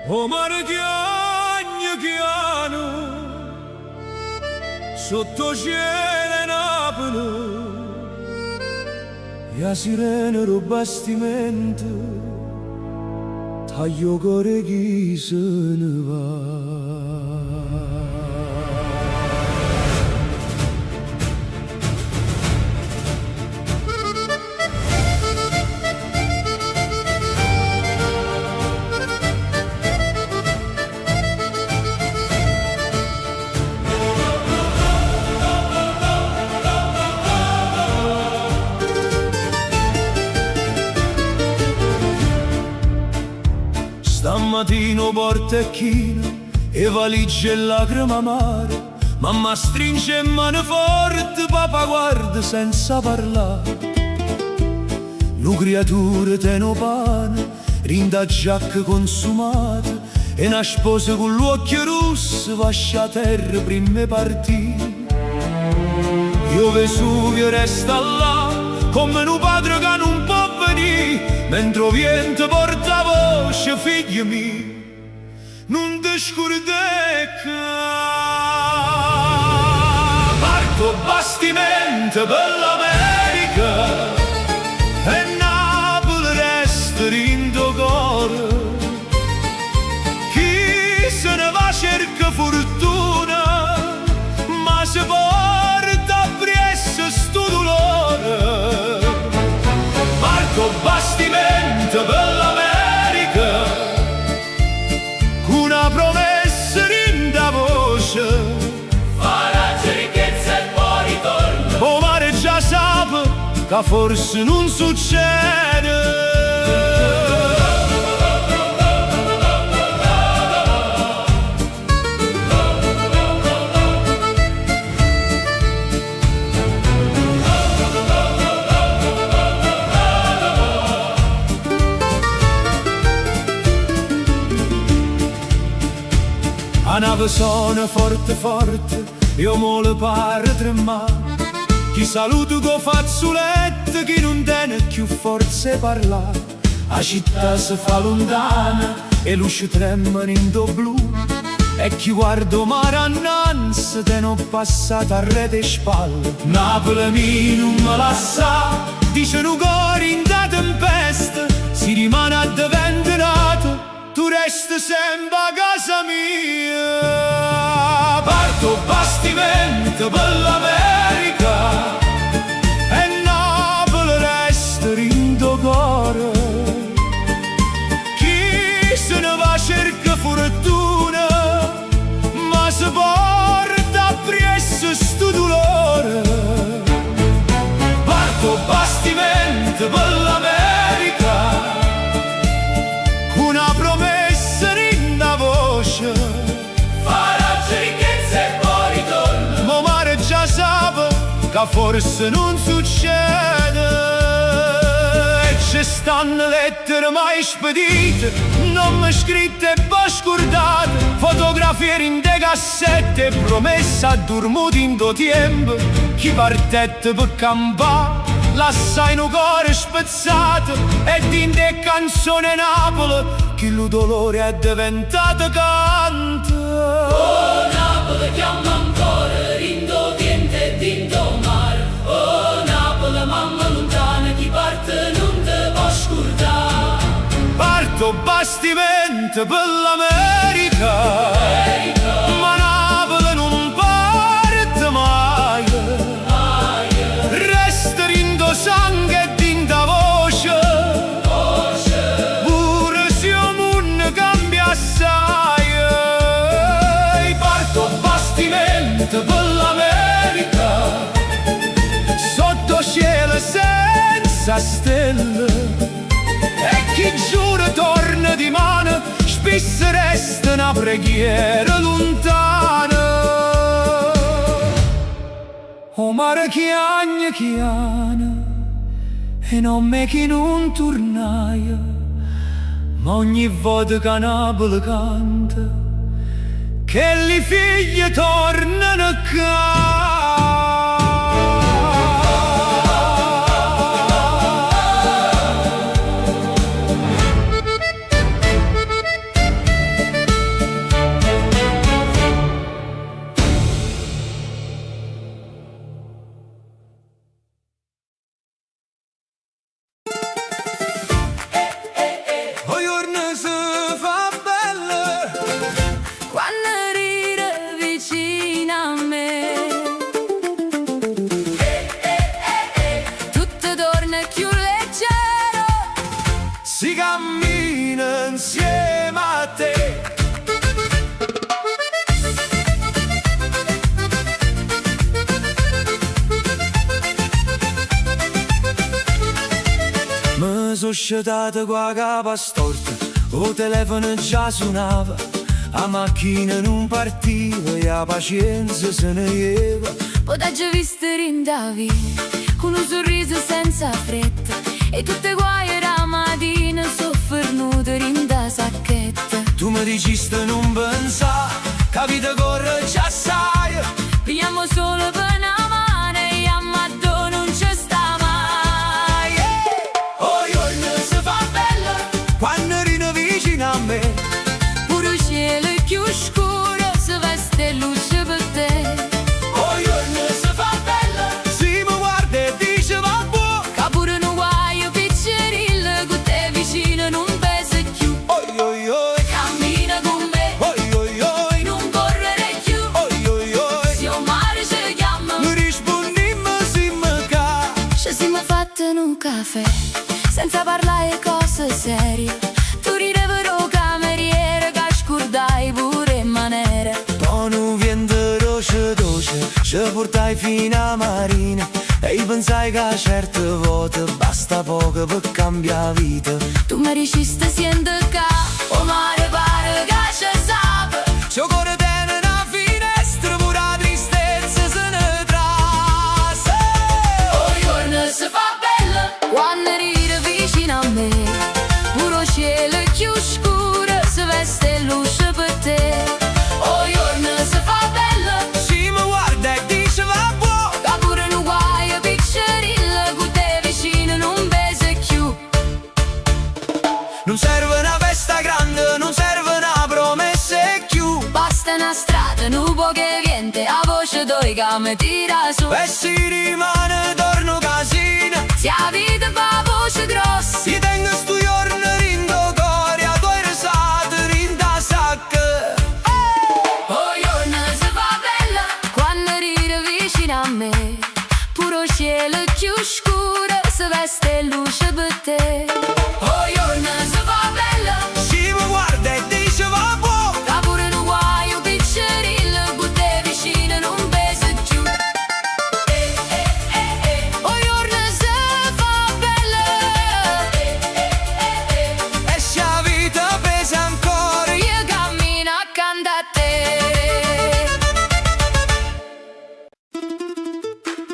O mare chiagno chiano sotto cielo Napoli e a sirena del bastimento taglio cuore chi se ne va. Stamattina porta e china e valigie e lacrime amare. Mamma stringe mano forte, papà guarda senza parlare. Nu creatura te no pane, rinda giacca consumata e una sposa con l'occhio rosso vascia a terra prima partì. Io Vesuvio resta là come un padre che non può venire, mentre il vento porta voce, figli miei, non ti scordare che parto bastimento per l'America e Napoli resta in tuo cuore. Chi se ne va cerca fortuna, ma se porta appresso sto dolore. Parto bastimento per l'America, una promessa rinda voce, farà ricchezza e poi ritorno. O mare già sa che forse non succede. La nave suona forte forte, io mo le pare tremare. Chi saluta con fazzoletto, chi non tiene più forze parlare. La città si fa lontana e luce tremano in do blu. E chi guarda mare annanzi, te non passata a rete e spalle. Napoli mi non me la sa, dice un cuore in da tempesta. Si rimane a diventare, tu resti sempre a casa mia. Parto bastimento per l'America e Napoli resta in tuo cuore. Chi se ne va cerca fortuna, ma se porta appresso sto dolore. Parto bastimento per l'America, una promessa rinda voce, farà ricchezza e poi ritorno. Ma mare già sa che forse non succede. E ci stanno lettere mai spedite, nomi scritte e poi scordate, fotografie in de cassette, promesse addormuti in do tempo. Chi partette per campare l'assai no cuore spezzato e in de canzone Napoli che il dolore è diventato canto. Oh Napoli chiama ancora, rindo viente e dindo mare. Oh Napoli mamma lontana, chi parte non te può scordare. Parto bastimento per l'America, ma Napoli non parte mai. Resta rindo sangue e dinda voce, pure se il mondo cambia assai. Parto bastimento per l'America, sotto cielo senza stelle. E chi giura torna di mano, spesso resta una preghiera lontana. O mare chiagna chiana e non me che non tornaia, ma ogni volta che Napoli canta che le figlie tornano a casa. scetate qua capa storta, o telefono già suonava, a macchina non partiva e la pazienza se ne ieva. Poi t'ho visto rindavi, con un sorriso senza fretta, e tutte guai la mattina soffernute rinda sacchetta. Tu mi diciste non pensare, capite corre già sai. Pigliamo solo per una mano e a matto non ci sta mai. Oh, giorno si fa bella quando rini vicino a me. Pure il cielo è più scuro, si veste luce per te. Oh, giorno si fa bella, si mi guarda e dice va buono. Che pure un guaio piccerilla, con te vicino non pesa più. Oi, oi, oi, Cammina con me, oi, oi, oi, non correre più. oi, oi, oi. Se il mare ci chiama, Mi rispondimmo si mi ca. ci siamo fatti un caffè, senza parlare cose serie. Tu ridevi cameriere, che scordai pure in maniera. Tono vento dolce dolce, ci portai fino a marina. E io pensai che certe volte basta poco per cambiare vita. Tu mi dicesti siente ca, o mare pare che ci sape. C'ho cuore tiene una finestra, pure la tristezza se ne trase. Oh, giorno si fa bella quando ride vicino a me. Pure il cielo è più scuro, si veste luce per te. Oh, giorno si fa bella, Si mi guarda e dice va buono. che pure un guaio piccerilla, con te vicino non pesa più. Non serve una festa grande, non serve una promessa e più. Basta una strada, un po' che viente, a voce dove che mi tira su. E si rimane torno casina. Se la vita fa voce grossa, Si tengo stu giorno rindo cuore, a tua risate rinda sacca. oh, giorno si fa bella quando ride vicino a me. Pure il cielo è più scuro, si veste luce per te. Oh, giorno si fa bella, Si mi guarda e dice va buono. che pure un guaio piccerilla, con te vicino non pesa più. Oh, giorno si fa bella, E se la vita pesa ancora. io cammino accanto a te.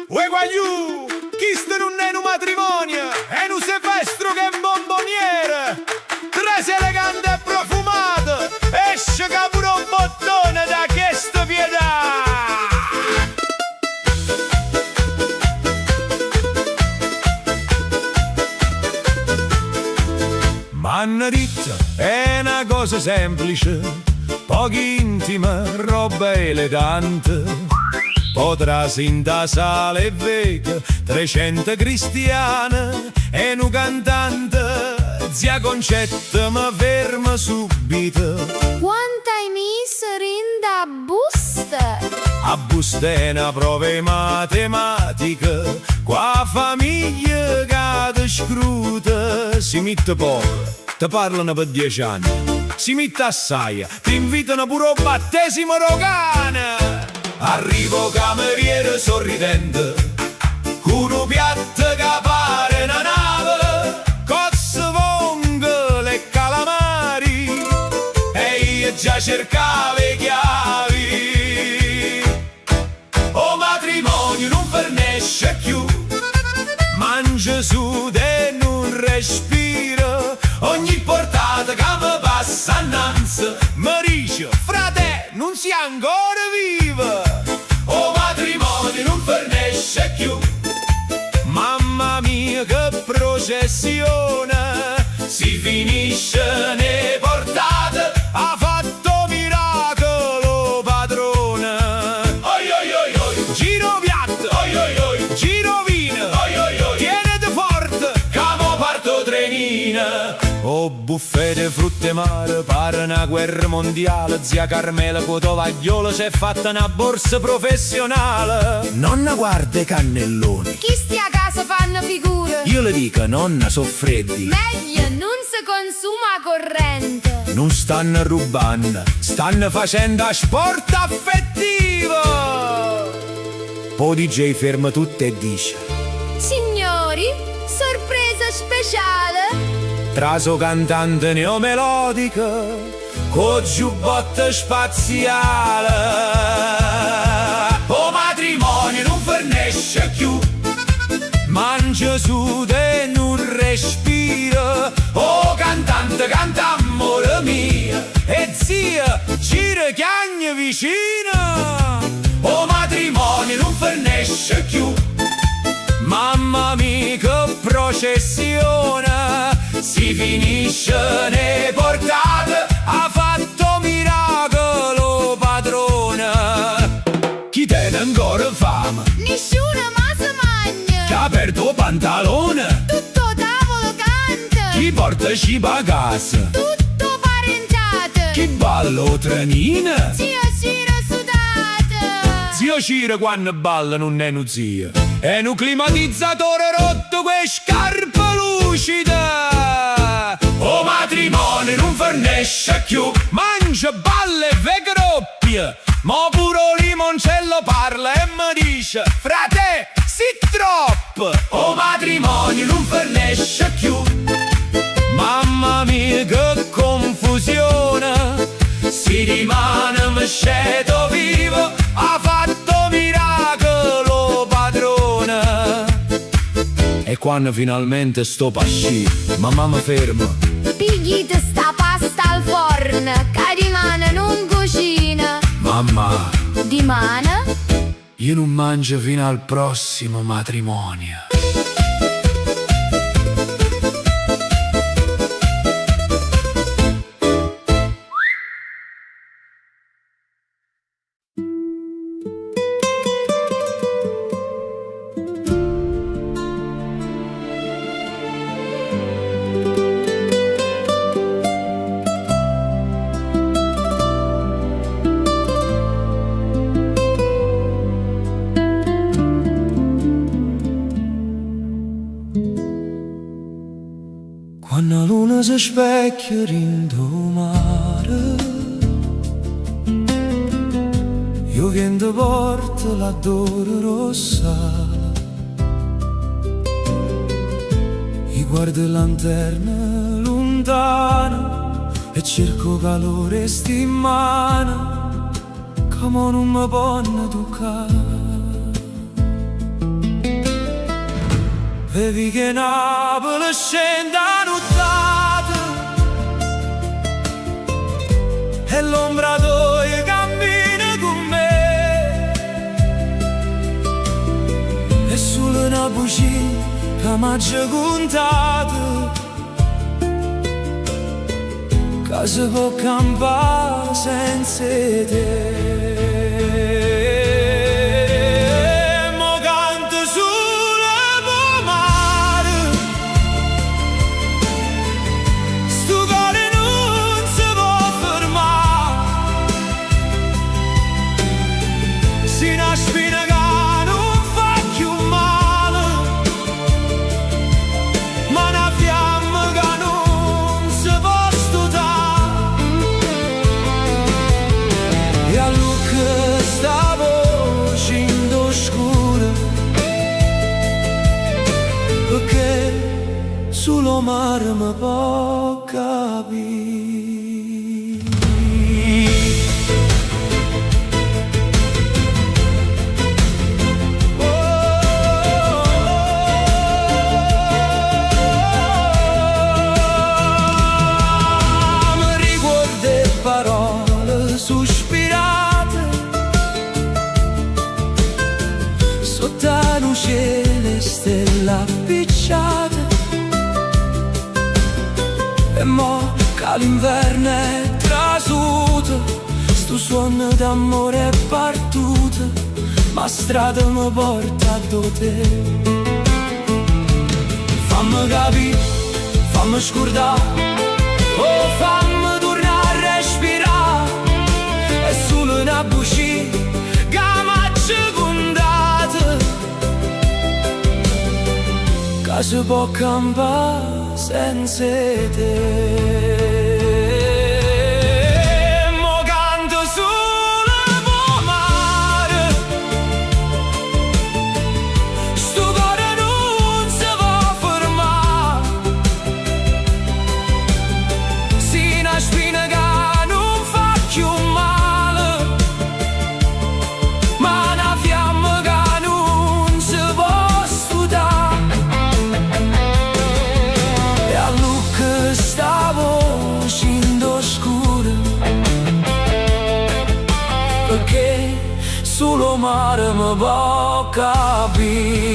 Uè guagliù, chi sta non è un matrimonio, è un sequestro che è bomboniere. Tres elegante e profumato, esce che pure un bottone da chiesto pietà. M'hanno detto è una cosa semplice, poco intima, roba elegante. Potrà sale e vega, 300 cristiane e un cantante. Zia Concetta mi ferma subito. Quanto hai messo rinda busta? A busta è una prova matematica, qua famiglia che ti scruta. Si mette poco, ti parlano per 10 anni. Si mette assai, ti invitano pure al battesimo rogana. Arrivo cameriere sorridente, con un piatto che pare una nave, cozze vongole e calamari, e io già cercavo i chiavi. O matrimonio non fernesce più, mangia su e non respiro, ogni portata che mi passa annanzi, mi dice frate non si ancora viva. O matrimonio non fernesce più, mamma mia che processione, si finisce ne portate, ha fatto miracolo padrone. Oi oi oi oi, giro piatto, oi oi oi, giro vino, oi oi oi, tienete forte, camo parto trenina. Oh buffet di frutta e mare, pare una guerra mondiale. Zia Carmela con tovagliolo si è fatta una borsa professionale. Nonna guarda i cannelloni, Chi stia a casa fanno figure? io le dico nonna so freddi. Meglio non si consuma corrente. Non stanno rubando, stanno facendo sport affettivo. Poi DJ ferma tutto e dice: Signori, sorpresa speciale. traso cantante neomelodica, con giubbotto spaziale. O matrimonio non fornisce più, mangia su e non respira. O cantante canta amore mio, e zia gira chiagna vicina. O matrimonio non fornisce più, mamma mia che processione, si finisce nei portate, ha fatto miracolo padrone. Chi tiene ancora fame? Nessuno ma si mangia. Chi ha aperto il pantalone? Tutto tavolo canta. Chi porta cibo a casa? Tutto parentate. Chi balla o tranina? Zio Ciro sudate. Zio Ciro quando balla non è un zio, è un climatizzatore rotto quei scarpe lucide. O matrimonio non fornisce più, mangia balle e ve groppie. Ma pure limoncello parla e mi dice: frate, si troppo. O matrimonio non fornisce più, mamma mia che confusione, si rimane mesceto vivo, ha fatto miracolo padrone. E quando finalmente sto pasci, mamma mi ferma: Pigliate sta pasta al forno, che rimane non cucina. mamma, Di mana? io non mangio fino al prossimo matrimonio. Quando la luna si specchia rindo mare, io vendo porta la dore rossa, io guardo lanterna lontana e cerco calore stimana, come non mi può toccare. Vedi che Napoli scende a nottata e l'ombra tua cammina con me, e solo una bugia che m'ha già contata, che si può campare senza te. Solo mare mi può capire. Mi ricordo parole sospirate sotto la luce le stelle appicciate. E mo' che l'inverno è trasuto, sto suono d'amore è partito, ma strada mi porta da te. Fammi capire, fammi scordare, oh fammi tornare a respirare, è solo una bugia che m'ha condata, che si può campare senza te. Mo canto solo per mare, sto cuore non si può fermare, mare mă boca bi.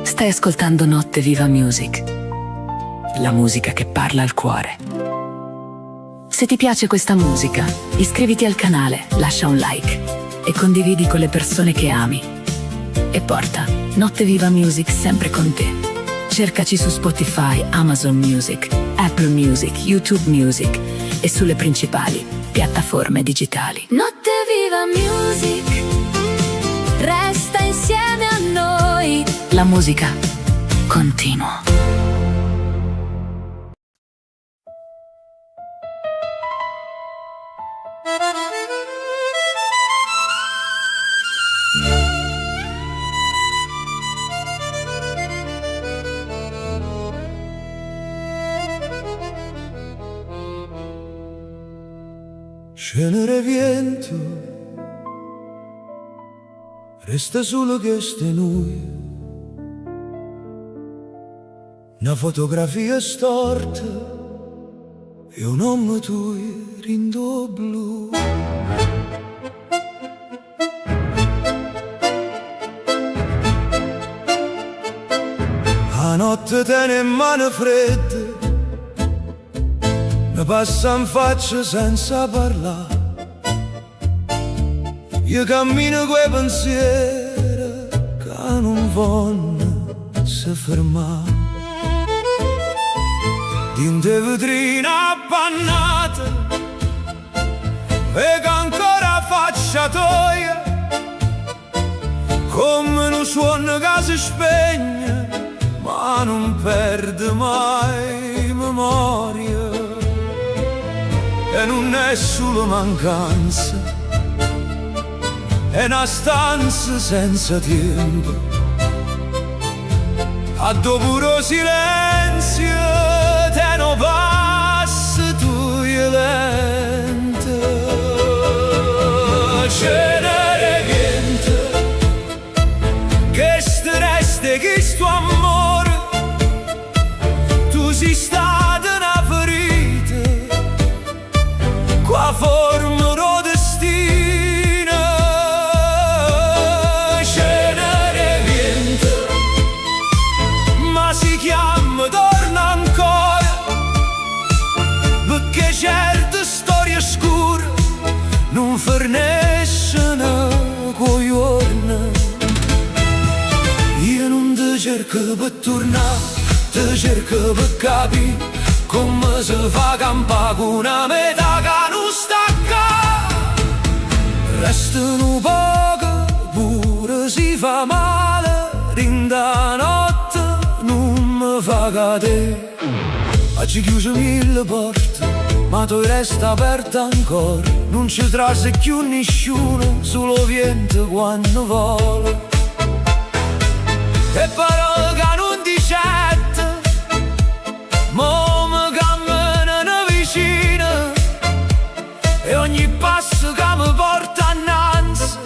Stai ascoltando Notte Viva Music, la musica che parla al cuore. Se ti piace questa musica, iscriviti al canale, lascia un like e condividi con le persone che ami. E porta Notte Viva Music sempre con te. Cercaci su Spotify, Amazon Music, Apple Music, YouTube Music e sulle principali piattaforme digitali. Notte Viva Music, resta insieme a noi. La musica continua. Cenere viento, resta solo queste noi. Una fotografia storta e un uomo tuo rindo blu. La notte tiene in mano fredde, mi passa in faccia senza parlare. Io cammino coi pensieri che non vogliono si fermare. Dinte vetrina appannata, vedo ancora faccia tua, come un suono che si spegne, ma non perde mai memoria. E non è solo mancanza, è una stanza senza tempo, a dopo lo silenzio te no passi tu lento. Cenere viento, che sto resta che sto amore, tu sei stata una ferita, qua forma lo destino. Cenere viento, ma si chiama torna ancora, perché certe storie scure non forniscono coi giorni. Io non ti cerco per tornare, ti cerco per capire come si fa campare con una metà che non stacca. Restano poche, pure si fa male, rinda notte non mi fa cadere. Oggi chiuso mille porte, ma tu resta aperta ancora. Non ci trase più nessuno, solo vento quando vola. E parole che non dicette, mo mi camminano vicino, e ogni passo che mi porta innanzi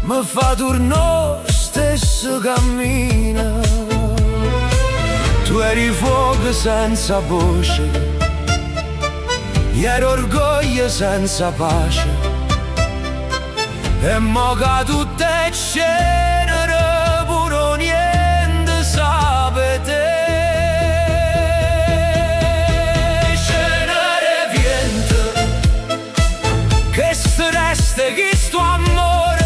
mi fa tornare stesso cammino. Tu eri fuoco senza voce, io ero orgoglio senza pace, e mo che tutte è cenere, pure niente sapete. Cenere viento, che sto resta che sto amore,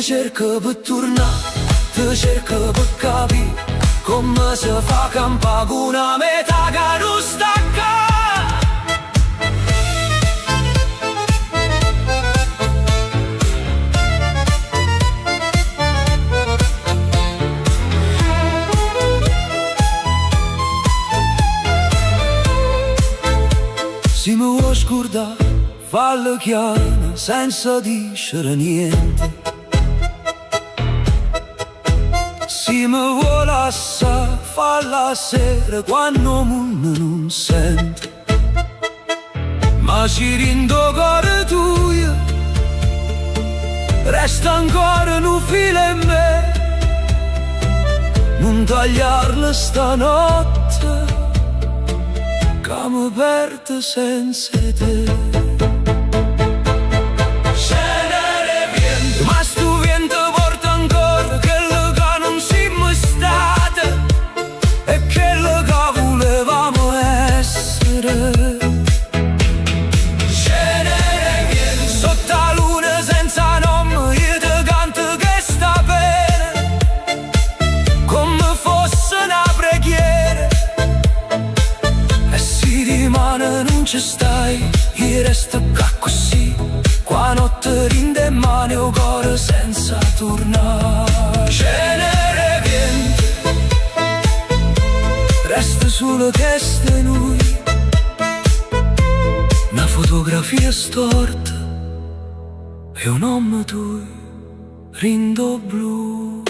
cerco per tornare, ti cerco per capire come si fa campa con una metà che non stacca. Se mi vuoi scordare, fallo chiaro senza dicere niente. Se mi vuoi lasciare, falla sera quando mondo non sente. Ma ci rindo cuore tuo, resta ancora un filo in me. Non tagliarla stanotte, che mi perde senza te. Cenere vento, ma sto vento porta ancora quello che non siamo stati e quello che volevamo essere. Cenere vento, sotto la luna senza nome, io ti canto questa pena come fosse una preghiera. E se rimane non ci stai, io resto qua così, qua notte rinde in mano il cuore senza tornare. Cenere vento, resta solo testa e noi, una fotografia storta e un nome tuo, rindo blu.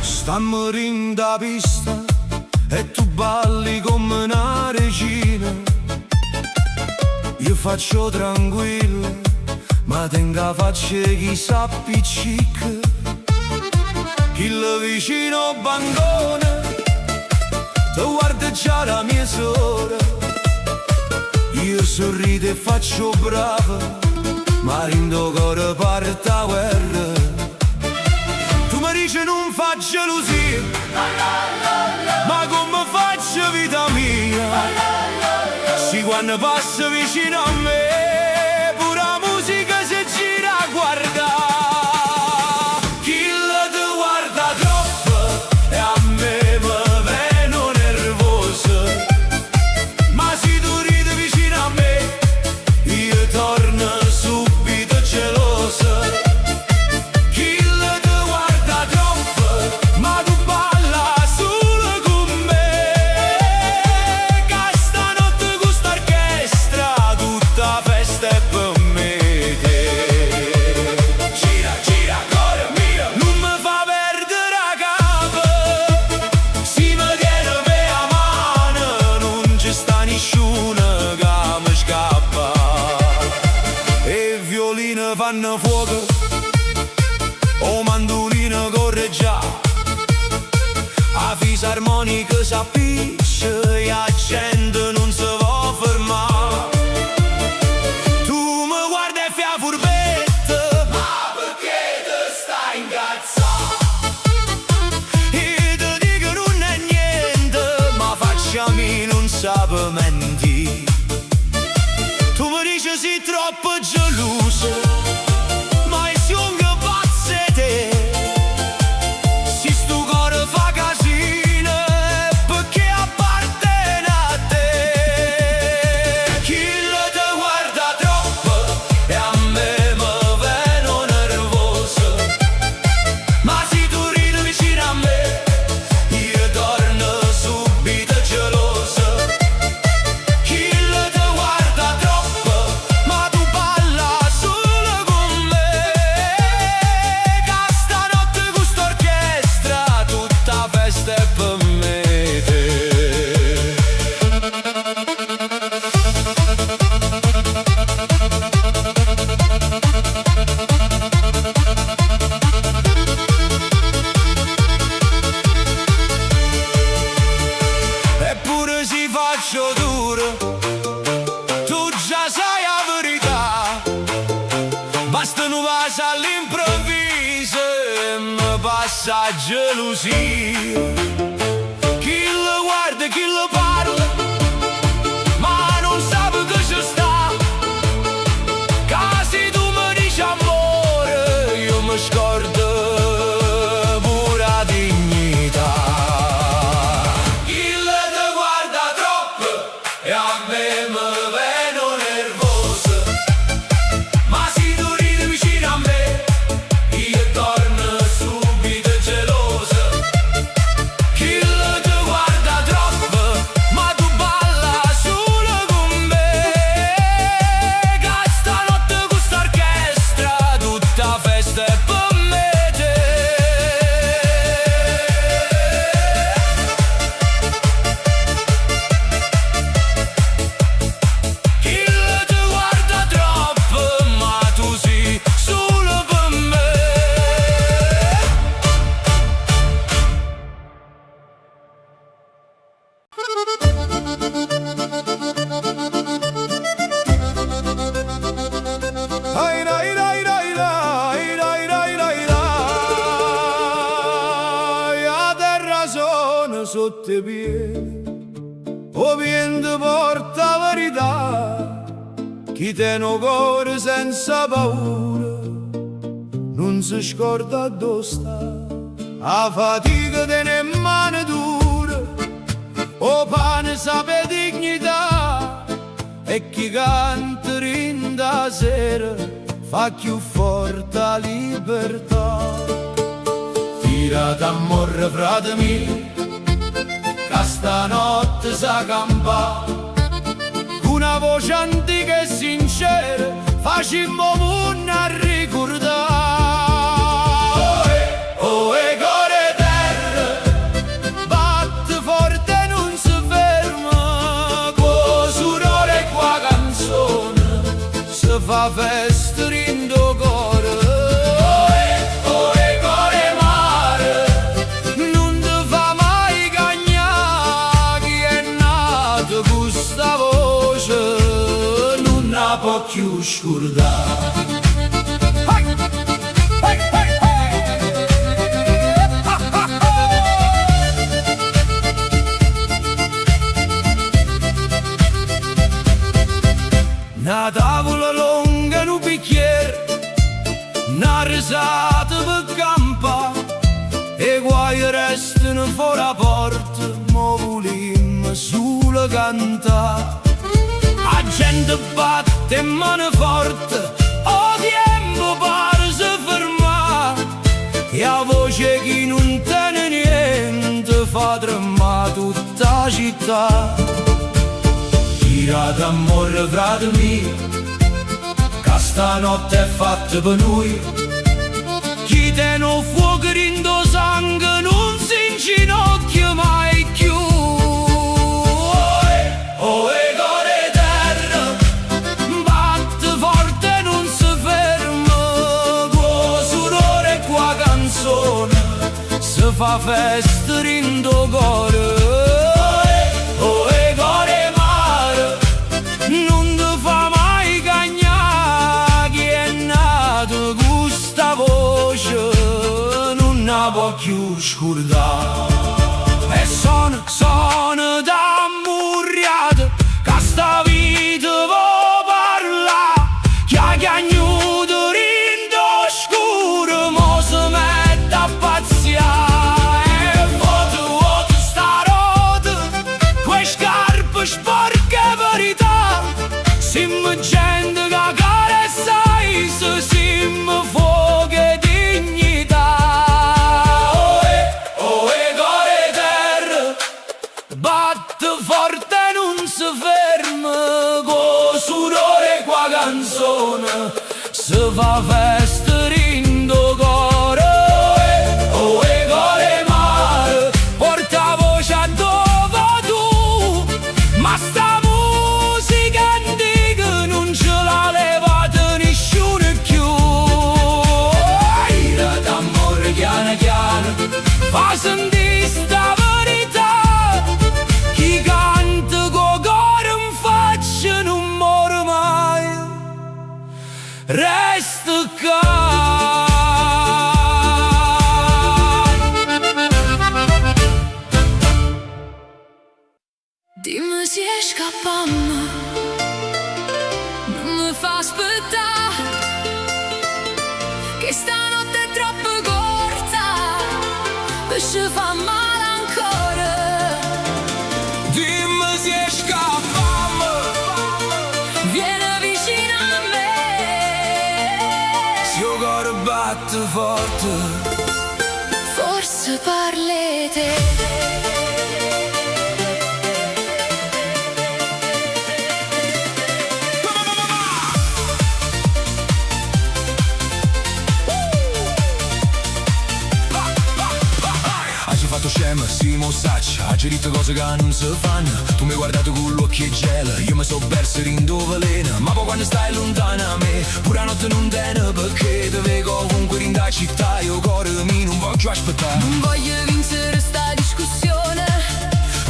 Stammo rinda pista e tu balli come una regina. Io faccio tranquillo, ma tengo la faccia chi sa appiccica. Il vicino bancone ti guarda già la mia sora. Io sorrido e faccio brava, ma rindo cuore parte a guerra. Tu mi dici non fa gelosia, ma come faccio vita mia? Se quando passa vicino a me, pure la musica si gira a guardare. Chi ti guarda troppo e a me mi veno nervoso. Ma se tu ridi vicino a me, io torno subito geloso. Fanno fuoco, o mandolino corre già, a fisarmonica s'appiccia e la gente non si può fermare. Tu mi guardi e fai furbetta, ma perché te stai incazzando? E ti dico non è niente, ma facciami non sape mentire. Tu mi dici sei troppo geloso, faccio duro, tu già sai la verità. Basta non vas all'improvviso e mi passa gelosia. Chi lo guarda, chi lo parla, ma non sa che ci sta. Casi tu mi dici amore, io mi scordo pure la dignità. Chi lo te guarda troppo e a me mi veno nervoso. Ma se tu ridi vicino a me, io torno subito geloso. Chi lo te guarda troppo, ma tu balla solo con me. Che stanotte con st'orchestra tutta festa è per me e te. Chi lo te guarda troppo, ma tu sei solo per me. Ai rai rai rai rai rai rai rai rai. A terra sono sotto i piedi, o vento porta verità. Chi tiene un cuore senza paura non si scorda dove sta. A fatica tiene mano dura, o pane sape dignità. E chi canta rinda sera fa più forte la libertà. Tira d'amore frate mio, che stanotte sa campa. Una voce antica e sincera facimmo mondo a ricordare. Oh, e core terra, batte forte e non si ferma. Con sonore e qua canzone si fa festa rindo core. Oh, e core mare, non ti fa mai cagnare. Chi è nato con sta voce non la può più scordare. Una tavola lunga in un bicchiere, una risata per campa, e guai restano fuori la porta, mo volimmo solo cantare. La gente batte mano forte, o tempo pare si ferma, e la voce chi non tiene niente fa tremare tutta la città. Tira d'amore frate mio, che stanotte è fatta per noi. Chi tiene un fuoco rindo sangue non si inginocchia mai più. Oh, e core terra, batte forte e non si ferma. Con sonore e qua canzone si fa festa rindo core. Oh, e core mare, non ti fa mai cagnare. Chi è nato con sta voce non la può più scordare. E sono da murriata, che sta vita vo parla. Chi ha chiagnuto rindo scuro, mo si mette a pazziare. E foto sta rota, quei scarpe sporche verità. Siamo gente che carezza se siamo fuoco e dignità. Oh, e core terra, batte forte e non si ferma. Con sonore e qua canzone si fa festa rindo core. Oh, e core mare, porta voce a dove tu, ma sta musica antica non ce l'ha levata nessuno più. Ira d'amore chiano chiano, fa sentire sta verità. Chi canta con Dimmi se scappammo, non mi fa aspettare, che stanotte è troppo corta per ci fa male ancora. Dimmi se scappammo, Vieni vicino a me, se il cuore batte forte. forse parli te. Hai fatto scema, sì, mo sacci. Hai detto cose che non si fanno. Tu mi hai guardato con l'occhio e gelo. Io mi so perso in dove veleno. Ma poi quando stai lontana a me, pure a notte non tiene, perché te vedo ovunque in da città. Io cuore mi non voglio aspettare. Non voglio vincere sta discussione,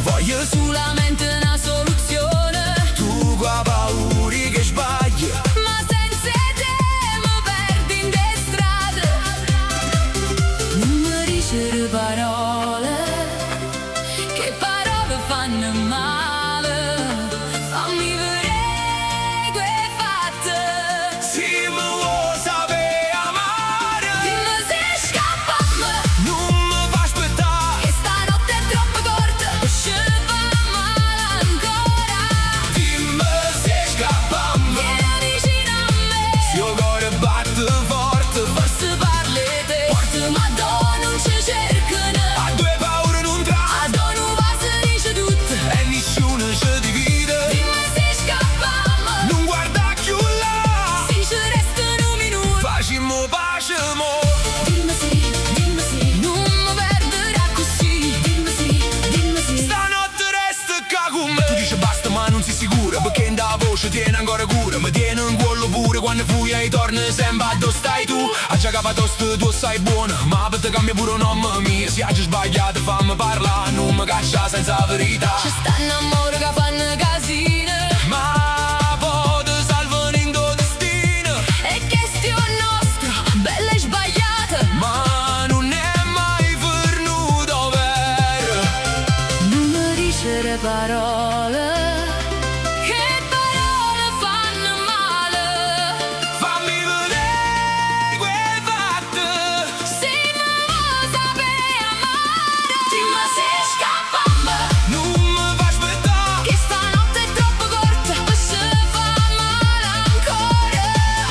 Voglio solamente una soluzione. tu qua pauri che sbagli. Ma senza te mi perdi in te strade. Non mi dicere parole, che parole fanno male. Fammi vedere quei fatti. Se mi vuoi sapere amare, Dimmi se scappammo, non mi fa aspettare. che stanotte è troppo corta per ci fa male ancora. Dimmi se scappammo, Vieni vicino a me, se il cuore batte forte. forse parli te. Porta ma do non ci cercano, A due paure non tra, a do non va se dice tutto. e nessuno ci divide. Dimmi se scappammo, Non guarda più là, se ci restano minuti. facciamo pace mo. Dimmi sì, non mi perderà così. Dimmi sì, Stanotte resta qua con me. Tu dici basta ma non sei sicura, perché in da voce tiene ancora cura. Mi tiene in cuore pure quando fui e torna sempre a dove stai tu. A già capato sto tu sei buona, ma per te cambia pure un nome mio. Se hai sbagliato fammi parlare, non mi caccia senza verità. ci stanno amore che fanno casino. Ma poi ti salvano in tuo destino. È questione nostra, bella e sbagliata. Ma non è mai venuto vero. Non mi dicere parole, che parole fanno male. Fammi vedere quei fatti. Se mi vuoi sapere amare, dimmi se scappammo, Non mi fa aspettare. che stanotte è troppo corta per ci fa male ancora.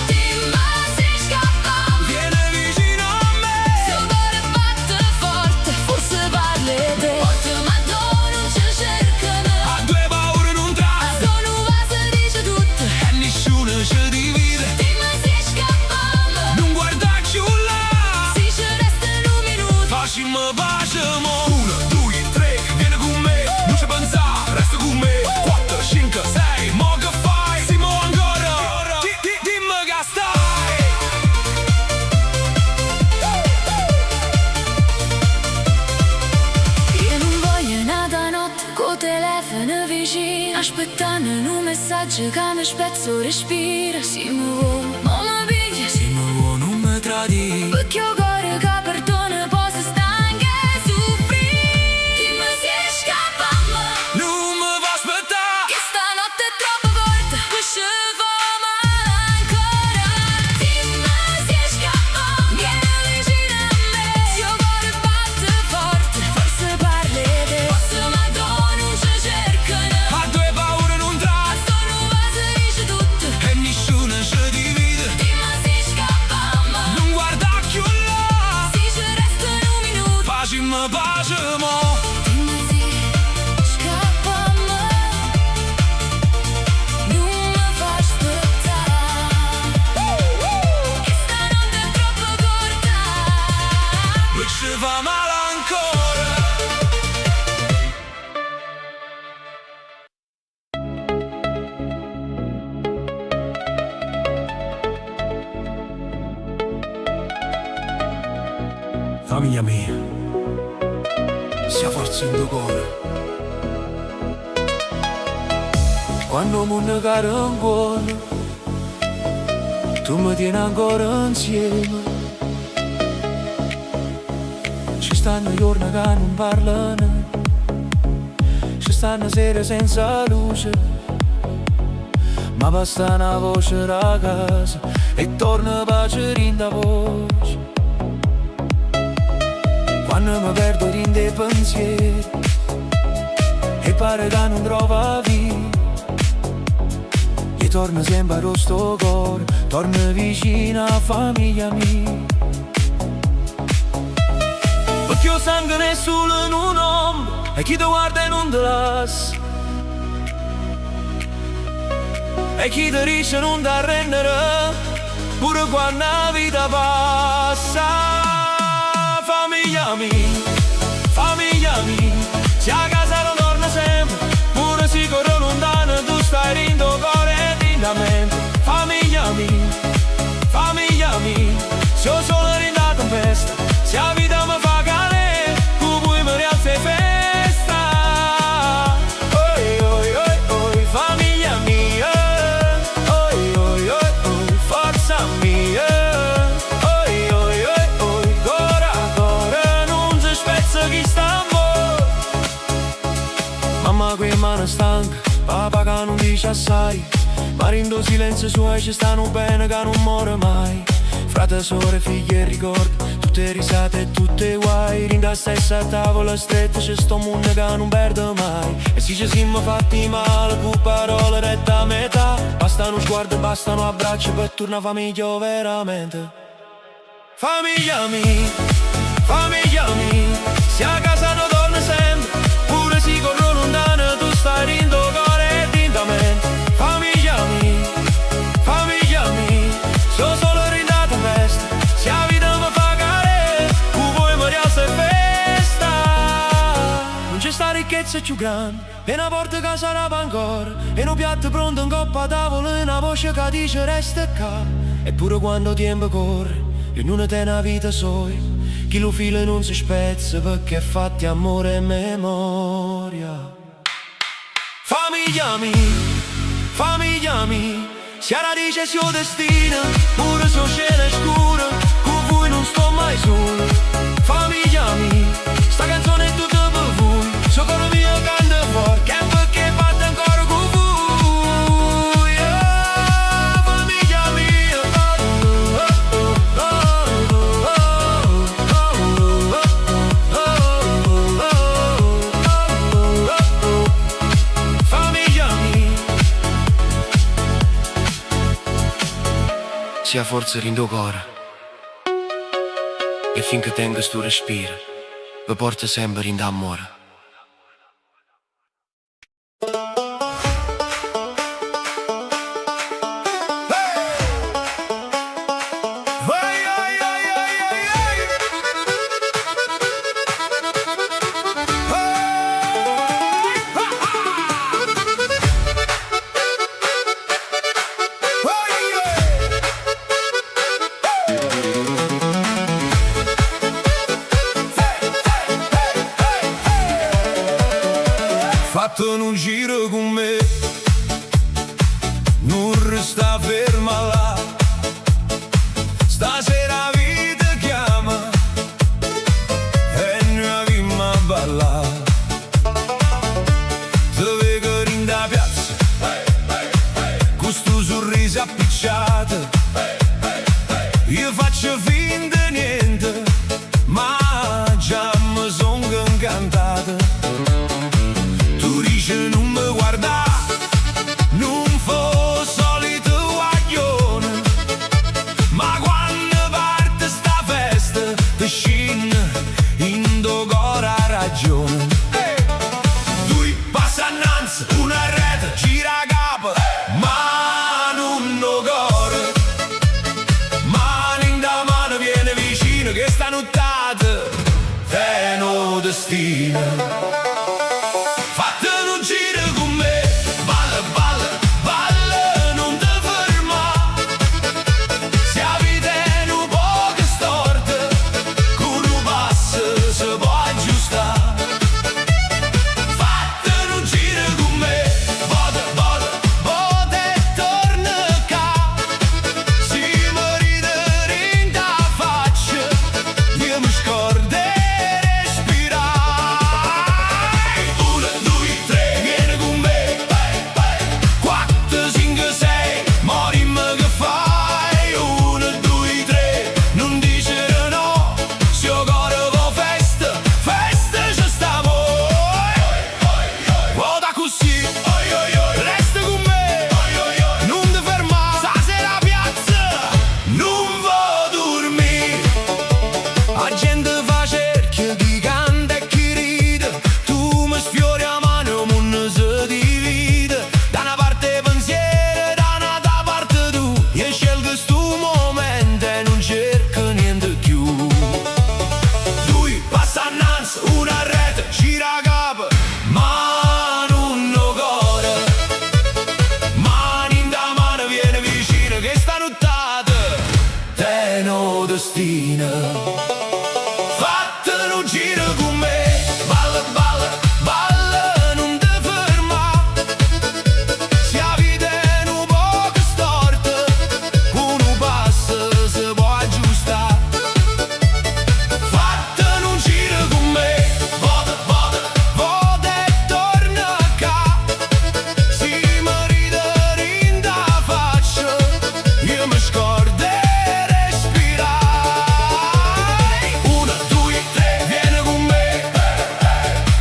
Dimmi se scappammo, Vieni vicino a me. se il cuore batte forte, forse parli te. Porta ma do non ci cercano, A due paure non tra, a do non va se dice tutto. e nessuno ci divide. Dimmi se scappammo, Non guarda più là, se ci restano minuti. facciamo pace mo. 1, 2, 3, vieni con me. Non ci pensare, resta con me. 4, 5, 6, mo che fai? Simo ancora. Dimmi che stai. Io non voglio nada notte, con telefono vicino, aspettando un messaggio che mi spezzo il respiro. Se mi vuoi, ma mi piglia, Se mi vuoi non mi tradire. perché il cuore che perdona poi si sta anche a soffrire. Dimmi se scappammo, Non mi fa aspettare. che stanotte è troppo corta per ci fa male ancora. Dimmi se scappammo, vieni vicino a me, se il cuore batte forte, forse parli te. Forse ma do non ci cercano, A due paure non tra, sono va se dice tutto. e nessuno ci divide. Dimmi se scappammo, Non guarda più là, se ci restano minuti. facciamo pace mo. Dimmi se scappammo, non mi fa aspettare, che stanotte è troppo corta. E ci fa male ancora. Famiglia mia, sia forza in tuo cuore. Quando mi negare in cuore, tu mi tieni ancora insieme. Ci stanno giorni che non parlano, ci sta una sera senza luce, ma basta una voce da casa e torna pace in da voce. Quando mi perdo in dei pensieri e pare che non trova via, e torna sempre a sto cuore, torna vicino a famiglia mia. Perché il sangue non è solo in un uomo e chi ti guarda non te lascia, e chi ti dice non ti arrendere pure quando la vita passa. Famiglia mia, se a casa non torna sempre, pure si corre lontano, tu stai rindo cuore e rinda mente. Famiglia mia, se ho solo rindato in festa, se la vita mi fa cadere, tu puoi mi rialza e festa. Oi, oi, oi, oi, famiglia mia, oi, oi, oi, oi, forza mia. Oi, oi, oi, oi, cora, cora, non si spezza chi sta a voi. Mamma qui mano stanca, papà che non dice assai, ma rindo silenzio suoi ci stanno bene che non muore mai. Frate, sorelle, figli e ricordi, tutte risate e tutte guai. Rinda stessa tavola stretta, c'è sto mondo che non perde mai. E se ci siamo fatti male, con parole rette a metà, bastano sguardi, bastano abbracci per tornare famiglia veramente. Famiglia mia, se a casa non torna sempre, pure si corre lontano, tu stai rindo cuore e rinda mente. Famiglia mia, sono solo rindato in festa, se la vita mi fa cadere, tu vuoi mi rialza e festa. Non c'è sta ricchezza più grande, e una porta che sarà ancora, e un piatto pronto in coppa a tavola, e una voce che dice resta qua. Eppure quando tempo corre, e non è una vita sola, chi lo fila non si spezza, perché è fatti amore e memoria. Famiglia mia, se la dice suo destino, pure se scena è scura, con voi non sto mai solo. Famiglia mia, sta canzone è tutta per voi, so cuore mio canta fuori, che perché fatta ancora con voi. Famiglia mia, famiglia mia. Sia forza rindo cuore, e finché tengo sto respiro, vi porta sempre in d'amore. Fatto un giro con me, non resta ferma là. Stasera la vita chiama e noi abbiamo a ballare. Te vedo in da piazza, con sto sorriso appicciato, io faccio finta niente, ma già mi son incantato. Non mi guarda, non fo solito guaglione, mattina. Fattene un giro con me, balla, balla, balla, non ti ferma. Se la vita è un po' storta, uno passa si può aggiustare. Fattene un giro con me, vota, vota, vota e torna qua. Si mi ride in da faccia, io mi scordo e respirai. 1, 2, 3, vieni con me.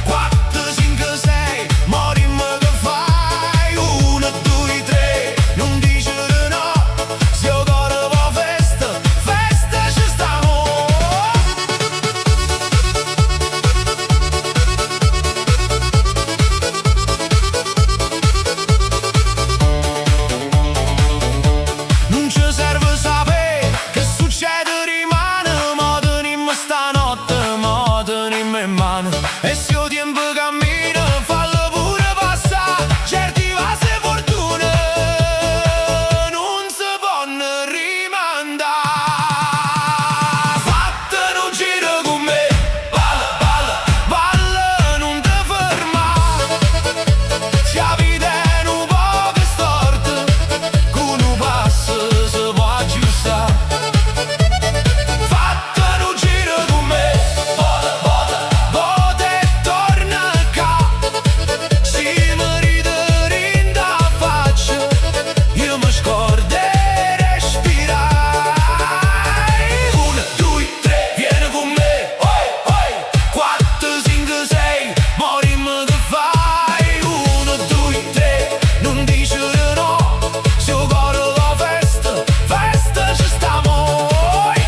4, 5, 6, morimmo che fai. 1, 2, 3, non dicere no. Se io corro va festa, festa ci stiamo. Non ci serve sapere che succede rimane, ma tenimmo stanotte, ma tenimmo in mano. E se il tempo cammina, fallo pure passare. Certi vasi e fortune non si possono rimandare. Fattene un giro con me, balla, balla, balla, non ti ferma. Se la vita è un po' storta, con un passo si può aggiustare. Fattene un giro con me, vota, vota, vota e torna qua. Si mi ride in da faccia, io mi scordo e respirai. 1, 2, 3, vieni con me. 4, 5, 6, morimmo che fai. 1, 2, 3, non dicere no. Se io corro la festa, festa ci stiamo.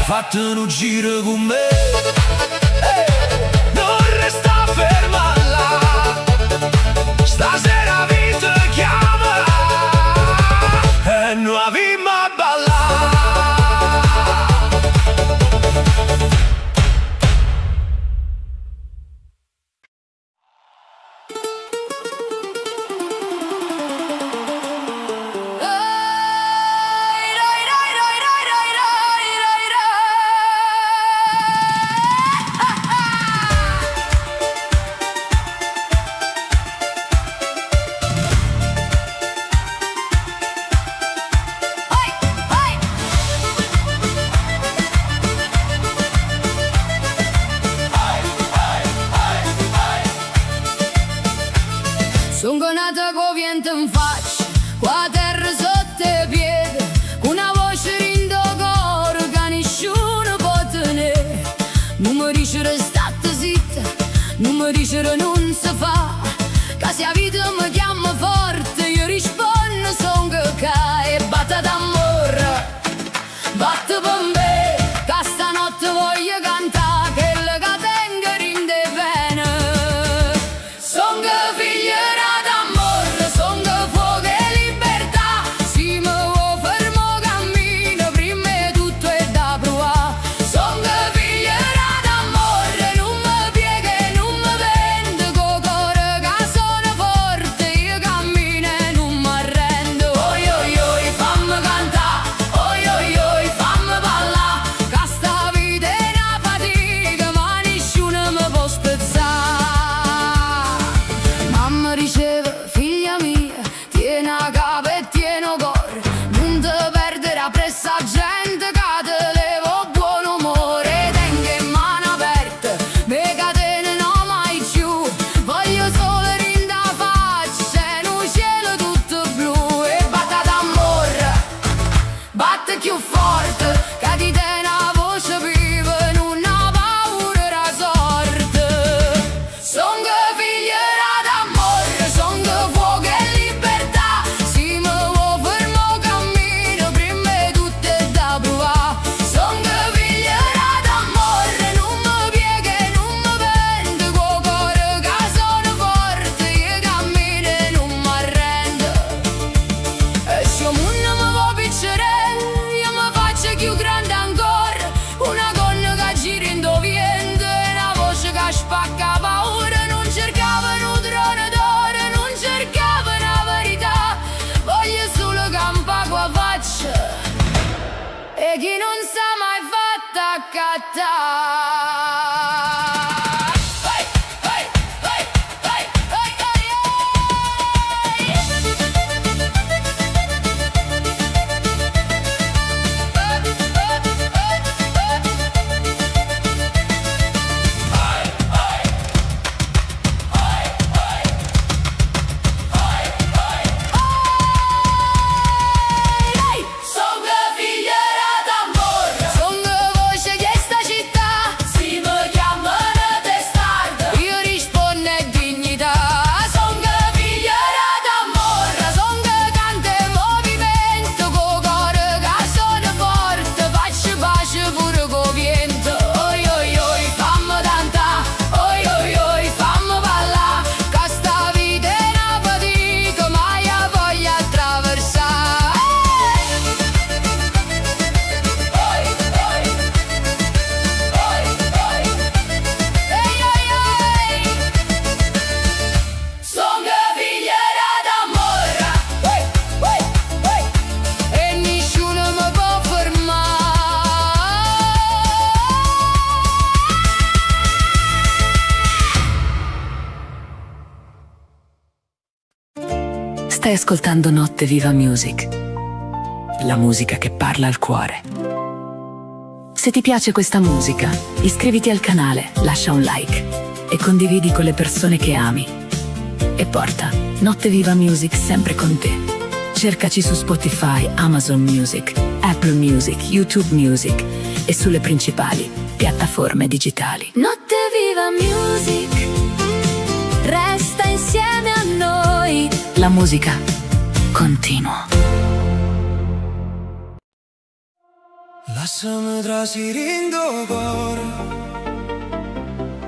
Fattene un giro con me, non resta ferma là. Stasera vita chiama e noi avviamo a ballare. Sono nata con vento in faccia, qua terra sotto i piedi, con una voce in do coro che nessuno può tenere. Non mi dice restate zitta, non mi dice non si fa, che se la vita mi chiama forte io rispondo son che cai. E batte d'amore, batte per me, che stanotte voglio cantare, che le che tengo rinde bene. Son che figlia d'amore, son che fuoco e libertà. Si mi vuoi fermo cammino, prima di tutto è da provare. Son che figlia d'amore, non mi piega e non mi vende, co' cuore che sono fuori. Stai ascoltando Notte Viva Music, la musica che parla al cuore. Se ti piace questa musica, iscriviti al canale, lascia un like e condividi con le persone che ami. E porta Notte Viva Music sempre con te. Cercaci su Spotify, Amazon Music, Apple Music, YouTube Music e sulle principali piattaforme digitali. Notte Viva Music, resta insieme a noi. La musica continua. Lasciami trasire in tuo cuore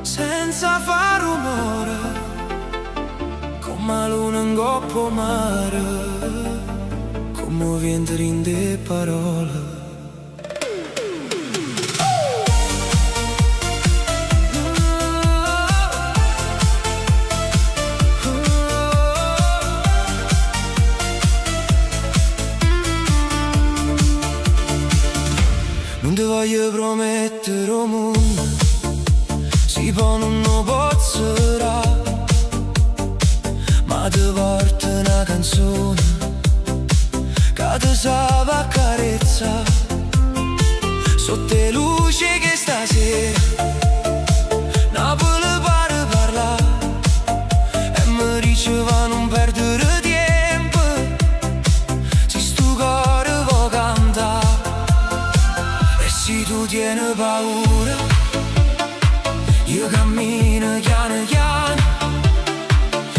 senza far rumore, come la luna in coppa mare, come vento in te parole. Non ti voglio promettere un mondo, si può non lo pozzerà, ma ti porto una canzone che ti sa va carezza sotto le luci che stasera Napoli pare parla e mi diceva non perdere tempo se sto cuore vuoi cantare. Se tu tieni paura, io cammino piano piano,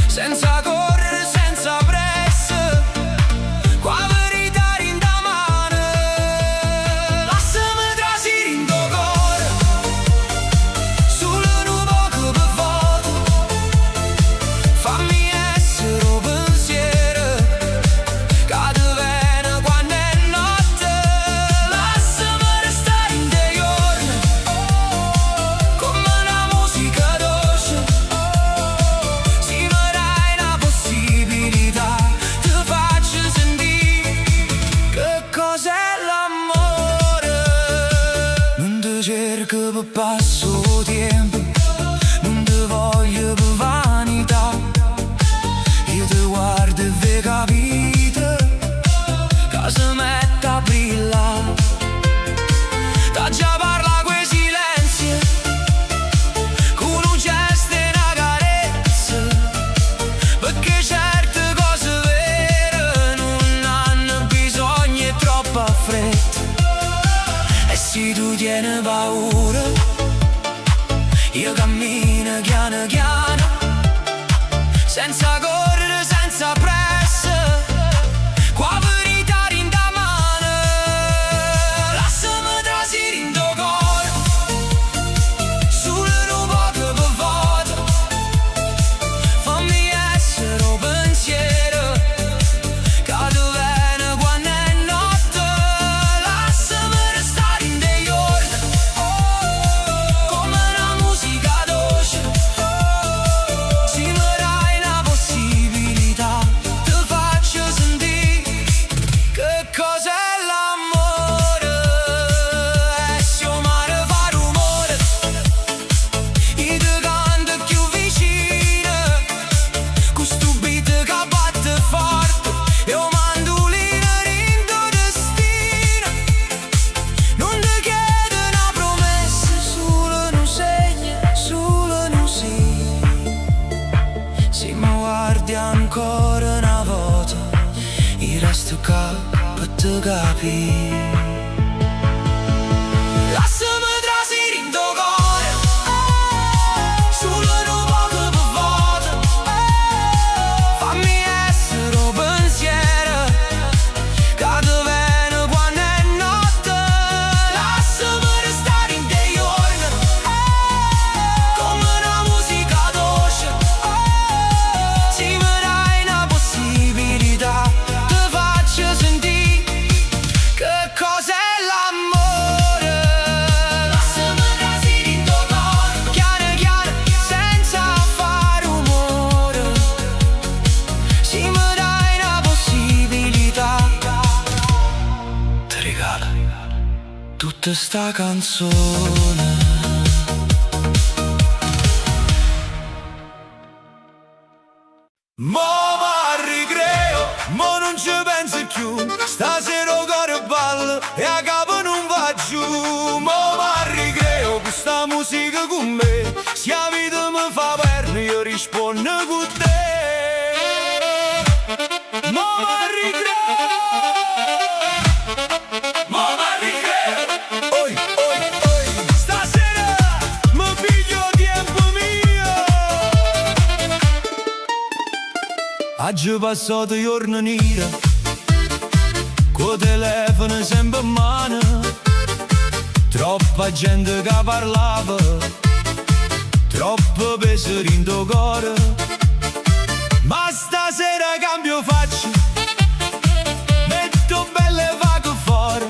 senza correre, senza pressa, qua verità in da mano. Lasciami trasire in tuo cuore, solo un poco per foto, fammi essere un pensiero che ti viene quando è notte. Lasciami restare in te giorni, come una musica dolce. Se mi dai una possibilità, ti faccio sentire che cos'è l'amore. Non ti cerco per passo tempo, non ti voglio per vanità. Io ti guardo e ve capite che si mette a brillare. Da già parla quei silenzi, con un gesto e una carezza, perché certe cose vere non hanno bisogno e troppa fretta. E se tu tieni paura, io cammino piano piano, senza correre, senza pressa, qua verità in da mano. Lasciami trasire in tuo cuore, solo un poco per foto, fammi essere un pensiero che ti viene quando è notte. Lasciami restare in te giorni, come una musica dolce. Se mi dai una possibilità, ti faccio sentire che cos'è l'amore. E se il mare fa rumore, io ti canto più vicino, questo beat che batte forte e un mandolino in tuo destino. Non ti chiedo una promessa, solo un segno, solo un sì. Se mi guardi ancora una volta, io resto qua per te capire. Lasciami trasire in tuo cuore, solo un poco per foto, fammi essere un pensiero che ti viene quando è notte. Lasciami restare in te giorni, come una musica dolce. Se mi dai una possibilità, ti faccio sentire che cos'è l'amore. Lasciami trasire in tuo cuore, piano piano, senza far rumore. Se mi dai una possibilità, ti regalo tutta sta canzone. Mo' mi ricreo non ci pensi più. Stasera il cuore balla e a capo non va giù. Mo mi ricreo questa musica con me. Se la vita mi fa perdere io rispondo con te. Mo mi ricreo, mo mi ricreo. Oi, oi, oi. Stasera mi piglio tempo mio. Oggi passato giorno nera, col telefono sempre in mano. Troppa gente che parlava, troppo peso in tuo cuore. Ma stasera cambio faccia, metto belle vaghe fuori.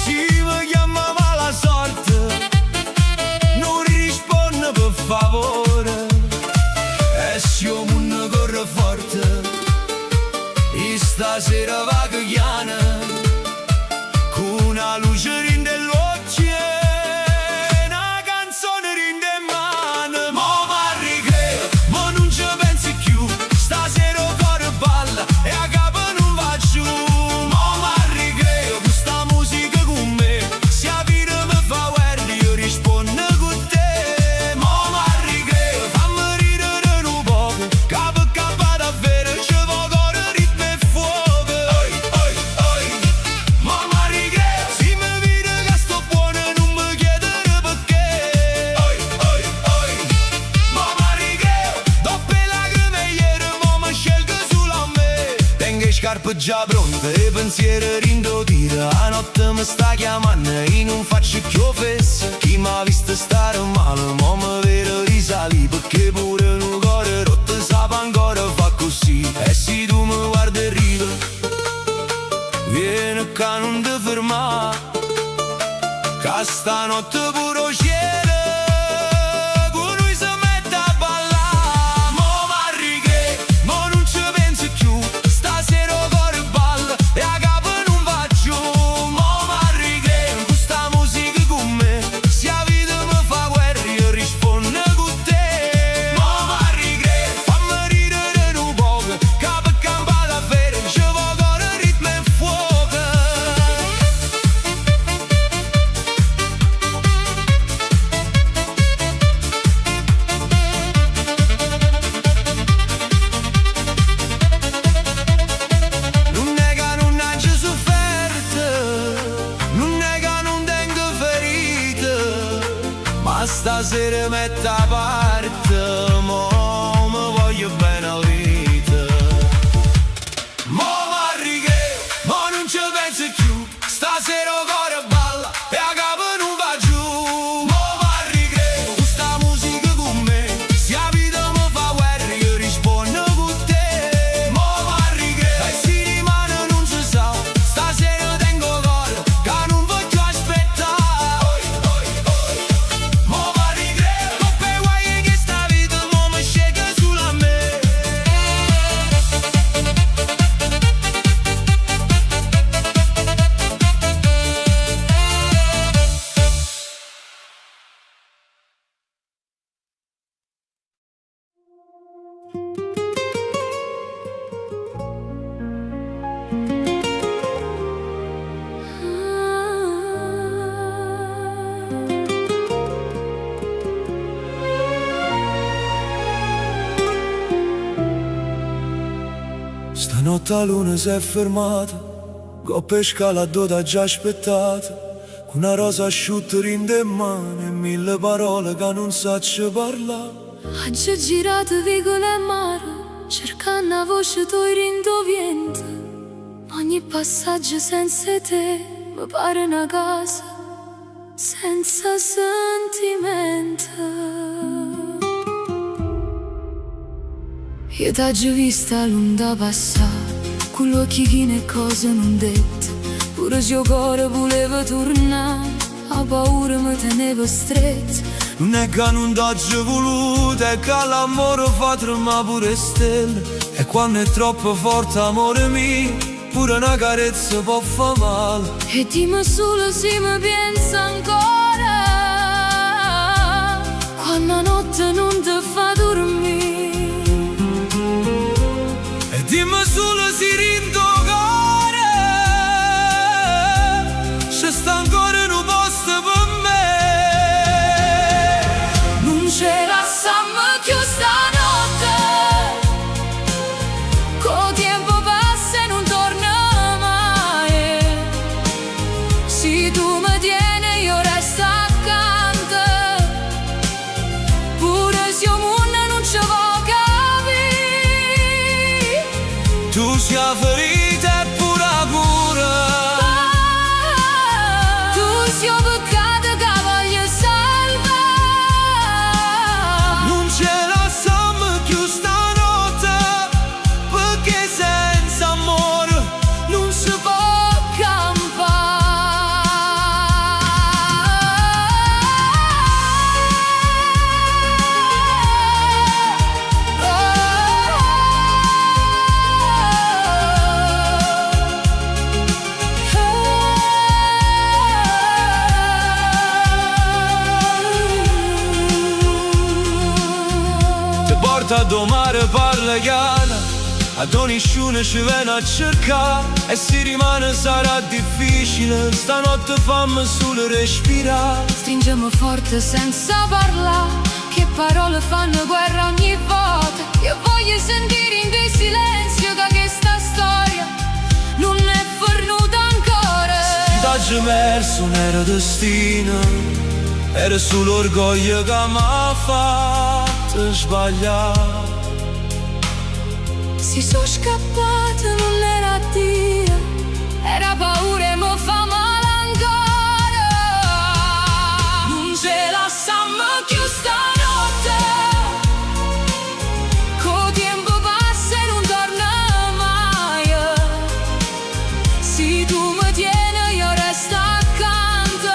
Si mi chiama mala sorte, non rispondo per favore. E se io non corro forte, e stasera va che chiana, con una luce rinde l'occhio e una canzone rinde in mano. Mo mi ricreo, mo non ci pensi più. Stasera il cuore balla e a capo non va giù. Mo mi ricreo, questa musica con me. Se la vita mi fa guardi io rispondo con te. Mo mi ricreo, fammi ridere un poco, capo davvero ci vuole cuore, ritmo e fuoco. Oi, oi, oi. Mo mi ricreo, se mi vede che sto buono non mi chiedere perché. Oi, oi, oi. Mo mi ricreo, dopo le lacrime ieri mo mi scelgo solo a me. Tengo le scarpe già pronte e pensieri rindo tira. La notte mi sta chiamando e non faccio più fessa. Chi mi ha visto stare male mo mi vede risalire, perché pure un cuore rotto sape ancora fa così. E se tu mi guardi e ridi, vieni che non ti fermare, che stanotte pure il cielo con noi si mette a ballare. Mo mi ricreo, mo non ci pensi più. Stasera il cuore balla e a capo non va giù. Mo mi ricreo, questa musica con me. Se la vita mi fa guerra io rispondo con te. Mo mi ricreo, fammi ridere un poco, capo campa davvero ci vuole cuore, ritmo e fuoco. Non è che non ho sofferto, non è che non tengo ferite, ma stasera metto a parte, mo mi voglio bene la vita. Mo mi ricreo, mo non ci pensi più. Stasera il cuore balla e a capo non va giù. Mo mi ricreo, questa musica con me. Se la vita mi fa guerra io rispondo con te. Mo mi ricreo, e si rimane non si sa. Stasera tengo cuore che non voglio aspettare. Oi, oi, oi. Mo mi ricreo, coppe guai che sta vita mo mi sceglie solo a me. Stanotte la luna si è fermata, coppe scala d'ora già aspettata, con una rosa asciutta rinde in mano e mille parole che non saccio parlare. Oggi ho girato vicolo e mare, cercando una voce tua rindo vento. Ogni passaggio senza te mi pare una casa senza sentimento. Io t'ho vista l'onda passare, con gli occhi che ne cose non dette. Pure se il cuore voleva tornare, la paura mi teneva stretta. Non è che non t'ho voluto, è che l'amore fa tremare pure stelle. E quando è troppo forte amore mio, pure una carezza può far male. E dimmi solo se mi pensa ancora, quando la notte non ti fa dormire. E dimmi solo se Tu sia ferita e pura cura. Tu sia peccato che voglio salvare. Non ce la siamo più stanotte, perché senza amore non si può. A domare parla chiara, ad nessuno ci viene a cercare. E se rimane sarà difficile, stanotte fammi solo respirare. Stringiamo forte senza parlare, che parole fanno guerra ogni volta. Io voglio sentire in te silenzio che questa storia non è fornuta ancora. T'ho perso, non era destino, era solo orgoglio che mi ha fatto sbagliare. Si sono scappate, non era Dio, era paura e mo fa male ancora. Non ce la siamo più stanotte, co tempo passa e non torna mai. Se tu mi tieni io resto accanto,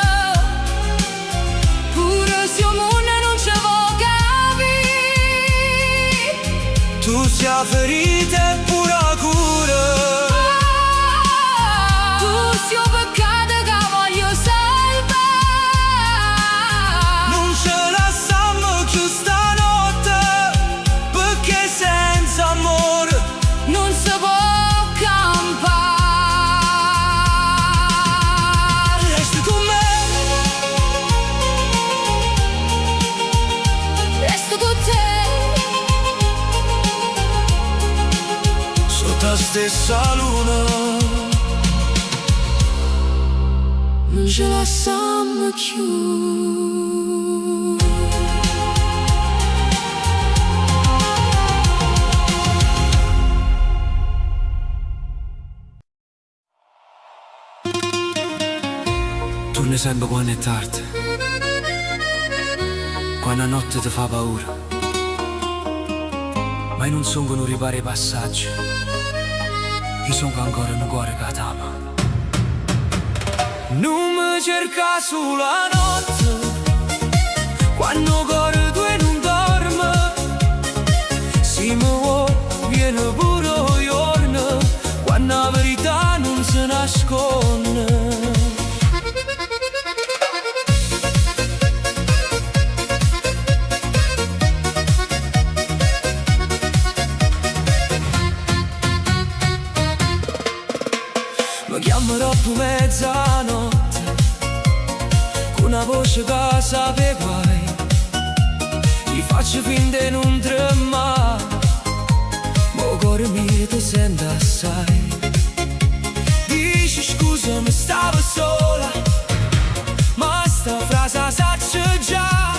pure se il mondo non ci vuoi capire. Tu sia ferita e pura cura. Tu sia peccato che voglio salvare. Non ce la siamo più stanotte, perché senza amore Non si può campare. resti con me. Resto con te. Sotto la stessa luna Non ce la siamo più. torni sempre quando è tardi, quando la notte ti fa paura, ma io non sono che non ripara i passaggi, io sono che ancora un cuore che t'ama. Non mi cerca sulla notte, quando il cuore tu non dorme, se mi vuoi viene pure il giorno, quando la verità non si nasconde. Mi chiamerò più mezzanotte, con una voce che sape guai, gli faccio finta di non tremare, ma il cuore mio ti sente assai. Dici scusa mi stavo sola, ma sta frase la saccio già.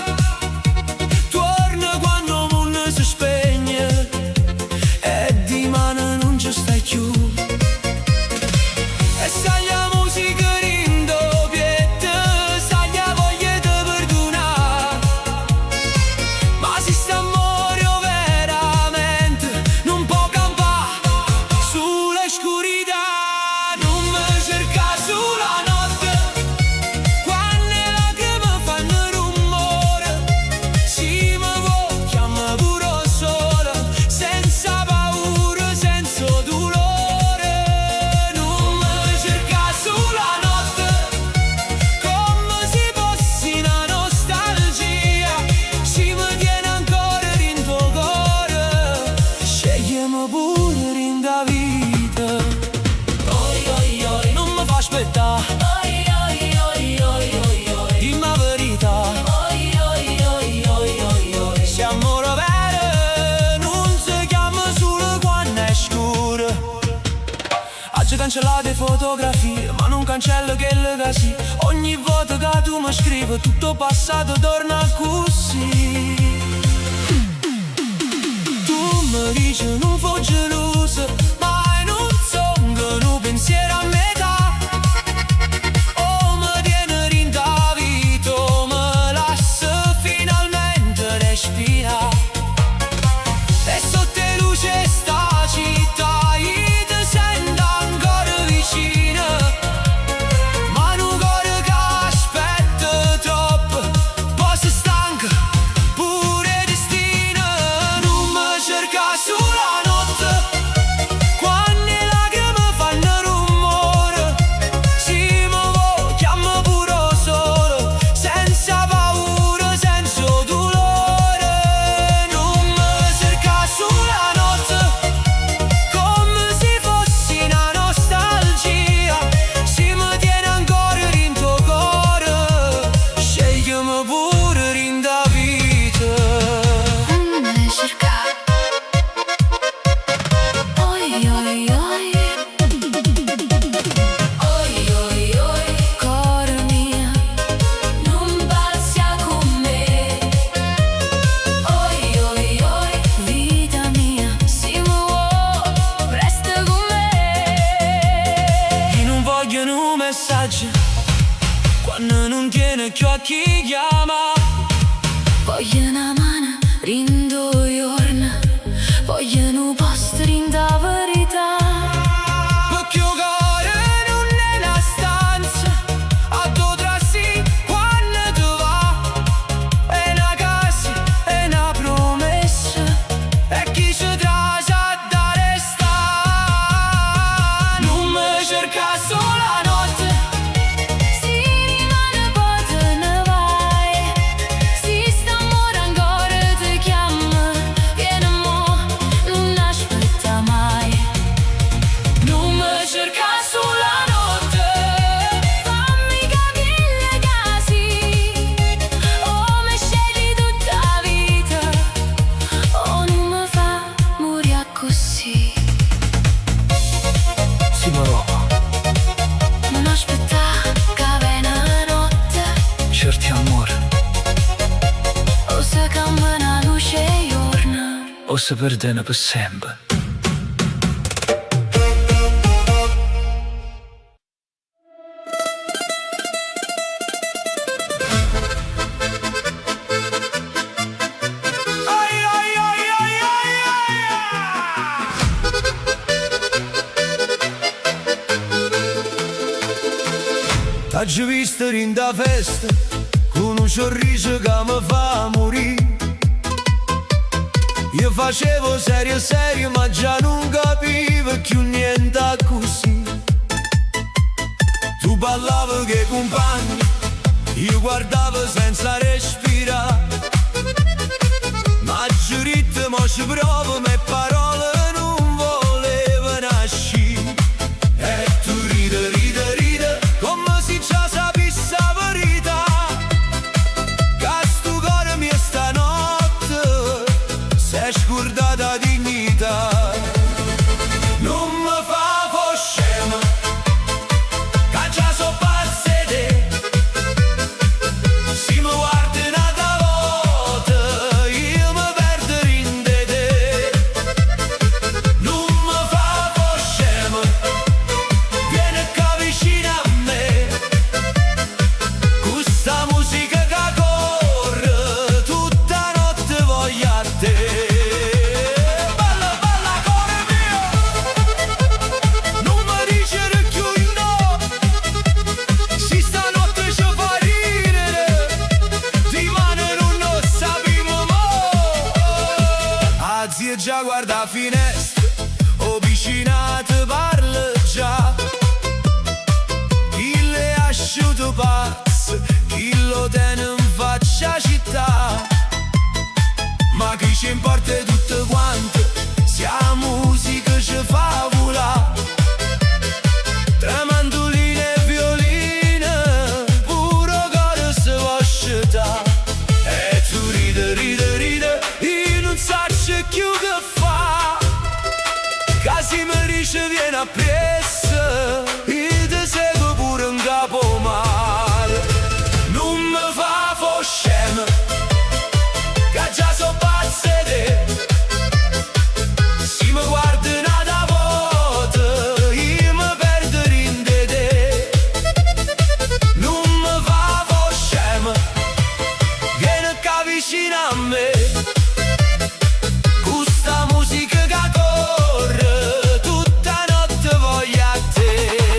Torna quando il mondo si spegne e di mano non ci stai più. E sai la musica rindoppietta, sai la voglia di perdonare, ma se st'amore veramente non può campare sulla scurità. Non mi cerca sulla notte, quando le lacrime fanno rumore, se mi vuoi chiama pure sola, senza paura, senza dolore. Dimmi la verità, se amore vero non si chiama solo quando è scuro. Oggi cancellate fotografie, ma non cancello quelle che sì. Ogni volta che tu mi scrivi, tutto passato torna così. Tu mi dici non fui gelosa, ma spiaggia, quando non tiene più a chi chiama. Voglio una mano rindo giorno, voglio un posto rinda verità. Perché il cuore non è una stanza, a tu trassi quando tu va. È una casa, è una promessa, e chi ci trasce da restare. Non mi cerca solo la notte, Si rimane poi te ne vai. Si sta amore ancora ti chiama, vieni mo, non aspetta mai. non mi cerca solo la notte. Fammi capire casi, o mi scegli tutta la vita, o non mi fa morire così. Si morò, Non aspetta che viene la notte, certi amore, o se cambia la luce e giorno. o se perdene per sempre. T'hai visto in da festa con un sorriso che mi fa morire. Io facevo serio serio ma già non capivo più niente così. Tu ballavi che compagni, io guardavo senza respirare. Ma giurite mo ci provo, me parole non volevano nascere. E tu ride, ride, ride, come se già sapessi la verità. Che sto cuore mio stanotte si è scordata dignità. Non mi fa fo scemo, che già so pazze te. Si mi guarda un'altra volta, io mi perdo in te. Non mi fa fo scemo, vieni qua vicino a me. Questa musica che corre, tutta notte voglio a te. Balla, balla, cuore mio, non mi dicere più no. Si stanotte ci fa ridere, di mano non sappiamo mo. A zia già guarda a finestra, o vicina te parla già. Il è asciutto pazzo, il lo tiene in faccia città. Ma che ci importa tutto quanto, se la musica ci fa volare. Tra mandoline e violine, puro cuore si può scettare. E tu ride, ride, ride, io non saccio più che fa. Casi mi dice vieni appresso, io ti seguo pure in capo male. Non mi fa fo scemo, che già so pazze te. Si mi guarda un'altra volta, io mi perdo in te. Non mi fa fo scemo, vieni qua vicino a me. Questa musica che corre, tutta notte voglio a te.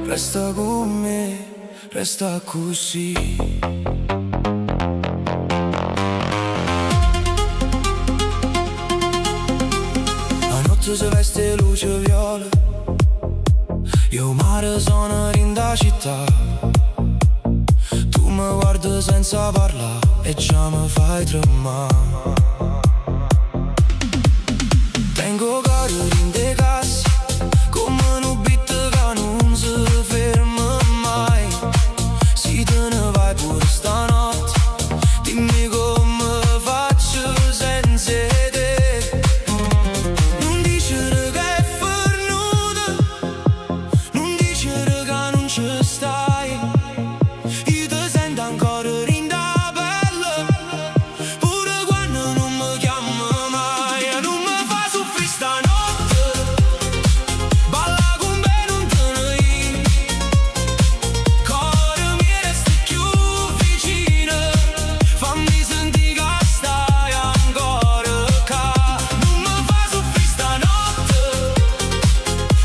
resta con me, resta così. La notte si veste luce viola, io mare sono in da città. Tu mi guardi senza parlare e già mi fai tremare. Tengo cori in de cassi, come un beat che non si ferma mai. Se te ne vai pure stanotte, dimmi come faccio senza te. Non dicere che è fornuta, non dicere che non ci stai. Io ti sento ancora in da pelle, pure quando non mi chiamo mai. Non mi fa soffrire stanotte, balla con me non te ne ir. Cuore mi resti più vicino, fammi sentire che stai ancora qua. Non mi fa soffrire stanotte,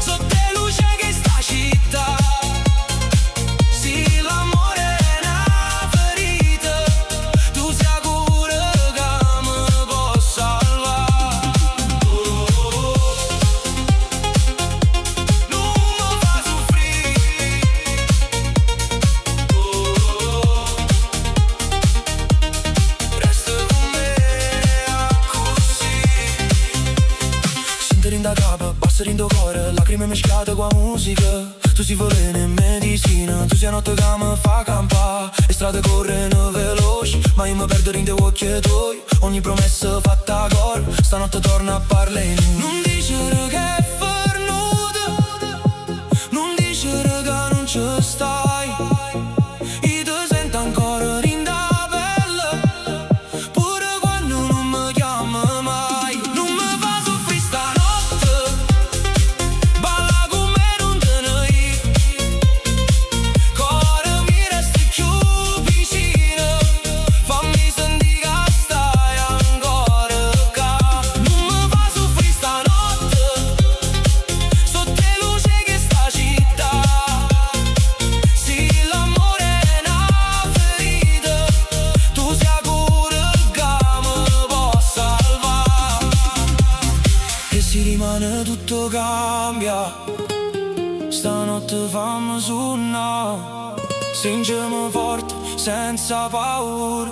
sotto le luci che sta città. Se l'amore è una ferita, tu sei cura che mi può salvare. Non mi fa soffrire, resta con me così. Senti da capo, passa in tuo cuore, lacrime mescolate con musica. Tu sei veleno e medicina, tu sei notte che mi fa campare. Le strade corrono veloci, ma io mi perdo in tuoi occhi tuoi. Ogni promessa fatta a cor, stanotte torna a parlare. Non dicere che è fornuta, non dicere che non ci stai. Io ti sento ancora in da pelle, pure quando non mi chiamo mai. Non mi fa soffrire stanotte, balla con me non te ne ir. Cuore mi resti più vicino, fammi sentire che stai ancora qua. Non mi fa soffrire stanotte, sotto le luci che sta città. Se l'amore è una ferita, tu sei cura che mi può salvare. E se rimane tutto cambia, stanotte fammi suonare. Stringiamo forte, senza paura,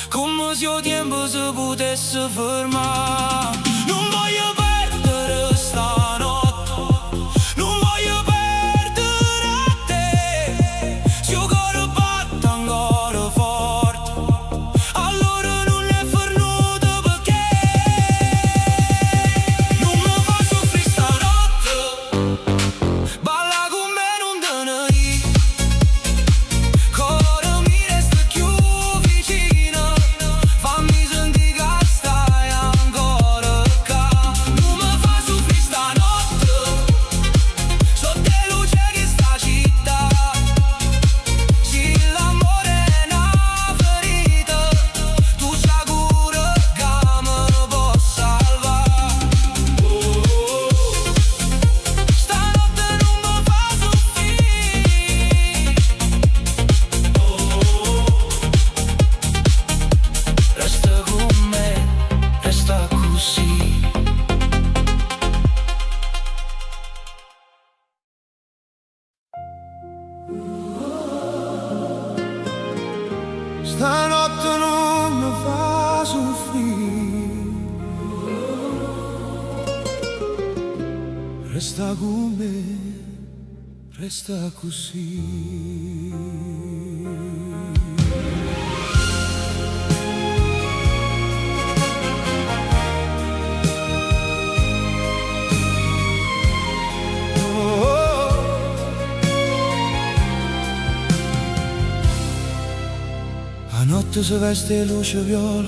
come se il tempo si potesse fermare. Non voglio perdere stanotte, non voglio perdere te. Se il cuore batte ancora forte, allora non è fornuto perché. Non mi fa soffrire stanotte, balla con me non te ne ir. Cuore mi resta più vicino, fammi sentire che stai ancora qua. Non mi fa soffrire stanotte, sotto le luci che sta città. Se l'amore è una ferita, tu sei cura che mi può salvare. Stanotte non mi fa soffrire, resta con me, resta così. Stanotte non mi fa soffrire, resta con me, resta così. La notte si veste luce viola,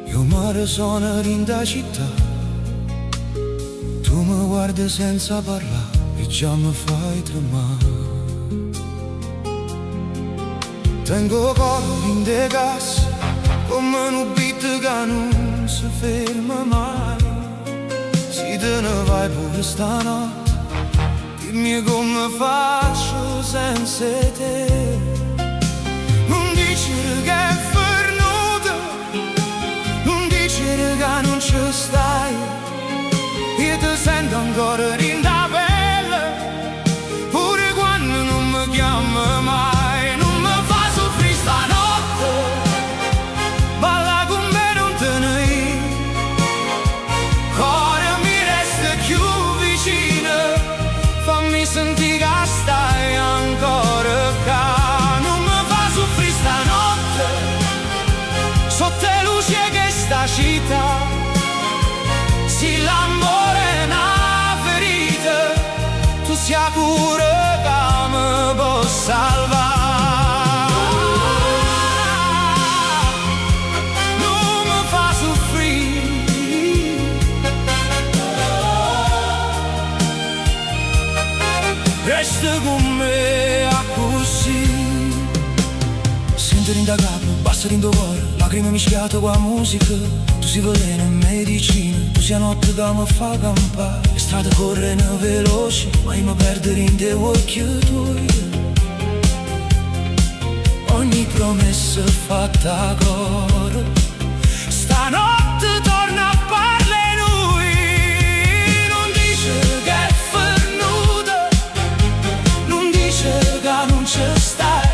io mare sono in da città. Tu mi guardi senza parlare e già mi fai tremare. Tengo cuore in de gas, come un beat che non si ferma mai. Se te ne vai pure stanotte, dimmi come faccio senza te. Non dici che è venuta, non dici che non ci stai. Io ti sento ancora in da pelle, pure quando non mi chiami mai. Non mi fa soffrire stanotte, balla con me non te ne ir. Cuore mi resta più vicino, fammi sentire che stai ancora qua. Non mi fa soffrire stanotte, sotto le luci che sta città. Se l'amore è una ferita, tu sia pure che mi può salvare. Non mi fa soffrire, resta con me a così. Sento da capo, basta in tuo cuore, lacrime mischiate con la musica. Tu sei veleno e medicina, tu sei notte che mi fa campare. Le strade corrono veloci, ma io mi perdo in te occhi tuoi. Ogni promessa fatta a coro, stanotte torna a parlare lui. Non dice che è venuta, non dice che non ci stai.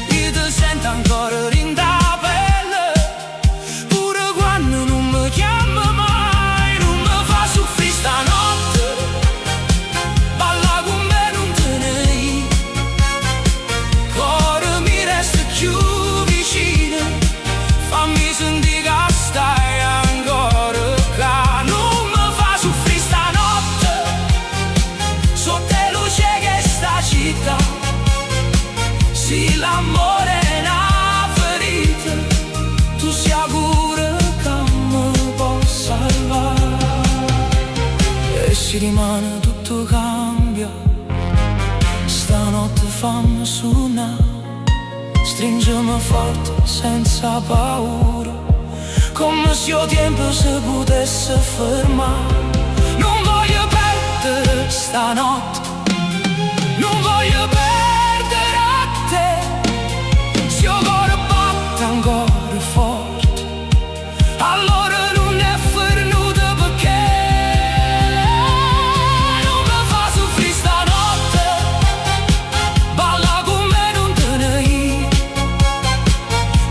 Io ti sento ancora in da pelle, pure quando non mi chiama mai. Non mi fa soffrire stanotte, balla con me non te ne ir. Cuore mi resta più vicino, fammi sentire che stai ancora qua. Non mi fa soffrire stanotte, sotto le luci che sta città. Se l'amore è una ferita, tu sei sicura che mi può salvare. E si rimane tutto cambia, stanotte fammi suonare. Stringimi forte senza paura, come se il tempo si potesse fermare. Non voglio perdere stanotte, non voglio perdere a te. Se il cuore batte ancora forte, allora non è venuta perché. Non mi fa soffrire stanotte, balla con me non te ne ir.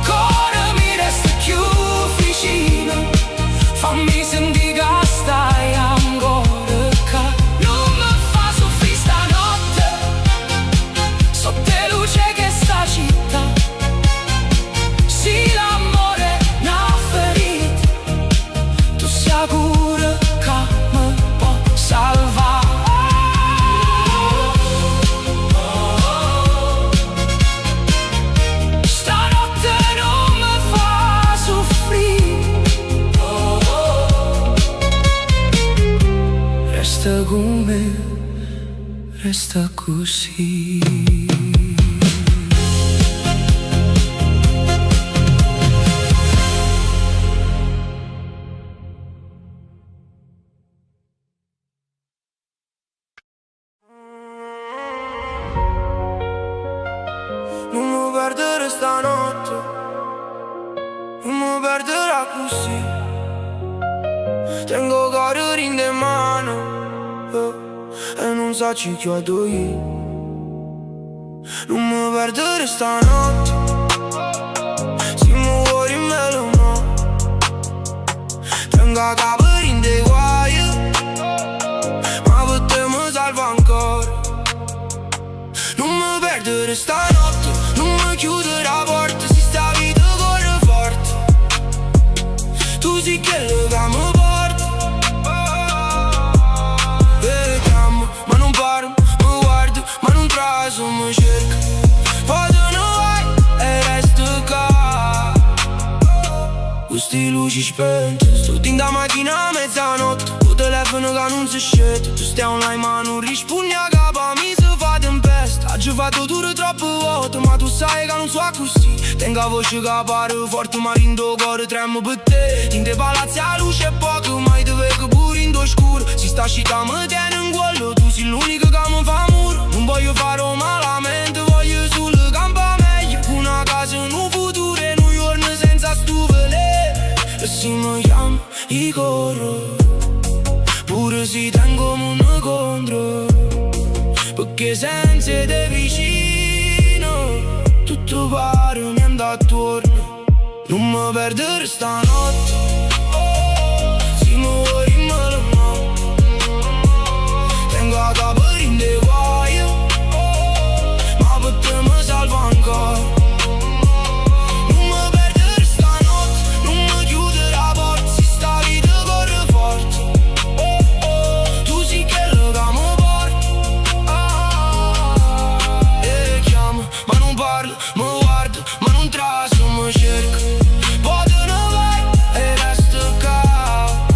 Cuore mi resta più vicino, fammi sentire che stai ancora qua. Non mi fa soffrire stanotte, sotto le luci che sta città. Se l'amore è una ferita, tu sei sicura che mi può salvare. Stanotte non mi fa soffrire, resta con me, resta così. Non mi perdere stanotte, non mi perderà così. Tengo cuore in le mani, e non so ci chiedo io. Non mi perdere stanotte, se mi vuoi me lo no. Tengo capo in dei guai, ma per te mi salva ancora. Non mi perdere stanotte, non mi chiudere la porta, se sta vita corre forte. Tu sei quello che mi porta. Vediamo, ma non parlo, mi guardo, ma non traso, mi cerca. Poi te ne vai e resto qua. Queste luci spente, sto in da macchina a mezzanotte. Il telefono che non si scende, tu stai online ma non rispondi a capo, mi si fa tempesta. Oggi ho fatto duro troppo volte, ma tu sai che non so così. Tengo la voce che pare forte, ma rindo cuore tremo per te. In dei palazzi a luce è poco, ma io te vedo pure in due scuro. Si sta città mi tiene in quello, tu sei l'unica presenze de vicino. Tutto pare mi andà attorno. Non mi perdere stanotte. Se mi vuoi rimmere mo, tengo a capo in de guaio, ma per te mi salvo ancora. Non mi perdere stanotte, non mi chiudere la porta. Se sta vita corre forte, tu sì che lo camo porta. E chiamo, ma non parlo, mi guardo, ma non traso, mi cerco. Poi te ne vai e resto qua,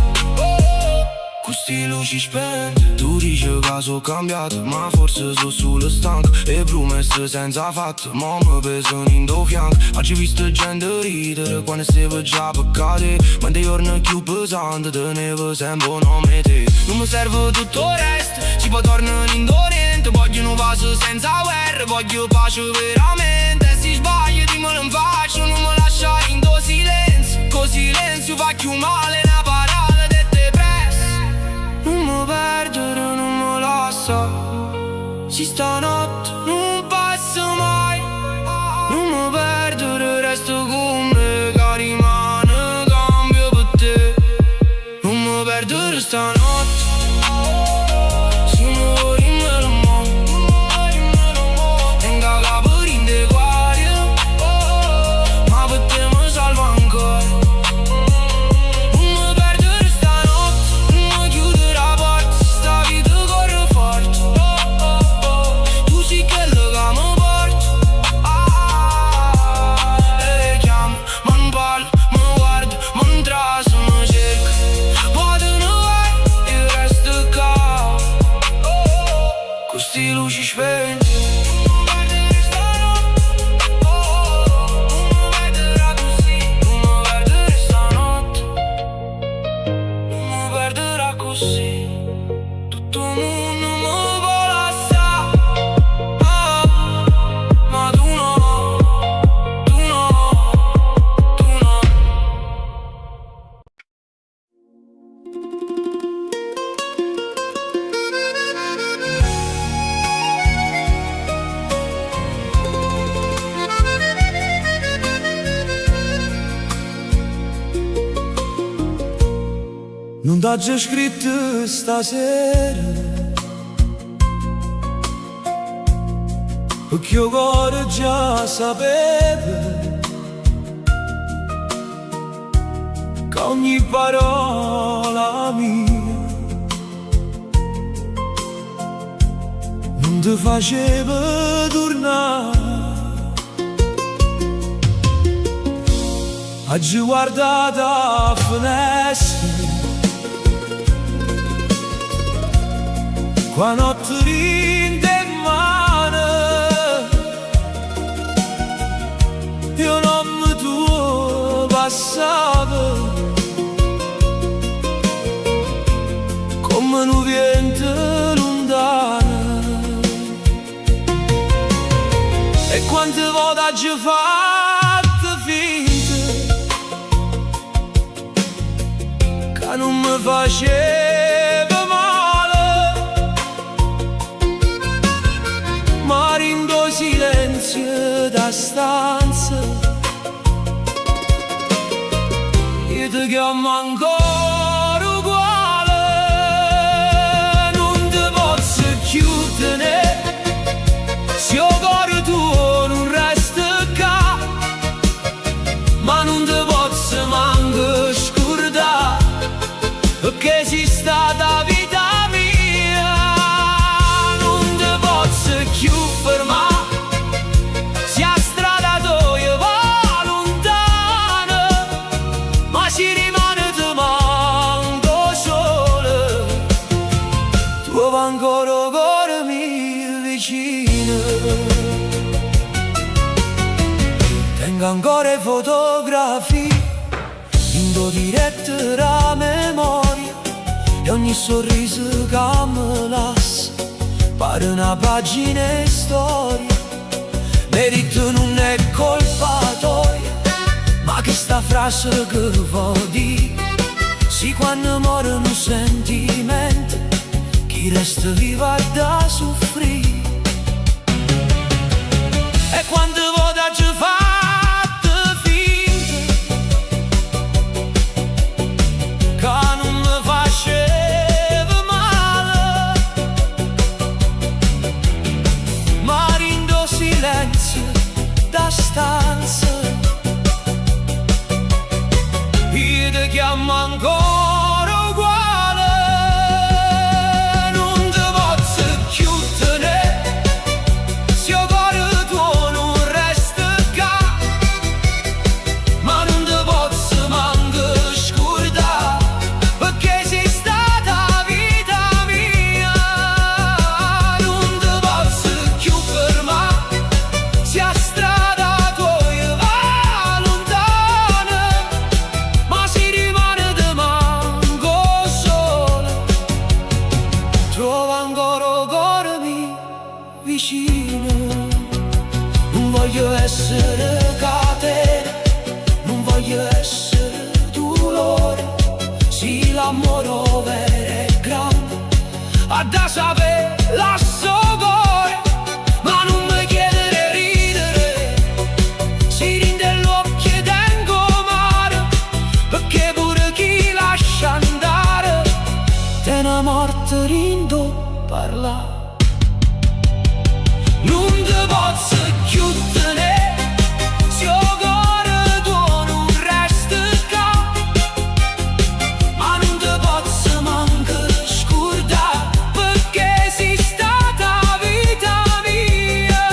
questi luci spente. Tu dici che sono cambiato, ma forse sono solo stanco. E promesse senza fatto, ma mi pesano in do fianco. Oggi visto gente ridere quando stavo già peccate, ma dei giorni più pesanti tenevo sempre un nome te. Non mi serve tutto il resto, si può tornare in niente. Voglio un vaso senza guerra, voglio pace veramente. E se sbaglio dimmelo in faccia, non mi lasciare in do silenzio. Con silenzio fa più male una parola de te presso. Non mi perdere, non mi lascia. Si stanotte non passa mai. Non mi perdere, resto con me, che rimane cambio per te. Non mi perdere stanotte. Se mi vuoi rimmere mo, tengo a capo in de guaio, ma per te mi salvo ancora. Non mi perdere stanotte, non mi chiudere la porta. Se sta vita corre forte, tu sì che lo camo porta. E chiamo, ma non parlo, mi guardo, ma non traso, mi cerco. Poi te ne vai e resto qua, questi luci spente. Non mi perdere stanotte, non mi perderà così. Non mi perdere stanotte, non mi perderà così. Tutto il mondo mi può lasciare, ma tu no, tu no, tu no. Non t'ha già scritto stasera, perché io cuore già sapeva che ogni parola mia non ti faceva tornare. Oggi guardate a finestra, qua notte rinde in mano, io non mi tuo passavo come un vento lontano. E quante volte oggi fatto finta che non mi faceva male, ma rindo silenzio da stanza. Io ti chiamo ancora uguale, non ti posso chiudere, se il cuore tuo non resta qua, ma non ti posso manco scordare, perché sei stata vita mia. Non ti posso più fermare, se a strada tua va lontana, ma si rimane ti manco solo, tu va ancora cuore mio vicino. Tengo ancora fotografie in do dirette la memoria, e ogni sorriso che mi lascia pare una pagina di storia. Merito non è colpa tua, ma che sta frase che vuol dire, sì, quando muore un sentimento, chi resta vivo ha da soffrire. E quando voda ci fatte finta che non mi faceva male, ma rindo silenzio da stanza. Io ti chiamo ancora uguale, non ti posso più tenere, se il cuore tuo non resta qua, ma non ti posso manco scordare, perché sei stata vita mia. Non ti posso più fermare, se a strada tua va lontana, ma si rimane di manco solo. Trova ancora cuore mio vicino. Non voglio essere catena, non voglio essere dolore. Sì, l'amore vero è grande, ha da sapere la sua cuore. Ma non mi chiedere ridere, si rinde l'occhio e tengo mare, perché pure chi lascia andare te una morte rindo parla. Non ti posso più tenere, se il cuore tuo non resta qua, ma non ti posso manco scordare, perché sei stata vita mia.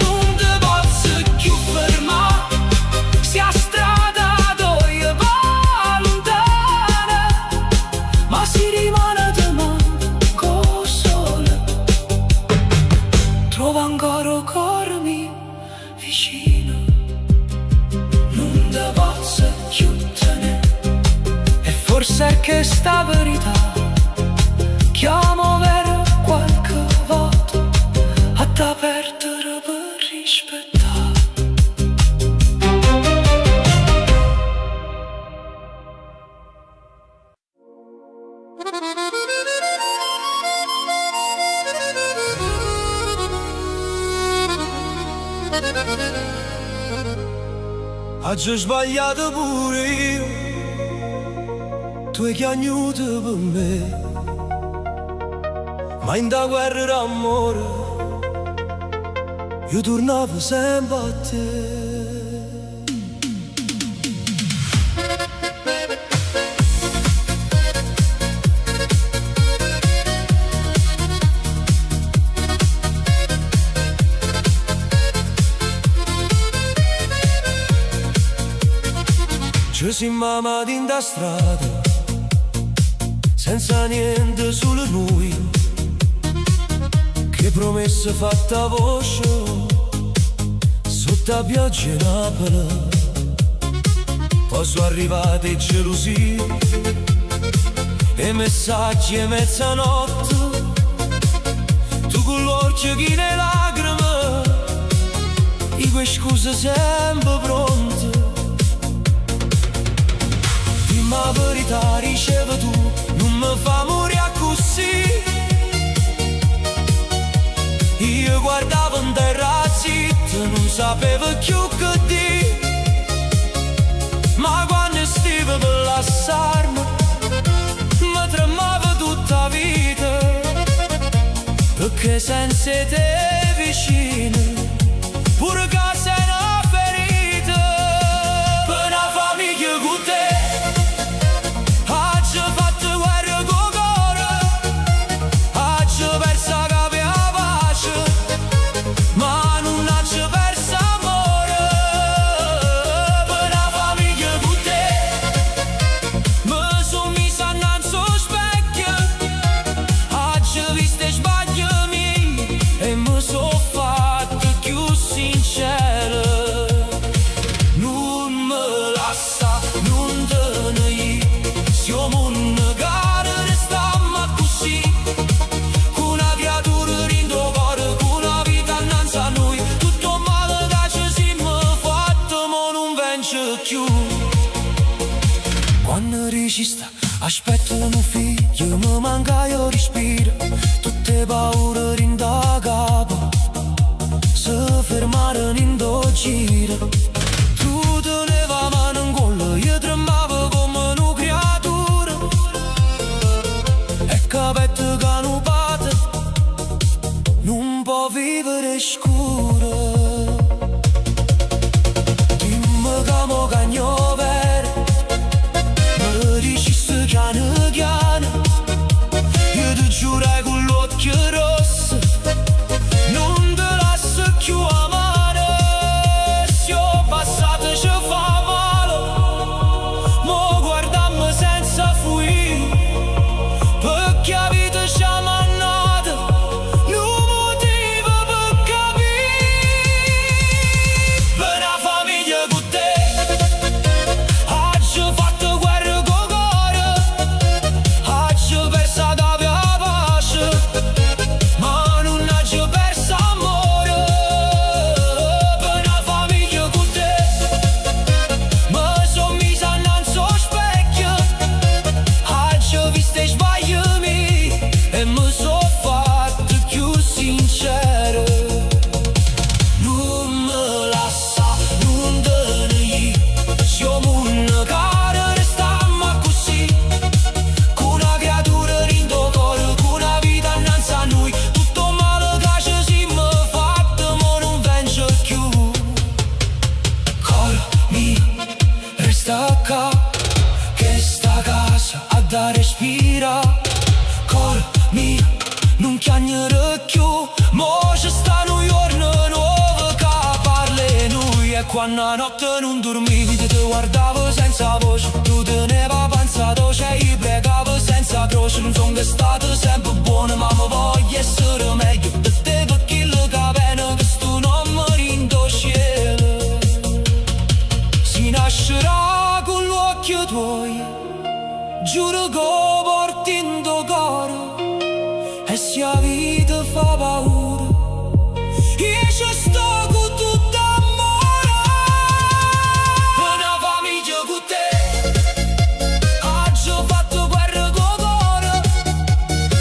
Non ti posso più fermare, se a strada tua va lontana, ma si rimane di manco sola. Trova ancora cuore mio vicino. Non ti posso più tenere, e forse è che sta verità chiamo vera qualche volta a da perdere per rispettare. Oggi ho sbagliato pure io, tu hai chiagnuto per me, ma in da guerra d'amore io tornavo sempre a te. Ci siamo amati in da strada, senza niente, solo noi, che promesse fatte a voce sotto la pioggia in Napoli. Poi sono arrivate gelosie e messaggi a mezzanotte, tu con l'occhio che ne lacrime, e quelle scuse sempre pronte. Ma verità riceve tu, non mi fa morire così. Io guardavo in terra zitto, non sapevo più che dire, ma quando stivo per lasciarmi mi tremava tutta la vita, perché senza te vicino pure che sei una ferita. Per una famiglia con te aspetto un figlio, mi manca io respiro, tutte paure rinda capo, se uscire. Tu teneva mano in collo, io tremavo come una creatura. E capette canupate, non può vivere scuro. Dimmi che mo cagno vero, mi dicesti piano piano. Io ti giurai con l'occhio rosso, non te lascio più amare. Se ho passato ci fa male, mo guardammo senza fuiri, perché la vita ci ha mannato, non motivo per capire. Per una famiglia con te, oggi ho fatto guerra con cuore, oggi ho perso da via pace, ma non ho perso amore. Per una famiglia con te, mi son misa innanzi allo specchio, oggi ho visto i sbagli miei e mi son fatto più sincero. Non me lascia, non te ne siamo una cara, restammo così, con una creatura in tuo cuore, con una vita innanzi a noi. Tutto male che ci siamo fatti, ma non vengo più. Cor mio, resta qua, che sta casa a da respira. Cor mio, non chiagnere più, mo ci sta un giorno nuovo che parla noi. E quando a notte non dormivi ti guardavo senza voce, tu teneva pensato, cioè io pregavo senza croce. Non sono stato sempre buono, ma mi voglio essere meglio di te, perché il che bene che sto non mi rindo cielo. Si nascerà con l'occhio tuoi, giuro che porti in tuo cuore, e se la vita fa paura, io ci sto con tutto amore. Una famiglia con te, oggi ho fatto guerra con cuore,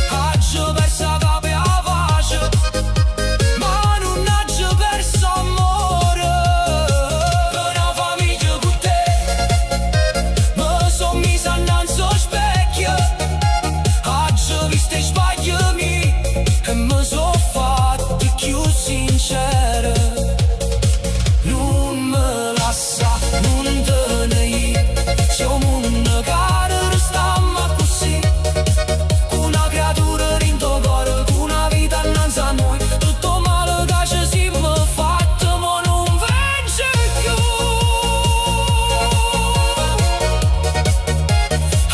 oggi ho perso la pace, ma non ho perso amore. Una famiglia con te, mi son misa innanzi allo specchio, oggi ho visto i sbagli miei e mi son fatto più sincero. Non me lascia, non te ne siamo una cara, restammo così, con una creatura in tuo cuore, con una vita innanzi a noi. Tutto male che ci siamo fatti, ma non vence più.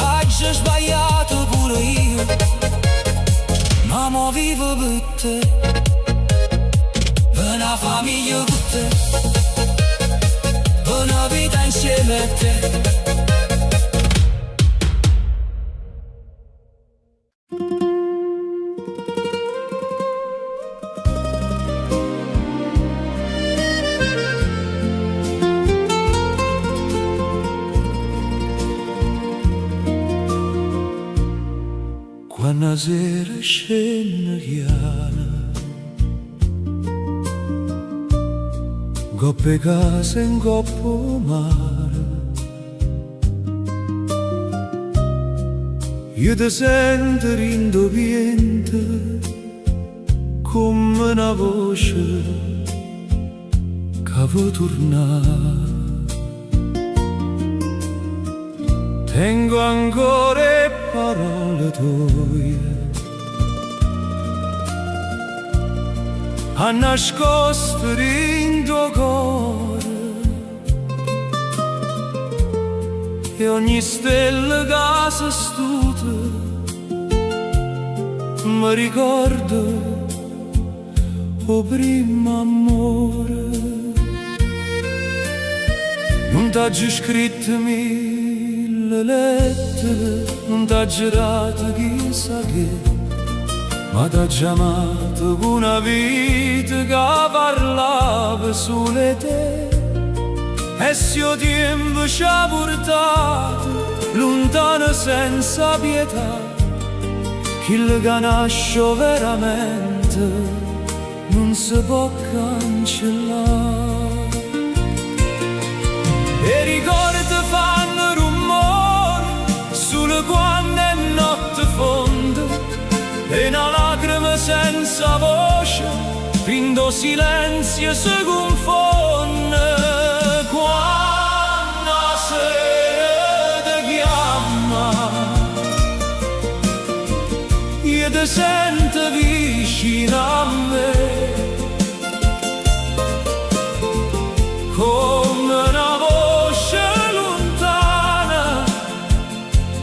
Oggi ho sbagliato pure io, ma mo vivo per te. Per una famiglia con te, per una vita insieme a te. Quando sera scende chiara, coppe case in coppo mare, io ti sento rindoviente come una voce che vuoi tornare. Tengo ancora le parole tue a nascostere in tuo cuore, e ogni stella che si stuta mi ricorda o primo amore. Non t'ha già scritto mille lettere, non t'ha girato chissà che, ma t'ha chiamato con una vita che parlava solo di te. E se il tempo ci ha portato lontano senza pietà, chi che nasce veramente non si può cancellare. senza voce, rindo silenzio si confonde. Quando la sera ti chiama e ti sente vicino a me, come una voce lontana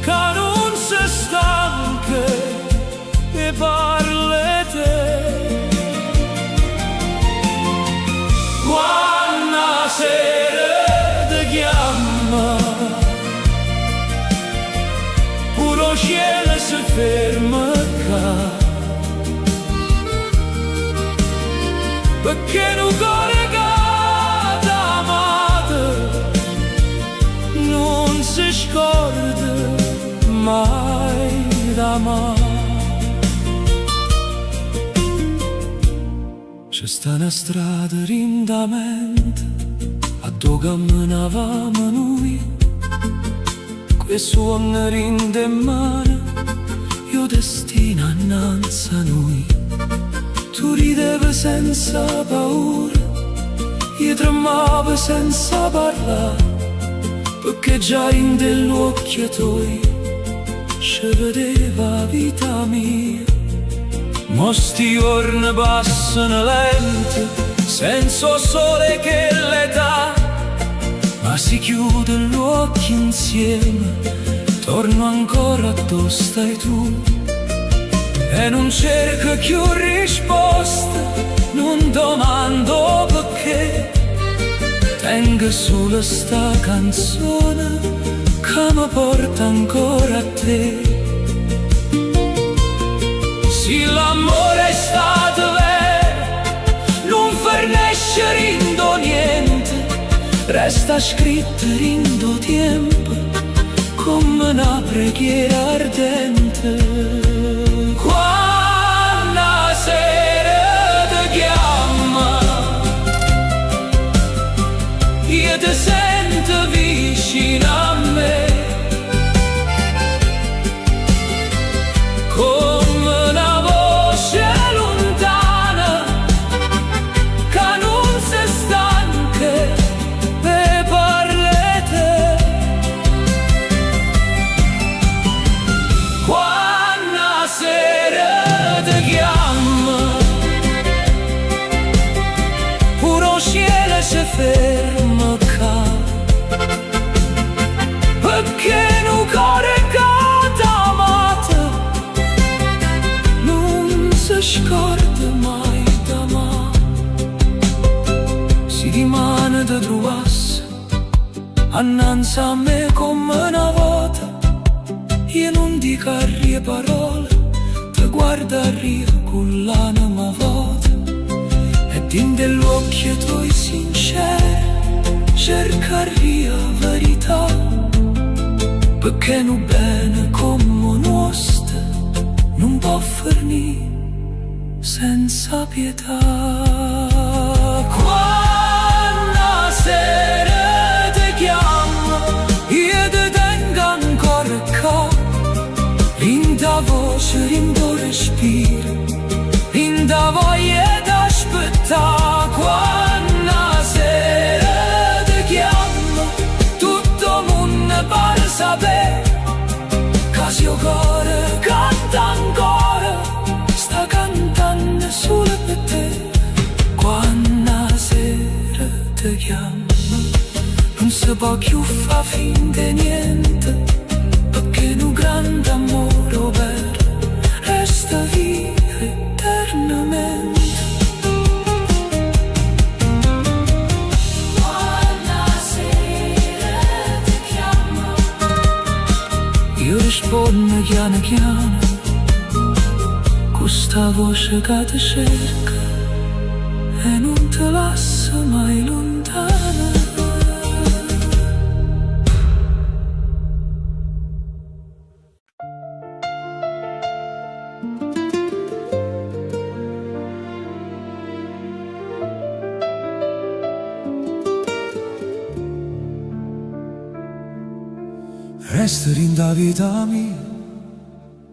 che non si stanca e parla te. Quando la sera ti chiama, pure lo cielo si ferma qua, perché non cuore non si scorda mai d'amare. C'è sta una strada rindamente a dove camminavamo noi, questo uomo rinde in mano, io destino annanzi a noi. Tu ridevi senza paura, io tremavo senza parlare, perché già in degli occhi tuoi ci vedeva vita mia. Mo sti giorni passano lenti, senza sole che l'età, ma si chiude gli occhi insieme, torno ancora dove stai tu. E non cerco più risposte, non domando perché, tengo solo sta canzone che mi porta ancora a te. Se l'amore è stato vero, non fornisce rindo niente, resta scritto rindo tempo, come una preghiera ardente. Quando la sera ti chiama, io ti sento vicino a me, come una voce lontana che non si stanca per parlare te. Quando la sera ti chiama, pure lo cielo si ferma qua, perché non cuore che t'amata non si scorda mai d'amare. Si rimane da trovarsi annanzi a me come una volta, io non dico arrie parole, ti guardo arrie con l'anima vuota, e dentro gli occhi tuoi sinceri cerca arrie verità, perché non bene come nostro non può fornire senza pietà. Quando la sera ti chiama, io ti tengo ancora qua, rinda voce, rinda respiro, rinda voglia d'aspettare. Quando la sera ti chiama, tutto il mondo pare sapere che il suo cuore canta ancora, sta cantando solo per te. Quando la sera ti chiama, non si può più far finta di niente, perché un grande amore vero resta vivo eternamente. Io rispondo piano piano, con sta voce che ti cerca e non ti lascia mai lontana. Resta rinda vita mia,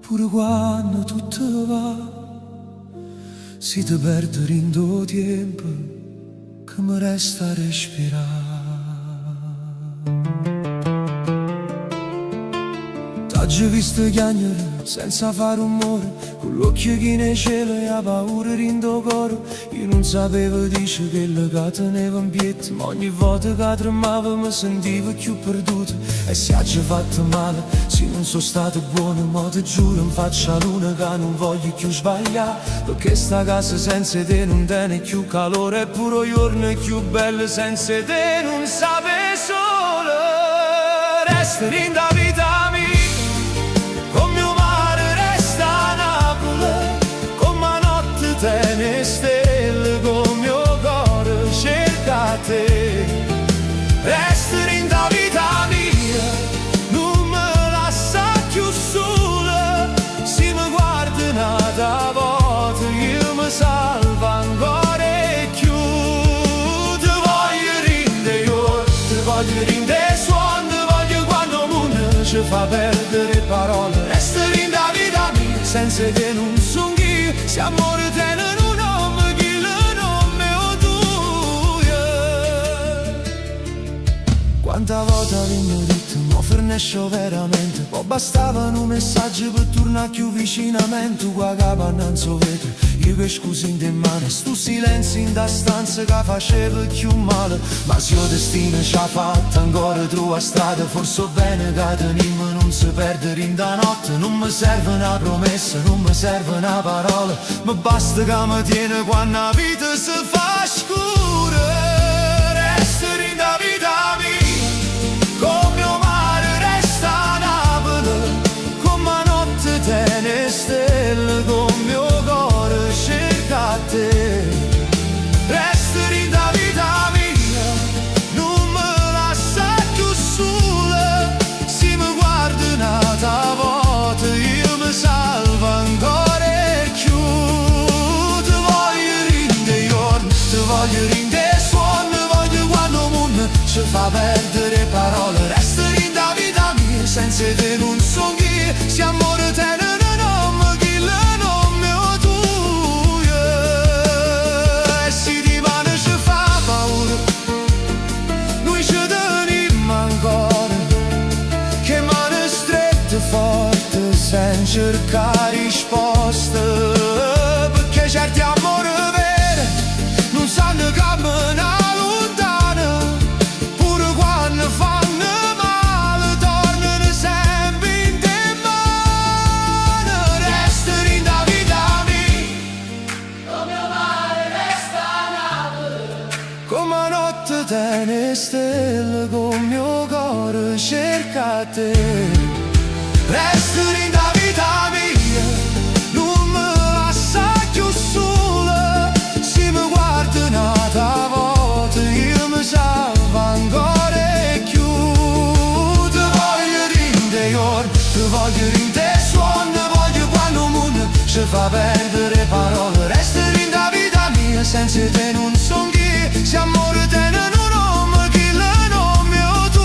pure quando tutto va, si te perde rindo tempo che mi resta a respirare. T'ho visto chiagnere senza fare rumore, con l'occhio che ne cielo e la paura rindo coro. Io non sapevo dice che le teneva in piedi, ma ogni volta che tremavo mi sentivo più perduto. E se ci fatto male, se non sono stato buono, ma ti giuro in faccia luna che non voglio più sbagliare. Perché sta casa senza te non tiene più calore, e pure giorno è più bello senza te non sape solo. Resta in da vita mia, con mio mare resta a Napoli, con ma notte tiene stelle, con mio cuore cerca te. Resta in da vita mia, non me lascia più sola, se mi guarda un'altra volta io mi salvo ancora e più. Ti voglio rinde io, ti voglio rinde suono, ti voglio quando mondo ci fa perdere parole. Resta in da vita mia, senza te non son io, se amore tiene un nome, chi il nome o tu. Quanta volta vi ho detto, non fornisco veramente, poi bastava un messaggio per tornare più vicinamente. Qua capo non so vedere, io che scusi in te mano, sto silenzio in da stanza che faceva più male. Ma se il destino ci ha fatto ancora tua strada, forse bene che tenimmo non si perdere in da notte. Non mi serve una promessa, non mi serve una parola, ma basta che mi tiene quando la vita si fa scura. Resta in da vita mia, con mio mare resta a Napoli, con ma notte tiene stelle, con mio cuore cerca te. Resta in da vita mia, non me lascia più sola, se mi guarda un'altra volta io mi salvo ancora e più. Ti voglio rinde giorno, ti voglio rinde suono, voglio quando mondo ci fa perdere parole. Resta in da vita mia, senza te non son io, se amore tiene un nome, chi il nome o tu. E se di mano ci fa paura, noi ci teniamo ancora, che mano strette forte senza cercare risposte. Perché certi amori veri non sanno camminare lontano, pure quando fanno male tornano sempre in te mano. Resta in da vita mia, come mare resta a Napoli, come notte tiene stelle, con mio cuore cerca te. Resta in da vita mia, non me lascia più sola, se mi guarda un'altra volta io mi salvo ancora e più. Ti voglio rinde giorno, ti voglio rinde suono, voglio quando mondo ci fa perdere parole. Resta in da vita mia, senza te non son io, se amore tiene un nome, chi il nome o tu.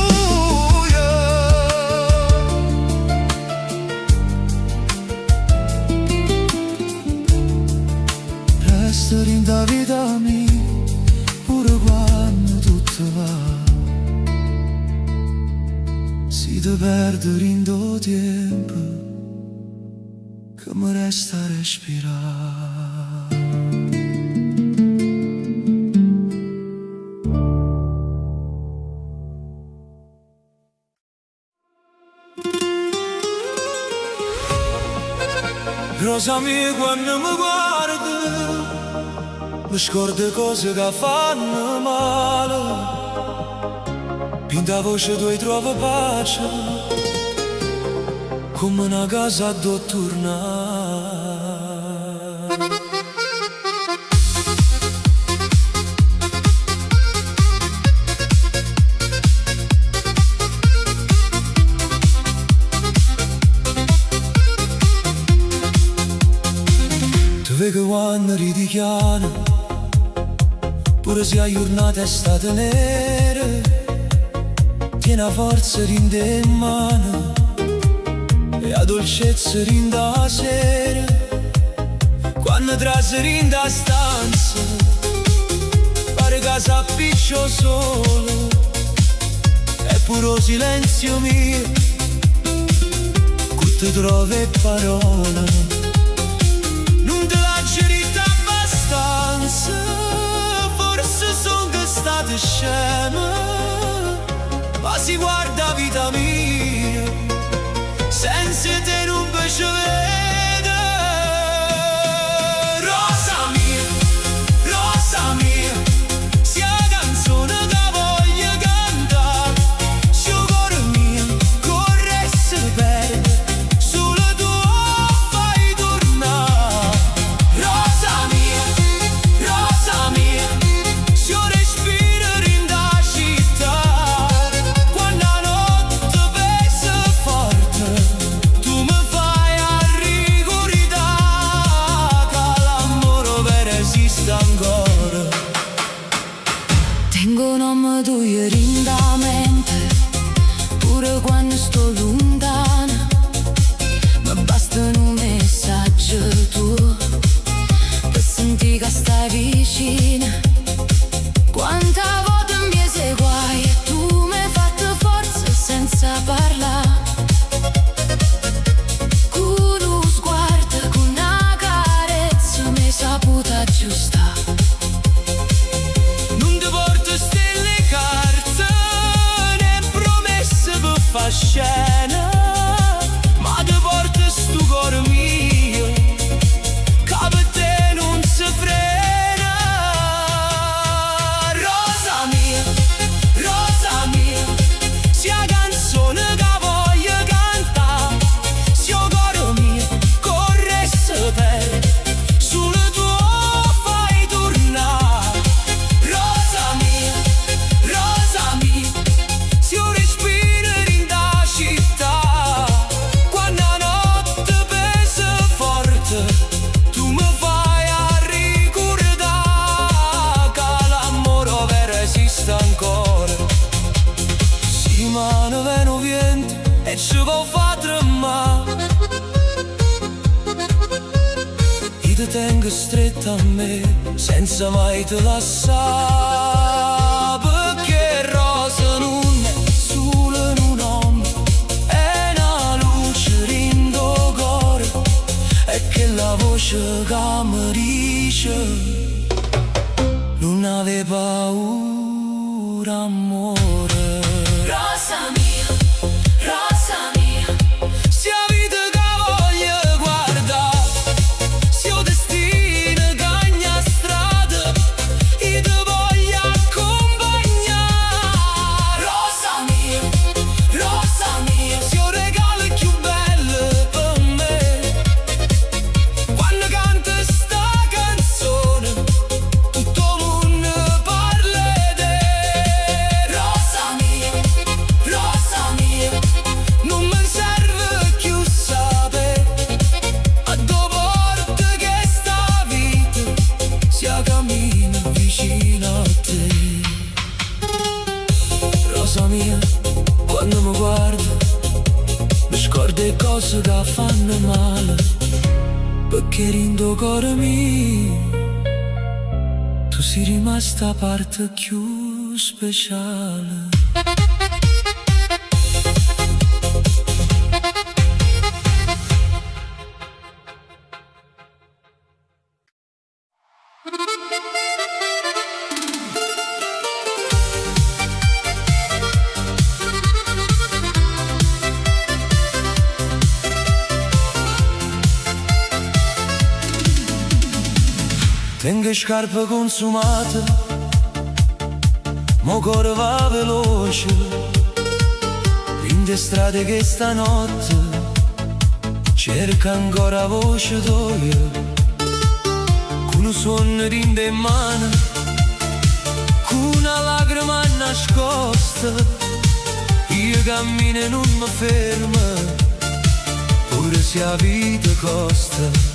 Resta in da vita mia, pure quando tutto va, si te perde rindo tempo che mi resta a respirare. Rosa mia, quando mi guardi mi scordo cose che fanno male, pinta voce tu e trovo pace, come una casa do tornare. Tu vedi che quando ridi chiaro, pure se a giornata è stata nera, tiene la forza rinde in mano e la dolcezza rinda la sera. Quando quando traseri in da stanza, pare che s'appiccio solo, è puro silenzio mio, che ti trovi parole, non te l'ha cerita abbastanza, forse son che state scema, ma si guarda vita mia, senza te non ci vede. Rosa mia, sia canzone che voglio cantare, se il cuore mio corre e si perde, solo tu fai tornare. Rosa mia, se io respiro in da città, quando la notte pesa forte, tu mi fai ricordare che l'amore vero esiste ancora. Tengo un nome tuo in da mente, pure quando sto lontana, ma basta un messaggio tuo per sentire che stai vicina. Quanta volte mi sei guai e tu mi hai fatto forza senza parlare, con uno sguardo, con una carezza mi hai saputo aggiustare. Non ti porto stelle carte né promesse per far scena, ma ti porto sto cuore mio che per te non si frena. Rosa mia, sia canzone che voglio cantare, se il cuore mio corre e si perde, solo tu fai tornare. Rosa mia, se io respiro in da città, quando la notte pesa forte, tu mi fai ricordare che l'amore vero esiste ancora. Sì, ma ne viene vento e ci può far tremare, io ti tengo stretta a me senza mai te lasciare, perché rosa non è solo un nome, è una luce in tuo cuore, e che la voce che mi dice non ave paura amore. Rosa mia, Sia vita che voglio guardare, se il destino cagna strada, io ti voglio accompagnare. Rosa mia, se il regalo più bello per me, quando canto sta canzone, tutto il mondo parla di te. Rosa mia, non mi serve più sapere a dove porta che sta vita, sia cammino vicino a te. Rosa mia, quando mi guardi mi scordo le cose che fanno male, perché in tuo cuore mio tu sei rimasta parte più speciale. Tengo scarpe consumate, mo cuore va veloce, in le strade che stanotte cerca ancora voce tua, con un suono in de mano, con una lacrima nascosta, io cammino e non mi fermo, pure se la vita costa.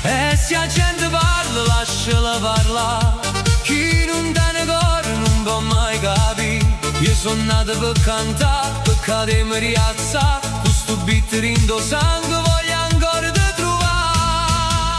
E se la gente parla, lasciala parlare, chi non te ne cuore non può mai capire. Io sono nato per cantare, per cadere e mi rialzare, con sto beat in do sangue voglio ancora te trovare.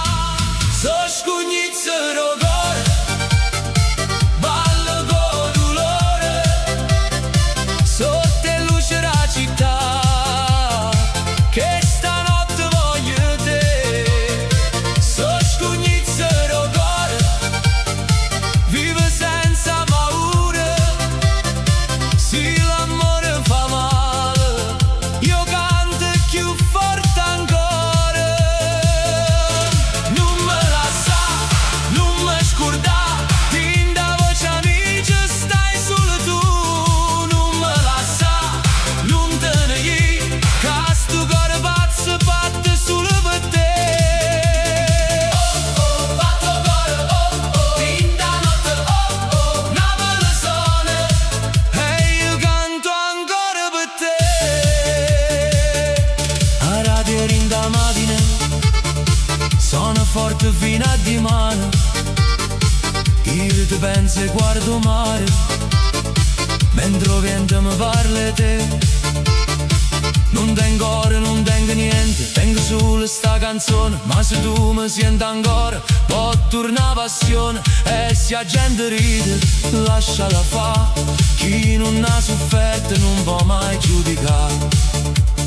fino a di mano. Io ti penso e guardo mare, mentre il vento mi parla di te. Non tengo ore, non tengo niente, tengo solo sta canzone. Ma se tu mi senti ancora, può tornare passione. E se la gente ride, lasciala fa. Chi non ha sofferto non può mai giudicare.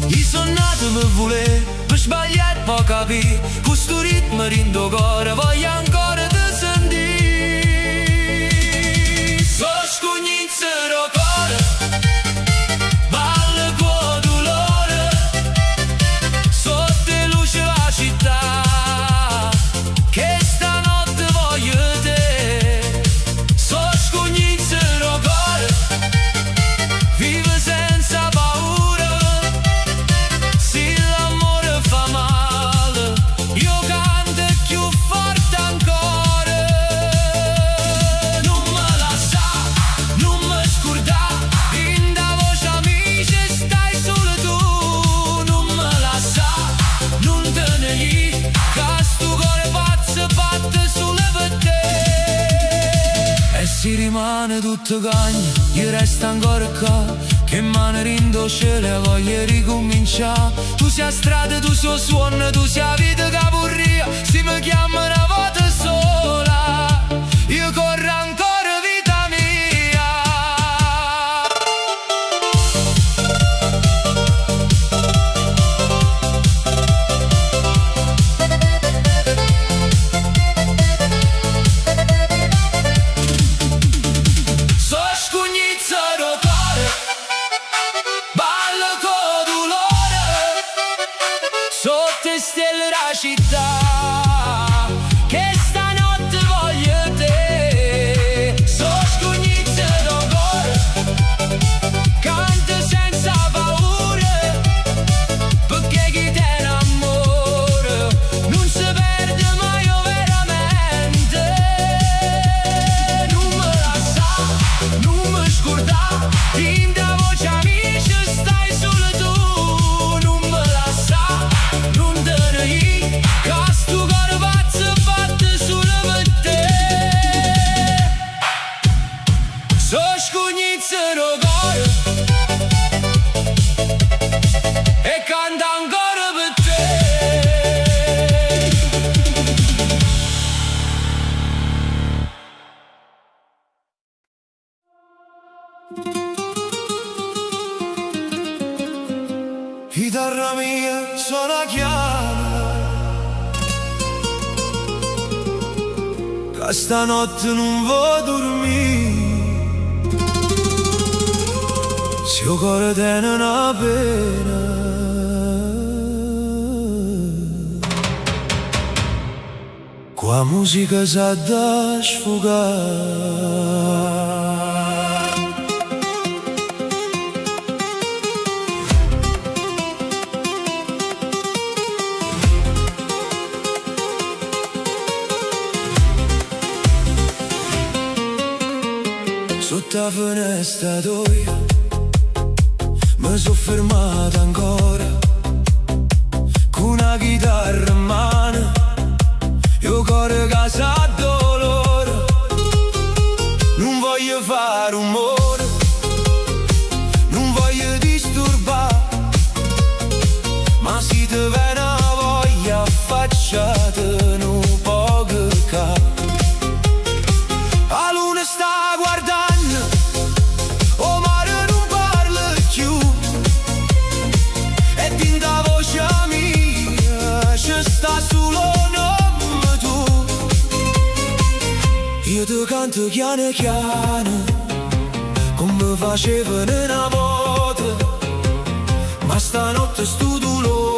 Io sono nato per volere, per sbagliare può capire. Questo ritmo rindo cuore, voglio ancora te sentire. So scognizero cuore, balla con dolore, sotto le luci la città, che stanotte voglio te. So scognizero cuore, vive senza paura. Se l'amore fa male, io canto più forte ancora. Non me la sa, non mi scordà, in da voce amici stai solo tu. Non me la sa, non te ne gli, che sto cuore pazzo batte solo per te. E si rimane tutto cagno, io resto ancora qua, che mano rindo cielo e voglio ricominciare. Tu sei a strada, tu sei suono, tu sei a vita che vorria. Se mi chiama una volta sola, io corro ancora vita mia. So scognizero cuore, balla con dolore, sotto le stelle la città, che stanotte voglio te. So scognizero cuore, canta senza paura, perché chi te innamora non si perde mai veramente. Non me la sa, non mi scorda, in da voce amici stai solo tu. Non me la sa, non te ne gli, che sto cuore pazzo batte solo per te. So scognizero cuore e canta ancora per te. Chitarra mia suona chiara, che stanotte non vo' dormire. Se il cuore tiene una pena, qua musica sa da sfogare. Sotto la finestra tua mi sono fermato ancora, con una chitarra in mano, io corro casa a dolore. Non voglio fare rumore, non voglio disturbare, ma se ti viene la voglia affacciate un po' che ca. La luna sta guardando, o mare non parla più, e tinta voce mia ci sta solo nome tu. Io ti canto chiano chiano, come facevo una volta, ma stanotte sto dolore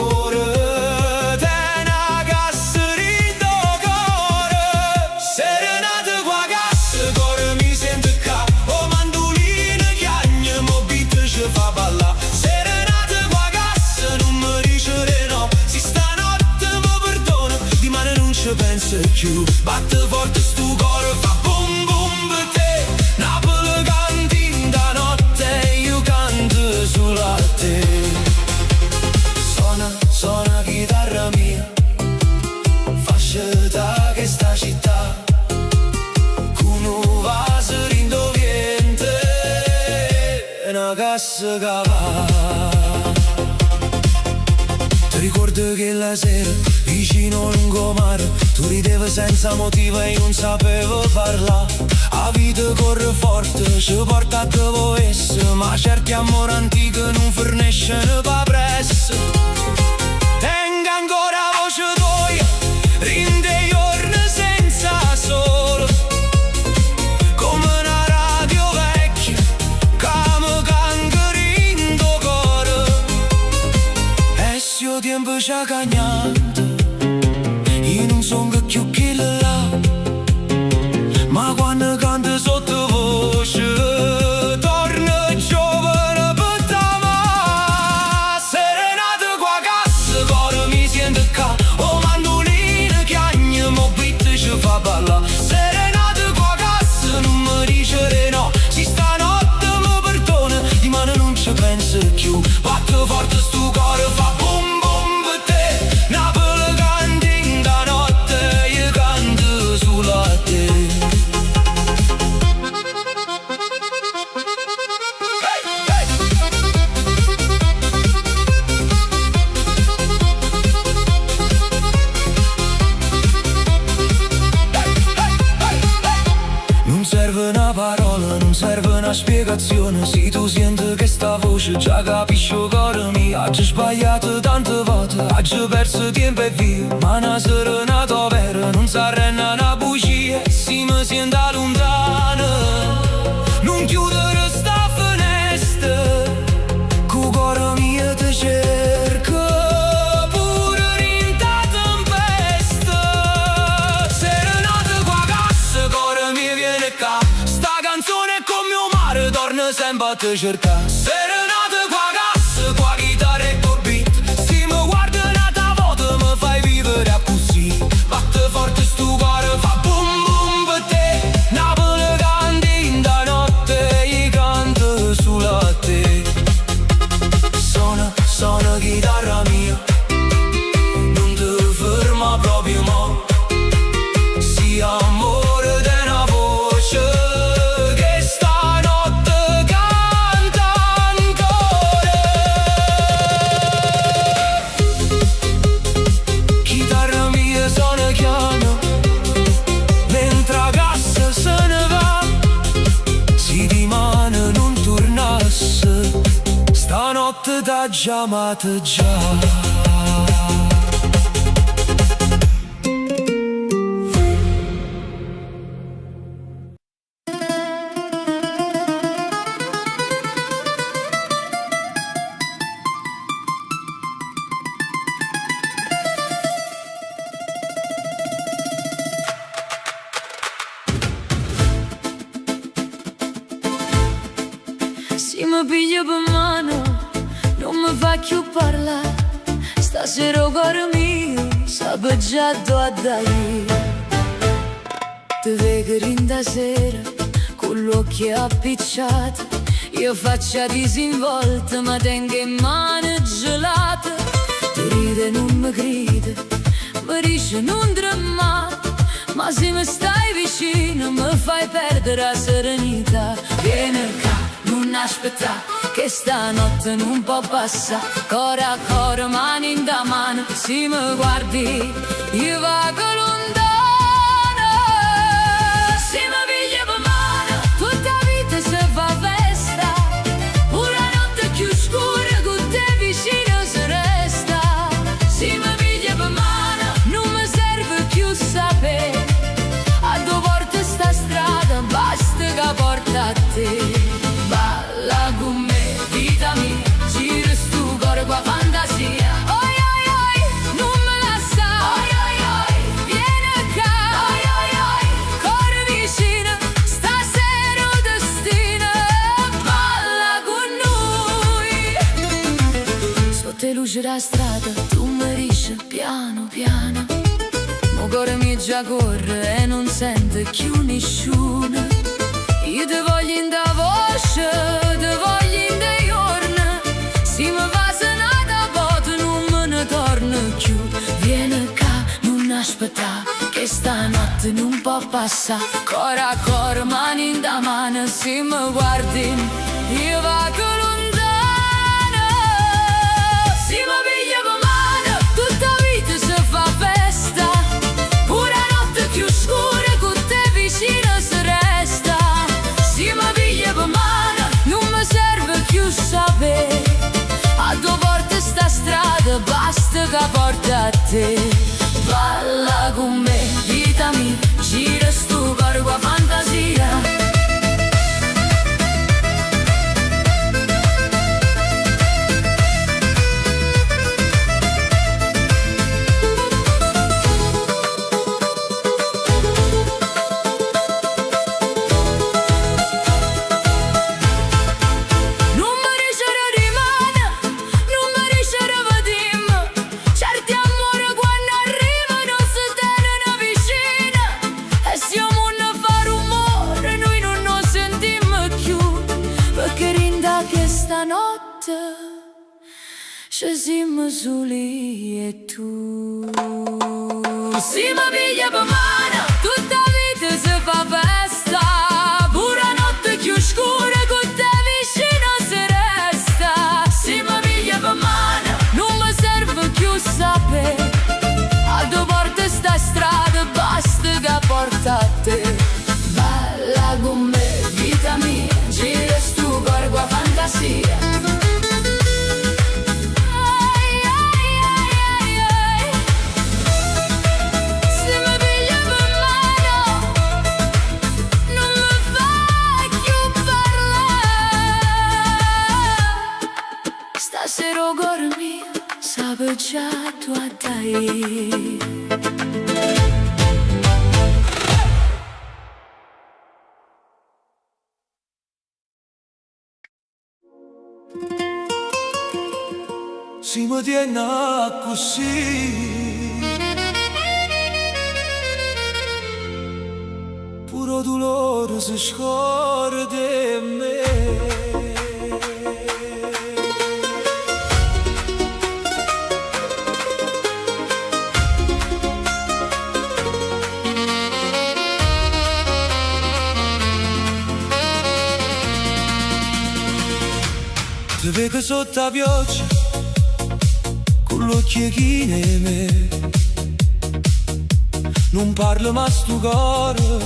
penso più. Batte forte stu cuore, fa boom boom per te. Napoli canti in da notte e io canto sulla te. Suona, suona chitarra mia, fascia da questa città, con un vaso rindoviente e una cassa che va. Ti ricordo che la sera, vicino al lungomare, tu ridevi senza motivo e non sapevo parlare. La vita corre forte, ci porta a dove esse, ma certi amori antichi non forniscono pa' presso. Tenga ancora voce tua, rinde giorni senza sole, come una radio vecchia, che mi canta rindo cuore. E se il tempo ci ha cagnante, io non sono più che là, ma quando canto sottovoce torno giovane per t'amare. Serenata qua cassa, cuore mi sente ca, o mandolino chiagna, mo beat ci fa ballare. Serenata qua cassa, non mi dice di no, si stanotte mi perdona, di mano non ci penso più. Batte forte sto cuore, fa bum bum per te, Napoli canta in da notte, io canto solo a te. Non serve una parola, non serve una spiegazione, se tu senti che sta voce già capisci il cuore mio. Oggi sbagliato tante volte, oggi perso tempo e via, ma una serenata vera non s'arrenna una bugia. Se mi sento lontana, non chiudere sta finestra, cu cuore mio ti cerca, pure in ta tempesta. Serenata qua cassa, cuore mio viene qua, sta canzone è come un mare, torna sempre a te cercare. Serenata qua cassa, qua chitarra e col beat, se mi guardi un'altra volta mi fai vivere a così. Batte forte sto cuore, fa bum bum per te, Napoli canta in da notte, io canto solo a te. Suona chitarra mia, non ti ferma proprio mo, sì amore di una voce che stanotte canta ancora. Chitarra mia suona chiama, mentre la cassa se ne va, se di mano non tornasse, stanotte t'ha chiamato già. Se mi piglia per mano, non mi fa più parlare. Stasera cuore mio, sape già dove dai. Ti vedo rinda sera, con l'occhio appicciato, io faccia disinvolta, ma tengo in mano gelata. Ti ride, non mi grida, mi dice non tremare, ma se mi stai vicino mi fai perdere la serenità. Vieni qua, non aspetta, che stanotte non può passare. Cuore a cuore, mano in da mano, se mi guardi io vago lontano. Se mi piglia per mano, tutta la vita si fa festa, una notte più scura con te vicino si resta. Se mi piglia per mano, non mi serve più sapere a dove porta sta strada, basta che porta a te. Balla con me, vita mia, gira stu cuore qua fantasia. Oi oi oi, non me la sa. Oi oi oi, vieni qua. Oi oi oi, cuore vicino, stasera un destino. Balla con noi. Sotto le luci della strada, tu mi dici piano piano, mo cuore mio già corre e non sente più nessuno. Io ti voglio in da voce, ti voglio in da giorni, se mi va senata voto non me ne torno più. Vieni qua, non aspetta che stanotte non può passare. Cor a cor, mani in da mano, se mi guardi io vado lontano. Se mi piglia per mano, tutta vita si fa festa. Pure a notte più scura, con te vicino si resta. Se mi piglia per mano, non mi serve più sapere a due porte sta strada, basta che porta a te. Balla con me, vita mia, gira sto cor con fantasia. Ci siamo soli e tu. Si mi piglia per mano, tutta vita si fa festa. Pure a notte più scura, con te vicino si resta. Si mi piglia per mano, non mi serve più sapere a due porte sta strada, basta che porta a te. Balla con me, vita mia, gira sto cor con fantasia. Stasera cuore mio, sape già tu a dai. Si mi tiene così, puro dolore si scorda di me. Ti vedo sotto la pioggia, con l'occhiechino e me. Non parlo ma sto cuore,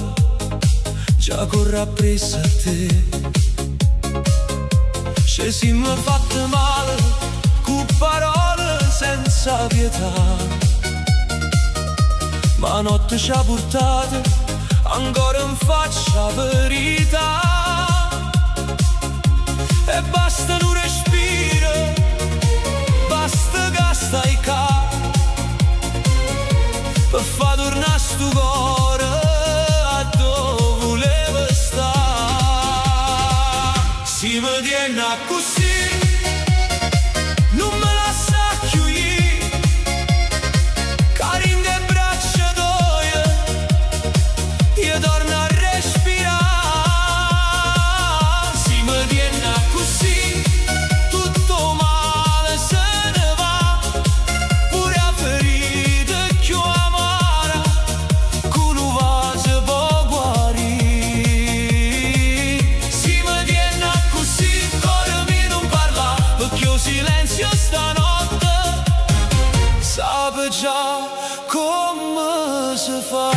già corre appresso a te. Se si mi fatte male, con parole senza pietà. Ma notte ci ha portato ancora in faccia verità. E basta un respiro, basta che stai qua, per far tornare sto cuore a dove voleva stare. Si mi tiene così, non me lascia chiudere, caringa e braccia tue, io torno a respirare. Si mi tiene così, tutto male se ne va, pure a ferite più amara, con un vaso può guarire. Si mi tiene così, cuore mio non parla, perché il silenzio stanotte sape già come si fa.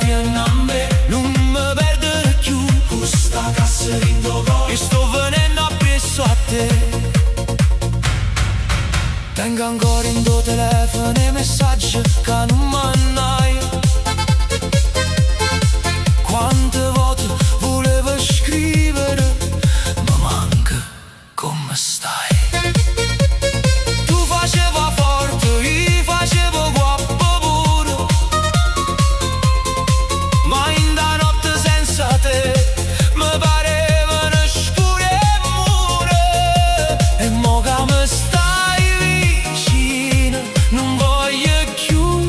Tieni a me, non mi perdere più, questa cassa rindo cuore, e sto venendo appresso a te. Tengo ancora in tuo telefono i messaggi che non mannaio. Quante volte volevo scrivere, ma manca come stai. Tu faceva forte, io facevo guappo pure, ma in da notte senza te mi parevano scure mure. E mo che mi stai vicino, non voglio più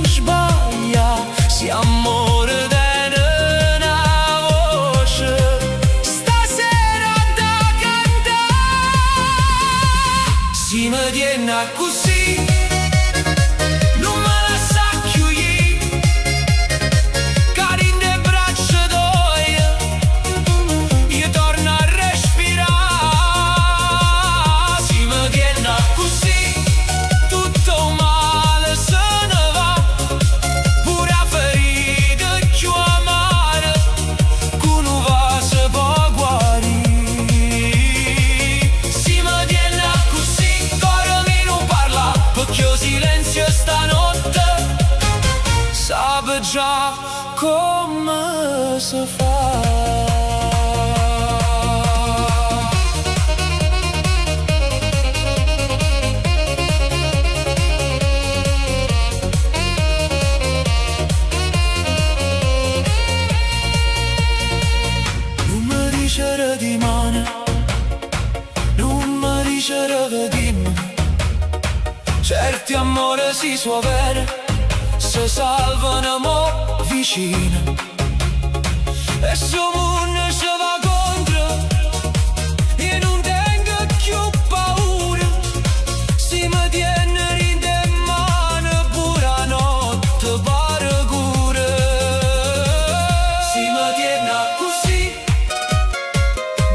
già come si fa. Di mano, non mi dice vediamo. Certi amore si suovere, se salvano mo vicino. E se uno ci va contro, io non tengo più paura. Si mi tiene in te mano pure a notte pare cura. Si mi tiene così,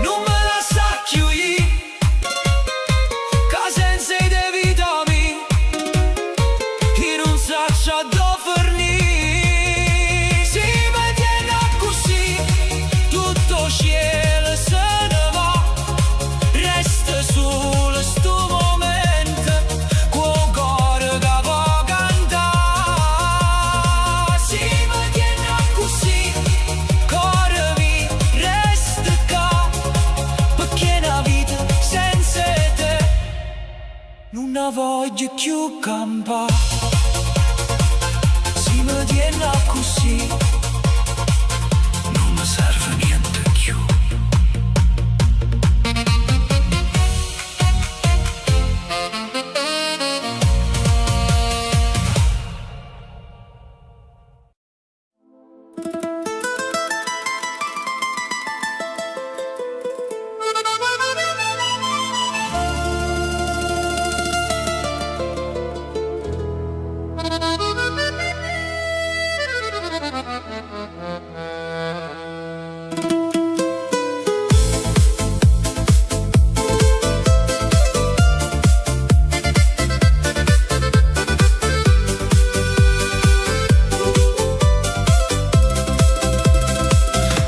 non me la sa chiudere, che senza te vita mia, io non saccio dove fornire. Si mi tiene così, tutto cielo se ne va, resta solo sto momento, con cuore che va cantare. Si mi tiene così, cuore mio, resta qua, perché la vita senza te non la voglio più campare. Si mi tiene così, non mi serve niente più.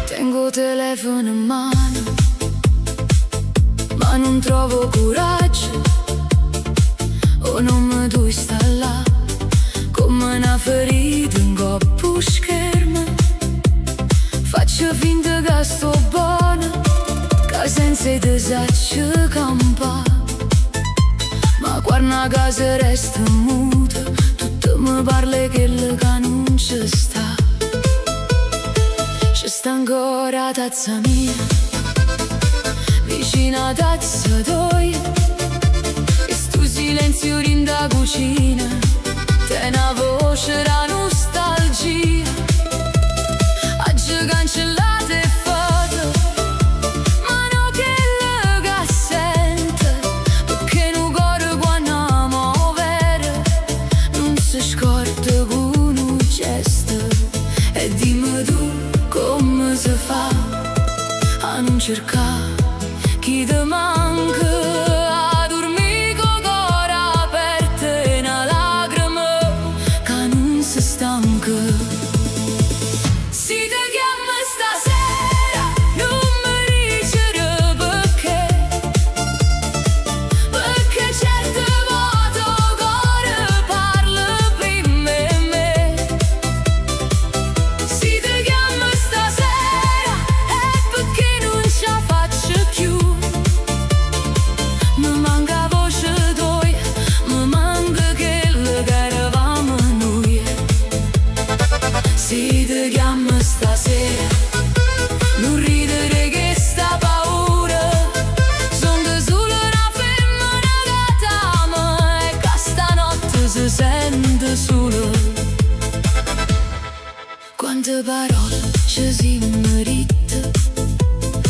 Tengo telefono in mano, ma non trovo coraggio. O non mi tu sta là, come una ferita in coppo schermo. Faccio finta che sto buona, che senza te saccio campa. Ma quando a casa resta muta, tutto mi parla che non ci sta. Ci sta ancora tazza mia, vicino a tazza tua, e sto silenzio in da cucina, te una voce da nostalgia. Oggi cancellate foto, ma no che la sente, perché un cuore quando amo vero non si scorda con un gesto. E dimmi tu come si fa a non cercare chi ti manca, a dormire con cuore aperto e una lacrima che non si stanca. Si ti chiama stasera, non mi dicere perché, perché certe volte il cuore parla per me. Si ti chiama stasera è perché non ce la faccio più. Mi manca voce tua, mi manca quello che eravamo noi. Si ti chiama stasera, non ridere che sta paura. Sono solo una femmina che t'ama e che stanotte si sente sola. Quante parole ci si merita,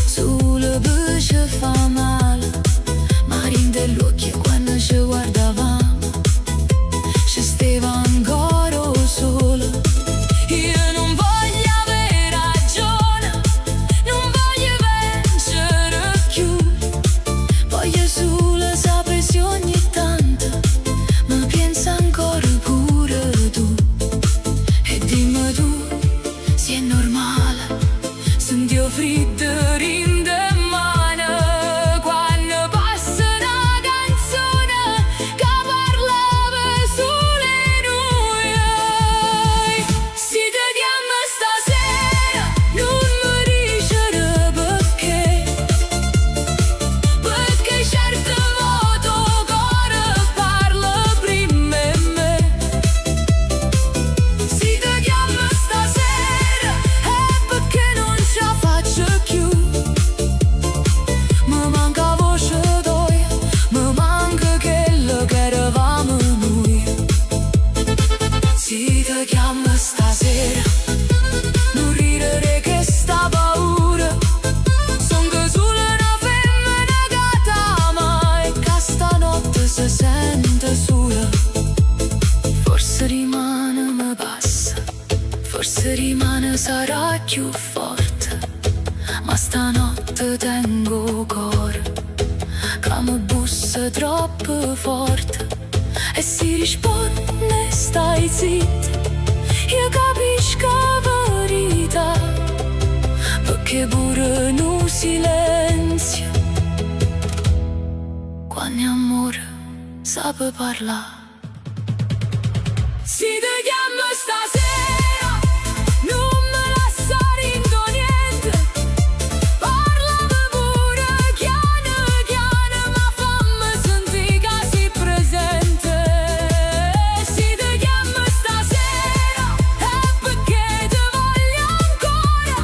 solo per ci fa male. Ma rinde gli occhi quando ci guardavamo, ci stava ancora solo. Io non voglio avere ragione, non voglio vincere più. Voglio solo sapere se ogni tanto mi pensa ancora pure tu. E dimmi tu se è normale, senti freddo rinde mano quando passa una canzone che parlava solo di noi. Si ti Forse rimane sarà più forte, ma stanotte tengo cuore che mi bussa troppo forte e si risponde stai zitta. Io capisco la verità, perché pure in un silenzio quando amore sape parlare. Si te chiamo stasera, non me lasciare into niente. Parlami pure chiano chiano, ma fammi sentire che sei presente. Si te chiamo stasera, è perché ti voglio ancora.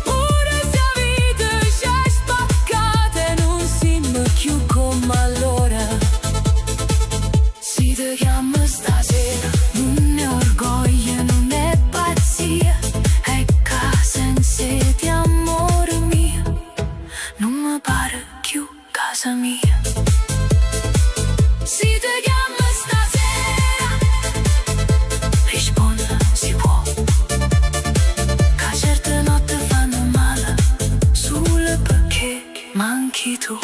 Pure se la vita c'è spaccata e non siamo più come allora. Si te chiamo stasera, non è orgoglio, non è pazzia, è casa in sé di amore mio, non mi pare più casa mia. Si te chiamo stasera, rispondi si può, che certe notti fanno male, solo perché manchi tu.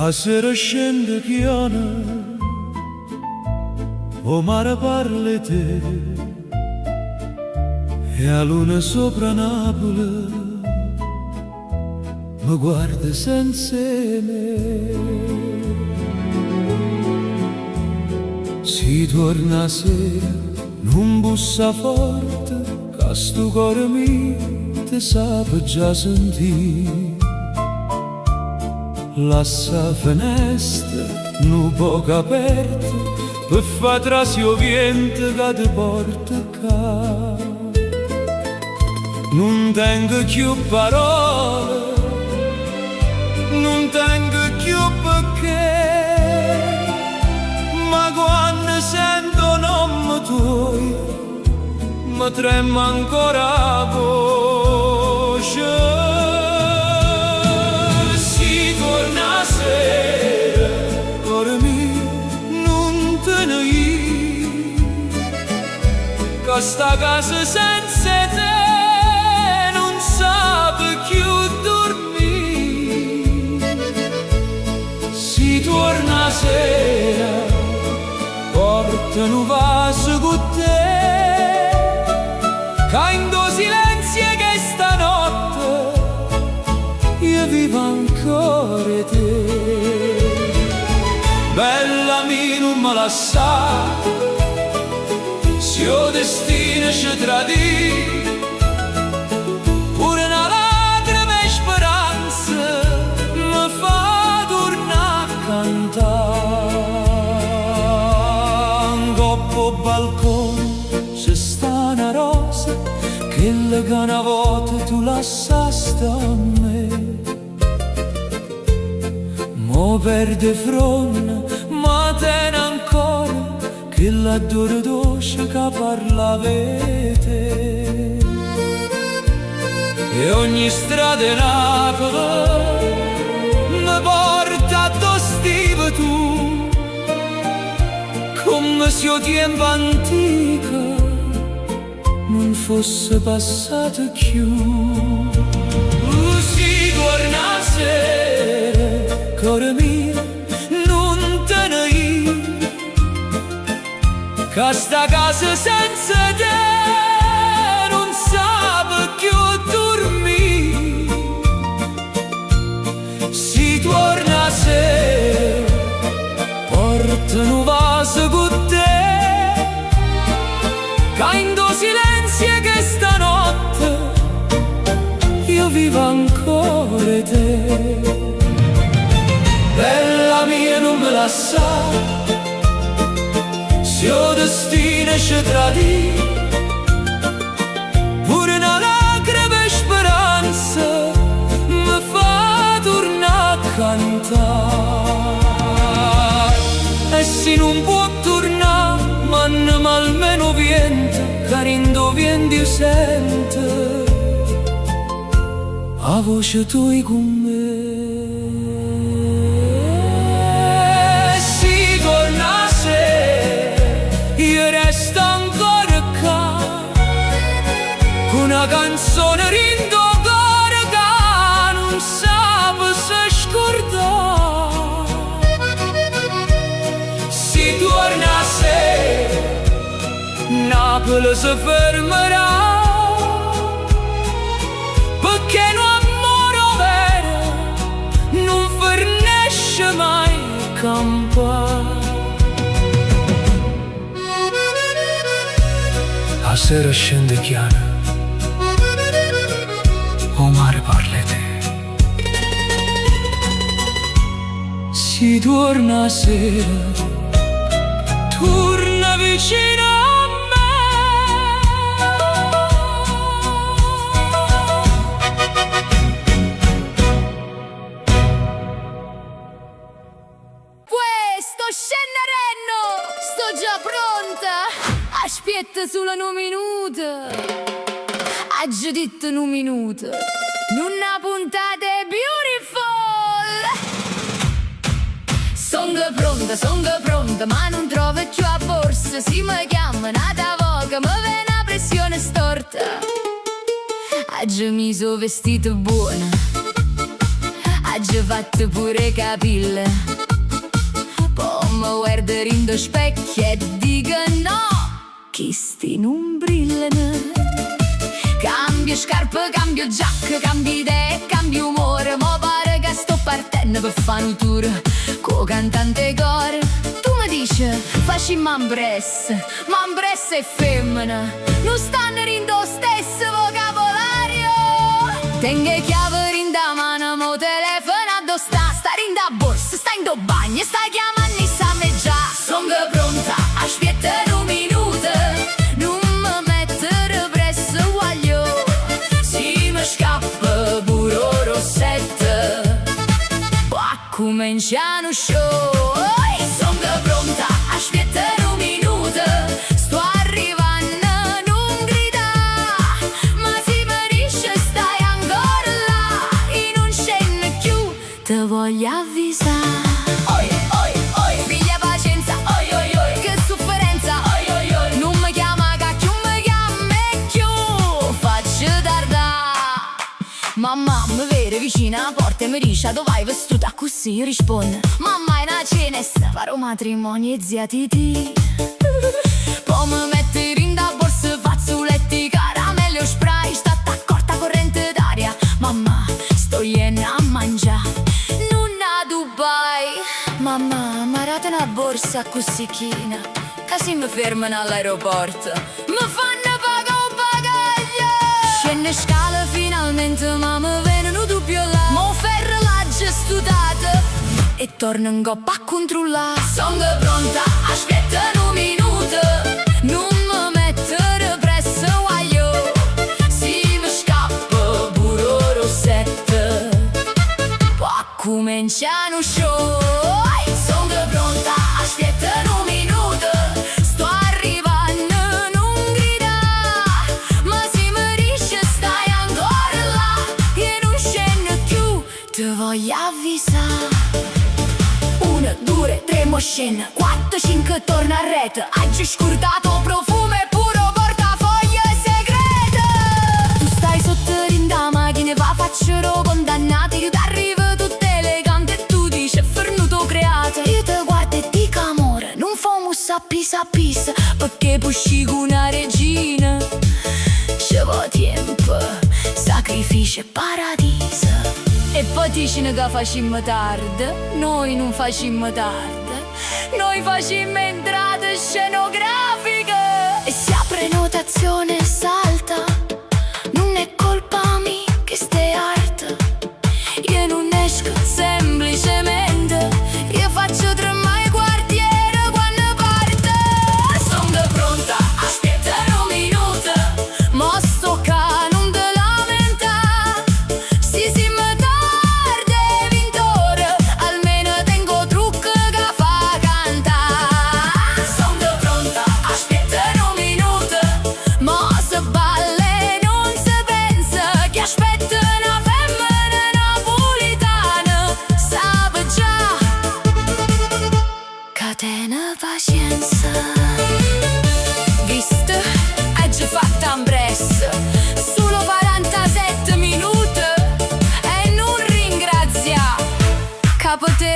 A sera scende piana, o mare parla te, e a luna sopra Napoli mi guarda senza me. Si torna sera, non bussa forte, che sto cuore mio ti sape già sentire. Lassa finestra, nu poco aperta, per fa trasio vento che ti porta qua. Non tengo più parole, non tengo più perché, ma quando sento nome tuo, mi trema ancora la voce. Cuore mio, non te ne ir, questa casa senza te non sape più dormire. Si torna sera, porta un vaso con te, che in do silenzio che stanotte io vivo ancora te. Bella mia non me la sa, se il destino ci tradì, pure una lacrima e speranza mi fa tornare a cantare. Un coppo balcone c'è sta una rosa, quella che una volta tu lasciasti a me. Mo perde fronte, ma tiene ancora quella dura dolce che parla te. E ogni strada in Napoli mi porta dove stivi tu, come se il tempo antico non fosse passato più. Si torna a sera, cuore mio, non te ne ir, che sta casa senza te non sape più dormire. Si torna a sera, porta un vaso con te, che in do silenzio che stanotte io vivo ancora te. Bella mia non me la sa, se il destino ci tradì, pure una lacrima e speranza mi fa tornare a cantare. si non può tornare, ma almeno viene, carindo vieni sente a voce tua con me. Si torna se io resto ancora qua, con una canzone rindo cuore che non sa se scordare. Si torna se Napoli si fermerà, perché un amore vero non fornisce mai campare. La sera scende chiara, o mare parla te. Si torna sera, torna vicino a me. Sto scendendo, sto già pronta. Aspetta solo un minuto. Oggi detto un minuto. Una puntata beautiful. Sono pronta, ma non trovo più a borsa. Si mi chiama nata voga, mi viene la pressione storta. Oggi mi sono vestito buona, oggi ho fatto pure capille. Poi mi guardo in lo specchio e dico no, che sti non brillano. Cambio scarpe, cambio giacca, cambio idee, cambio umore. Ma pare che sto partendo per fare un tour co cantante cor. Tu mi dici, facci mambress è femmina, non stanno in lo stesso vocabolario. Tengo chiave in da mano, mo telefono addosso sta in da borsa, sta in do bagno, sta chiamando e sa me già. Sono pronta, aspetta un minuto, non mi mettere presso guaglio. Si mi scappa pure rossetta, poi cominciano show. Sono pronta, aspetta un minuto, sto arrivando, non grida. Ma si mi dice stai ancora là, e non scende più, te voglio avvisare. Oi, oi, oi, piglia pazienza, oi, oi, oi, che sofferenza, oi, oi, oi. Non mi chiama cacchio, mi chiama più, faccio tardà. Mamma mi vede vicino alla porta e mi dice dove vai vestuta così, io rispondo mamma è una cena e sta faro matrimonio e zia Titi. Poi mi mette in da borsa fazzoletti, caramello e spray, sta accorta corrente d'aria. Mamma sto iena a mangiare, non a Dubai. Mamma mi rata una borsa così china, che si mi fermano all'aeroporto mi fanno pagare un bagaglio. Scende scala finalmente, ma mi vengono dubbio là. Mo ferro l'ha già studiato e torno in coppa a controllare. Sono pronta, aspetta un minuto, non mi mettere presso guaglio. Si mi scappa pure rossetta, poi cominciano show. Sono pronta, aspetta un minuto, sto arrivando, non grida. Ma si mi dice stai ancora là, e non scende più, te voglio avvisare. 1, 2, 3 mo scende, 4, 5 torna a rete. Oggi scurtato profumo e puro portafoglio segreto. Tu stai sotto rinda macchina, va faccio condannati. Io t'arrivo tutto elegante e tu dici è fernuto creato. Io te guardo e dico amore, non famo a pisa, perché pusci con una regina. Ci vuole tempo, sacrificio e paradiso. E poi dicono che facciamo tardi, noi non facciamo tardi, noi facciamo entrate scenografiche. E se a prenotazione salta, non è colpa mia che stai arte. Io non esco semplicemente, io faccio tremare il quartiere quando parte. Sono pronta, aspetta un minuto, mo sto ca non te lamenta. Si mi tardi vintore, almeno tengo trucco che fa cantare.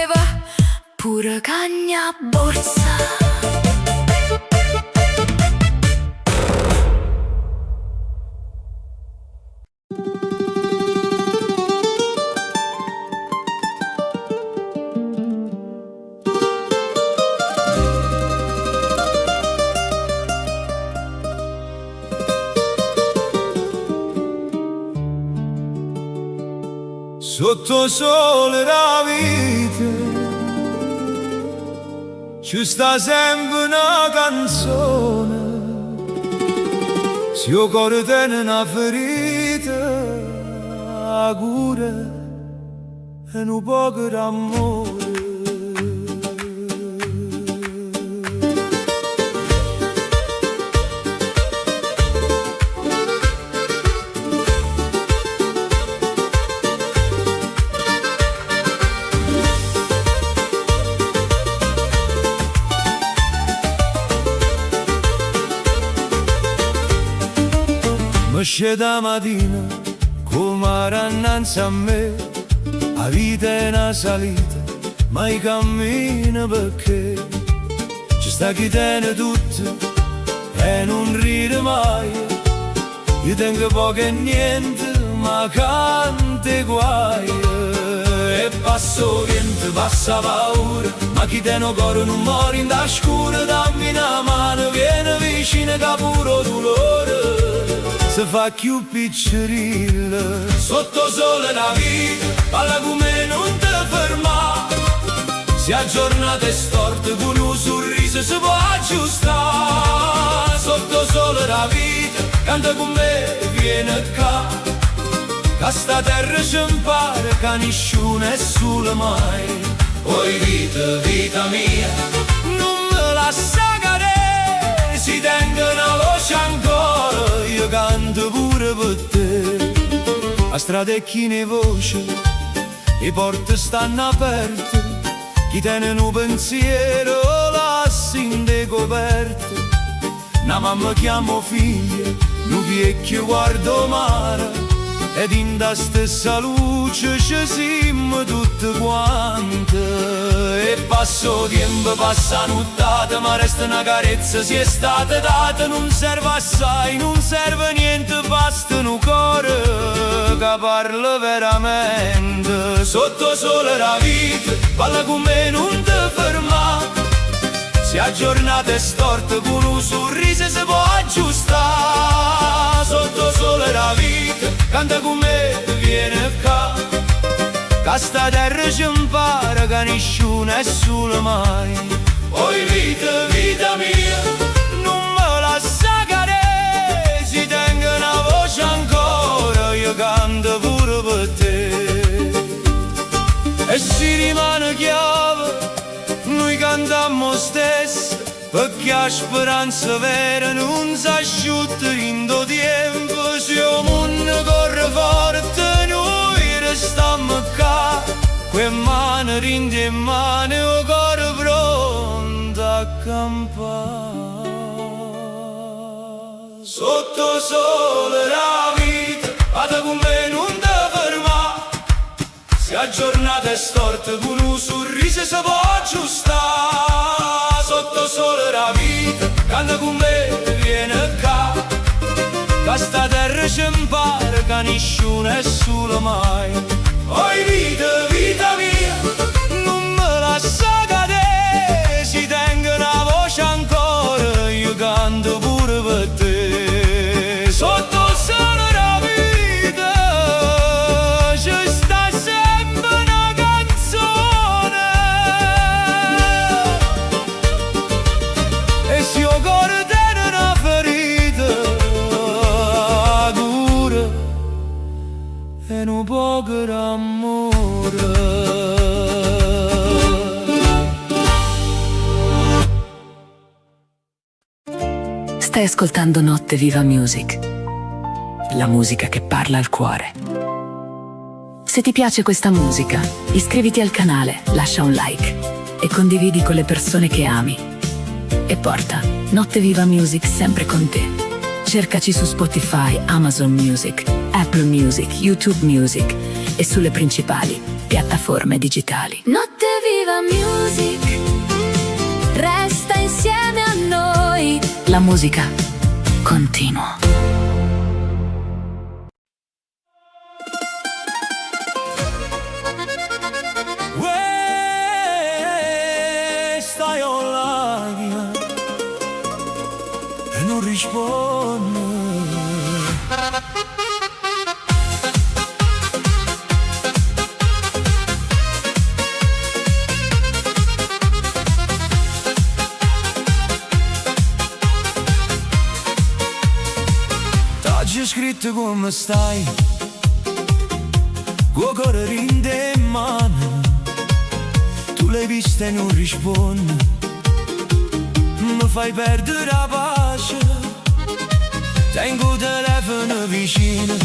beveva pure cagna a borsa. Sotto sole la vita ci sta sempre una canzone. Se io cuore tiene una ferita, la cura e un poco d'amore. Mi scende mattina come era innanzi a me, la vita è una salita, ma i cammini perché ci sta chi tiene tutto e non ride mai. Io tengo poco e niente, ma cante guai. E passo vento, passa paura, ma chi tiene cuore non muore in da scura. Dammi una mano, vieni vicino che puro dolore se fa più piccerilla. Sotto sole la vita, parla come non te ferma. Se a giornate storte con un sorriso si può aggiustare. Sotto sole la vita, canta con me, viene qua. Che sta terra ci impara, che nessuno è solo mai. Oi vita, vita mia, non me lascia cadere. Si tenga una voce ancora, io canto pure per te. La strada è chi ne voce, le porte stanno aperte. Chi tiene un pensiero lascia in decoperte. Una mamma chiamo figlia, un vecchio guardo mare. Ed in da stessa luce ci siamo tutte quante. E passo tempo, passa nottata, ma resta una carezza, si è stata data. Non serve assai, non serve niente, basta un cuore che parla veramente. Sotto sole la vita, parla con me, non te ferma. Se a giornata è storta, con un sorriso si può aggiustare. Sotto sole la vita, canta con me, viene qua. Che sta terra ci impara, che nessuno è solo mai. Oi vita, vita mia, non me lascia cadere. Si tenga una voce ancora, io canto pure per te. E si rimane chiave, noi cantammo stesso, perché la speranza vera non si asciutta in do tempo. Se il mondo corre forte, noi restammo qua, quelle mani rinde in mano, il cuore pronto a campare. Sotto sole la vita, vada con me, non te ferma. Se a giornata è storta, con un sorriso si può aggiustare. Sotto sole la vita, canta con me, viene qua. Che sta terra ci impara, che nessuno è solo mai. Oi vita, vita mia, non me lascia cadere. Si tenga una voce ancora, io canto pure per te. Sotto sole la vita, ci sta sempre una canzone. E se io cuore tiene una ferita, la cura e un poco d'amore. Stai ascoltando Notte Viva Music, la musica che parla al cuore. Se ti piace questa musica, iscriviti al canale, lascia un like e condividi con le persone che ami. E porta Notte Viva Music sempre con te. Cercaci su Spotify, Amazon Music, Apple Music, YouTube Music e sulle principali piattaforme digitali. Notte Viva Music, resta insieme a noi. La musica continua. Stai online e non rispondi. T'ho scritto come stai, con cuore rinde in mano. Tu l'hai vista e non rispondi, mi fai perdere la pace. Tengo il telefono vicino,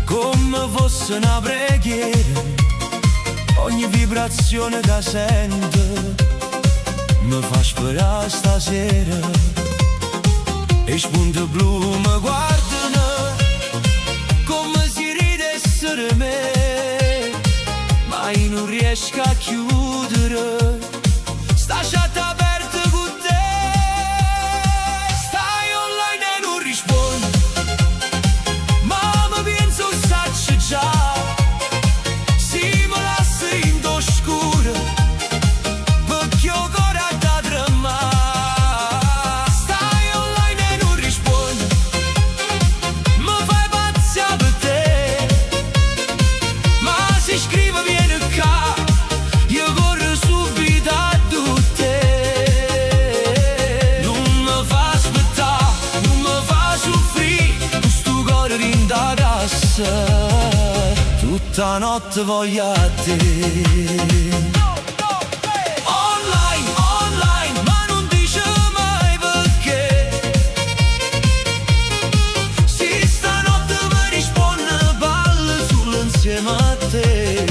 come fosse una preghiera. Ogni vibrazione che sento mi fa sperare stasera. E spunti blu mi guardano come si ridessero me, ma io non riesco a chiudere sta chat aperta con te. Stai online e non rispondi, ma mi penso sacci già. Si mi lascia in oscuro perché ho cuore da tremare. Tutta notte voglio a te. Online, online, ma non dice mai perché. Si stanotte mi risponde, ballo solo insieme a te.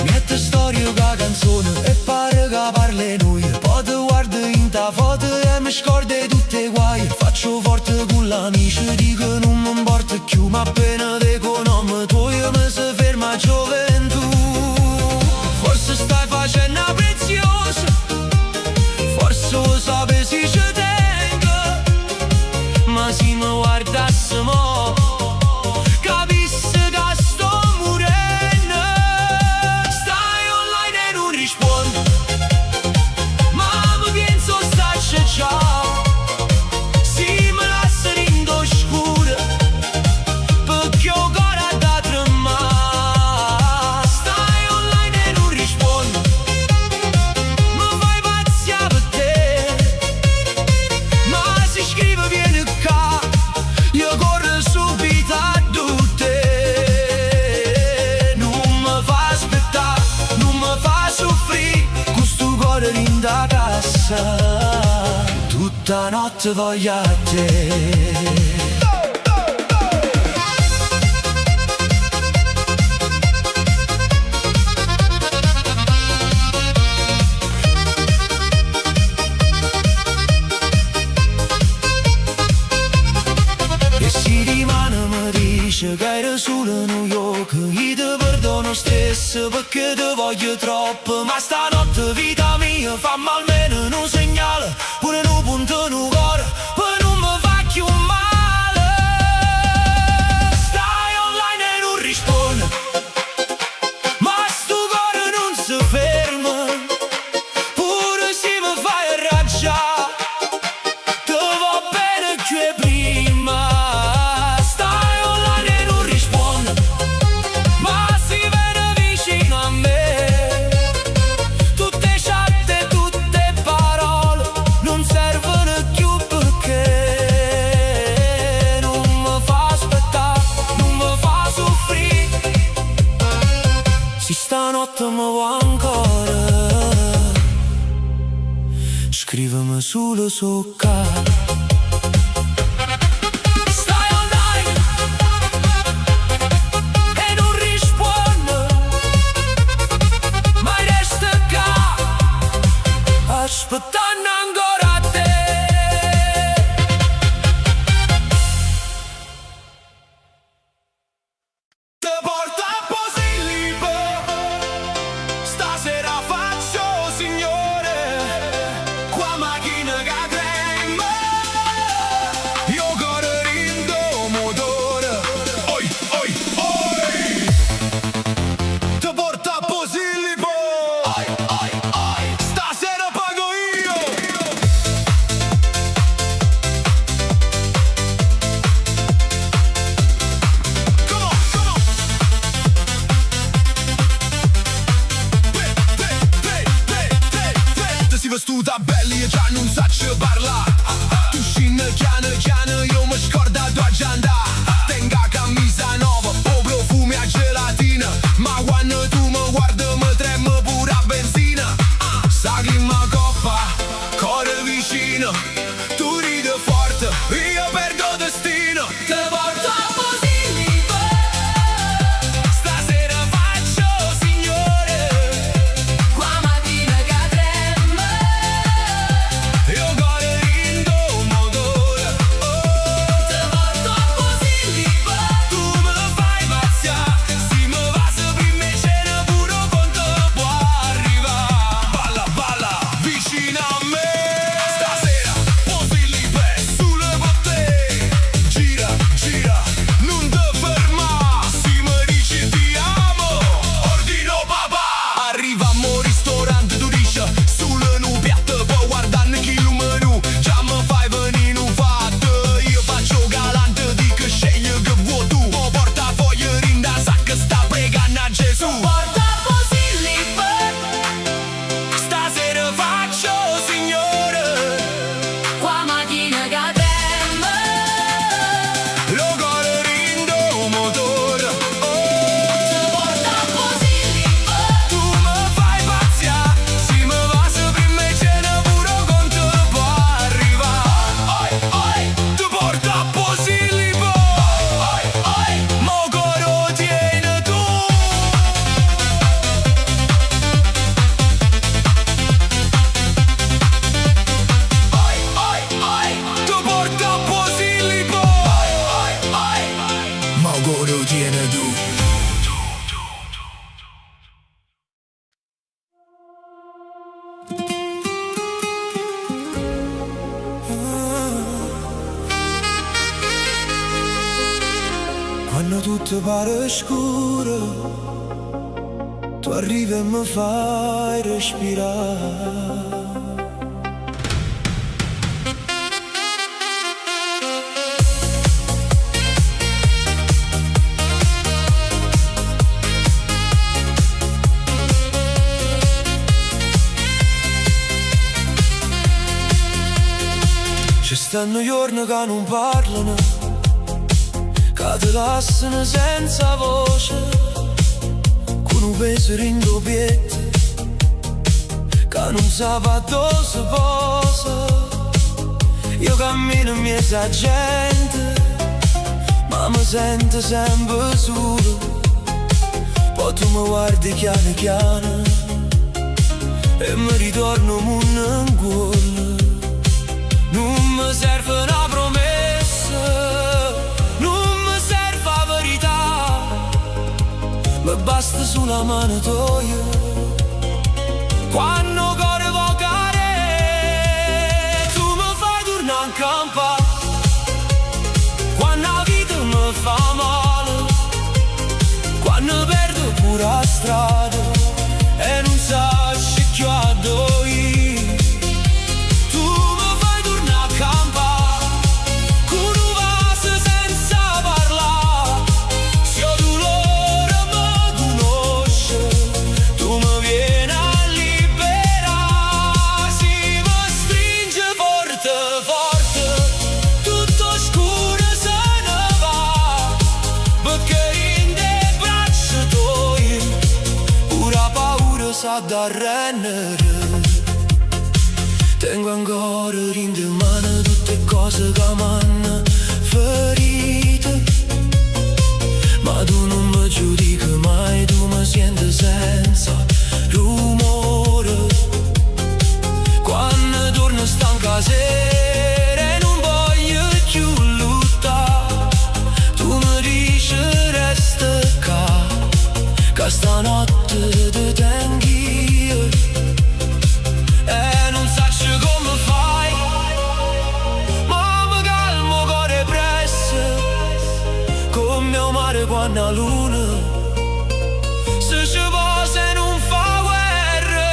Mette storia con canzone e pare che parli noi. Poi ti guardo in ta foto e mi scordo tutte i guai. Faccio forte con l'amici, dico non mi importa più, ma appena dico nome tuo io mi si ferma gioventù. Forse stai facendo una preziosa, forse lo sape si ci tengo, ma se mi guardasse mo capisse che sto morendo. Stai online e non rispondi, ma mi penso starci già. Da casa, tutta notte voglio a te. E si rimane mi dice che era solo a New York. Io ti perdono stesso perché ti voglio troppo, ma stanotte vita mia fammi almeno un segnale, pure un punto in un cuore, poi non mi fa più male. Stai online e non rispondi, ma sto cuore non si ferma, pure se mi fai arrabbiare, ti va bene che prima. Stai online e non rispondi, ma si viene vicino a me. Stanotte mi vuoi ancora, scrivimi solo su carta. Stai online e non rispondi, ma resta qua aspettando ancora a te. Te porta a Posillipo, Stasera pago io. Come on, come on. Te si vestuta belli e già non saccio parlare. Tu scende chiano, io mi scorda tua agenda. Tenga camisa nuova, o profumi a gelatina. Ma quando tu mi guardi mi trema pure a benzina. Sa che mi coppa, cuore vicino. Tu ridi forte, io perdo destino. Te porto a Posillipo. Stasera faccio signore. Qua mattina che trema. Io cuore rindo motore. Te porto a Posillipo. Tu me fai pazziare. Si me va se prima cena pure con te può arrivare. Balla, balla, vicino a me. Stasera Posillipo sulle botte. Gira, gira, non te ferma. Si me dici ti amo, ordino papà. Arrivamo al ristorante, tu dici sulle nubiette. Poi guardando chi il menù, già mi fai venire un fatto. Io faccio galante, dico scegli che vuoi tu. Poi portafoglio in da sacca, sta pregando a Gesù. Porto a Posillipo. Stasera faccio signore. Qua mattina che trema. Lo cuore rindo motore. Te porto a Posillipo. Tu me fai pazziare. Si me va se prima cena pure con te può arrivare. Ti porto a Posillipo. Mo coro tieni tu. Ti porto a Posillipo. Mo coro tieni tu. Quando tutto pare scuro, tu arrivi e mi fai respirare. Ci stanno giorni che non parlano, che ti lasciano senza voce, con un pensiero in doppietta, che non sa dove si posa. Io cammino in mezzo a gente, ma mi sento sempre solo. Poi tu mi guardi chiaro chiaro e mi ritorno munno in cuore. Non mi serve una promessa, non mi serve la verità, mi basta sulla mano tua. Quando cuore vocare, tu mi fai tornare in campo. Quando la vita mi fa male, quando perdo pure la strada e non so che vado io. Sa da rendere. Tengo ancora in mano tutte cose che mi hanno ferito, ma tu non mi giudichi mai, tu mi senti senza rumore. Quando torno stanca sera e non voglio più lottare, tu mi dici resta qua, che stanotte ti tengo io e non so come fai, ma mi calmo cuore presso, come mio mare quando la luna se ci va, se non fa guerra,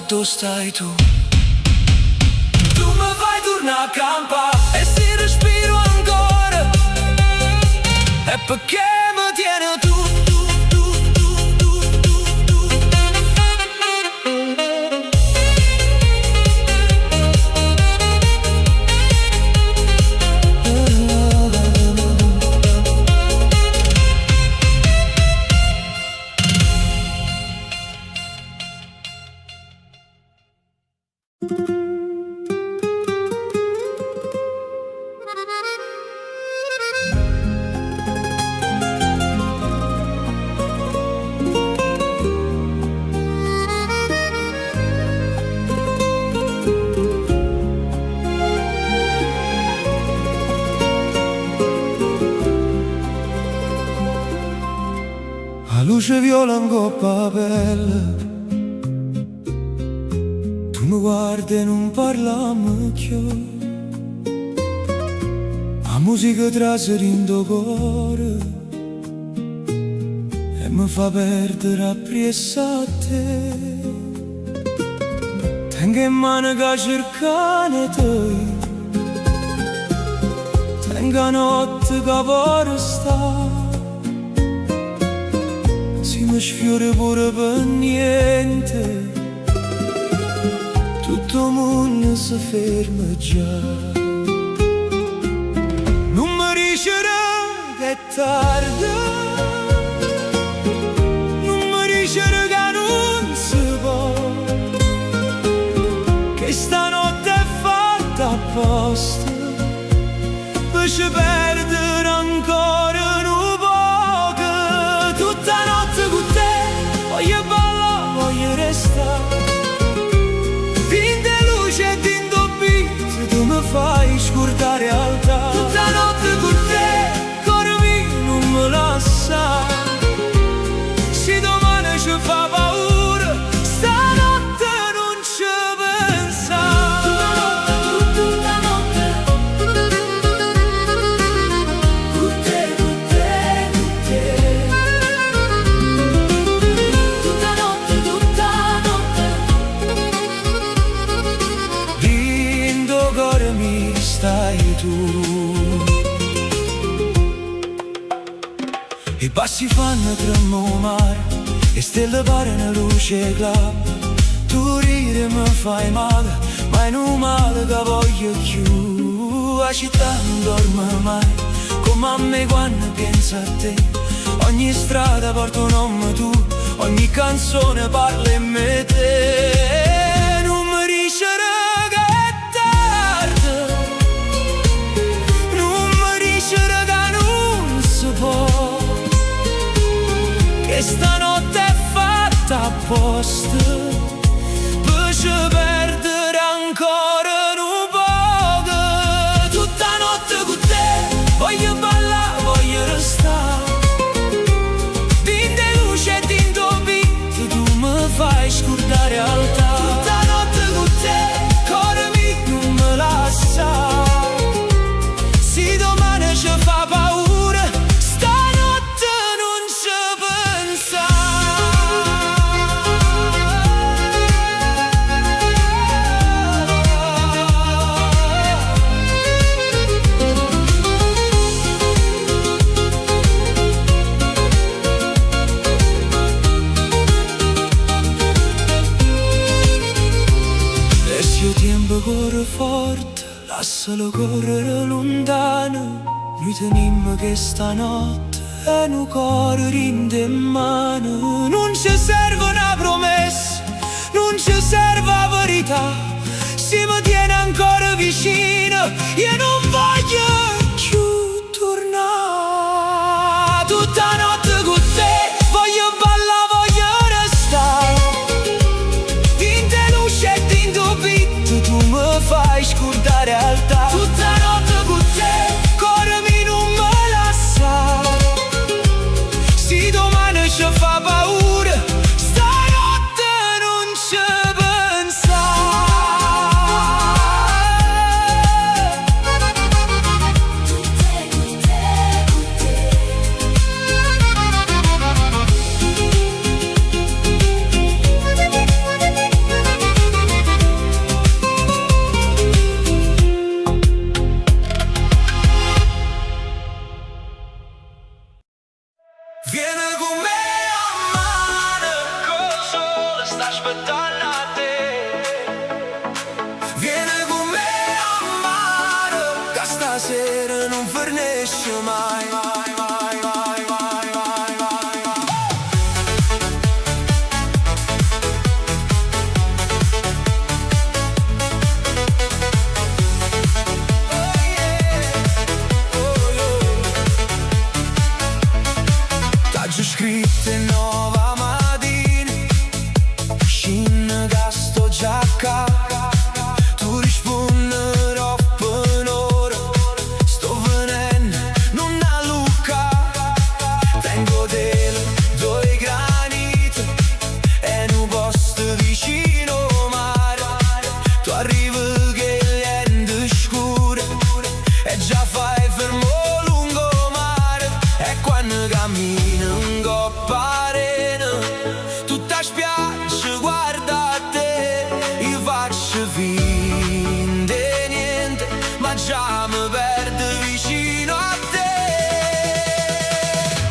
dove stai tu. Tu mi fai tornare a campa e se respiro ancora è perché mi tieni tu. La luce viola in coppa a pelle, tu mi guardi e non parliamo più. La musica traseri in tuo cuore e mi fa perdere appresso a te. Tengo in mano che cercane te, tengo la notte che vuole stare. Mi sfiora pure per niente, tutto il mondo si ferma già. Non mi riuscirà che è tardi, non mi riuscirà che non si può, che stanotte è fatta apposta per ci perdere ancora un po'. Tutta notte con te voglio ballare, voglio restare. Dinte luce e dinte beat, tu mi fai scordare realtà. Tutta notte con te, cuore mio non mi lascia. Se domani ci fa paura, stanotte non ci pensa. Tutta notte, con te, con te, con te. Stai tu. I passi fanno tremare e stelle pare una luce club. Tu ridi mi fai male, ma è un male che voglio più. La città non dorme mai, come a me quando penso a te. Ogni strada porta un nome tu, ogni canzone parla in me te. Non mi riuscirà che stanotte è fatta apposta per ci perdere ancora un po'. Tutta notte con te voglio ballare, voglio restare. Dinte luce e dinte beat, tu mi fai scordare realtà. Tutta notte con te, cuore mio non mi lascia. Se domani ci fa paura, corre forte, lascialo correre lontano. Noi tenimmo che stanotte e un cuore rinde in mano. Non ci serve una promessa, non ci serve la verità. Se mi tiene ancora vicino, io non voglio più tornare. Tutta notte con te voglio ballare, voglio restare. Dinte luce e dinte beat, tu mi fai scordare realtà. Tutta notte con te, cuore mio non mi lascia. Se domani ci fa paura, stanotte non ci pensa. Vieni con me a mare, col sole sta aspettando a te. Vieni con me a mare, che stasera non finisce mai. Scritte nuova mattina, scina che sto già qua. Tu rispondi troppo un'ora, sto venendo, non a Luca. Tengo delle due granite e un posto vicino al mare. Tu arrivi che l'ende scura e già fai fermo lungo mare. E quando cammini tutta spiaggia guarda a te, io faccio finta di niente, ma già mi perdo vicino a te.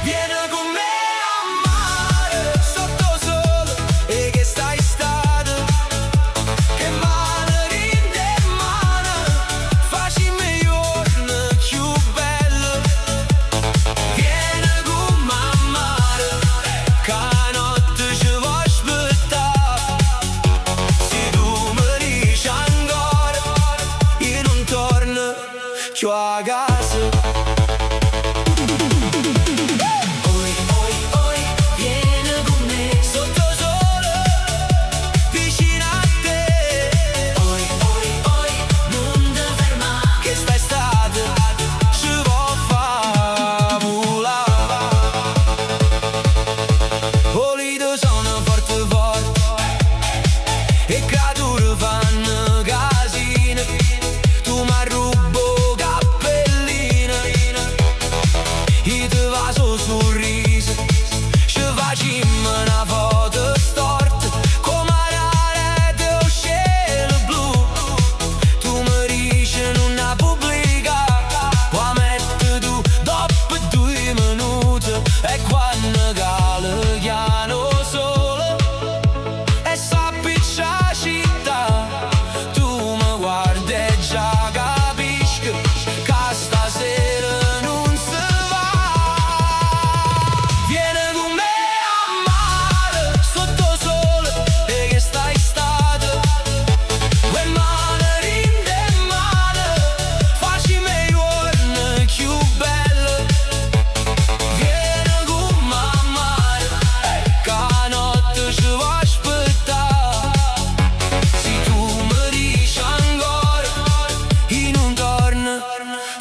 Vieni con me a mare, sotto sole, e che stai stata, che male rinde mano, facimi giorno più bello. Vieni con me a mare, che a casa. Oi, oi, oi, vieni con me sotto sole, vicino a te. Oi, oi, oi, non ti fermare, che sta estate ci vuol far volare. Olite sono forte forte e creature fanno casino. Tu mi rubi sorriso, ci facciamo una foto storta come la rete o cielo blu. Tu mi dici non la pubblica, poi metti tu dopo 2 minuti. E quando cala chiano sole e s'appiccia città, tu mi guardi e già capisci che stasera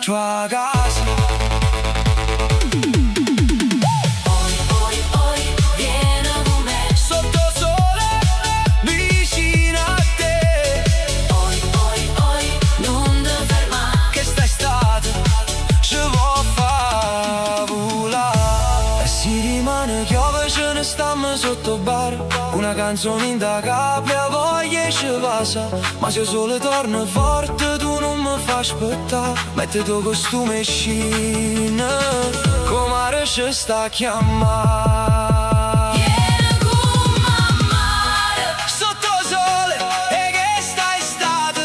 tua casa. Oi, oi, oi, vieni con me sotto sole, vicino a te. Oi, oi, oi, non ti fermare, che sta estate ci vuol far volare. E si rimane chiove, ce ne stiamo sotto bar, una canzone in da capo, voglia ci passa. Ma se il sole torna forte tu non mi fai aspettare. Metti tuo costume e scina, come ci sta a chiamare. Vieni con me a mare, Sotto sole e che sta estate,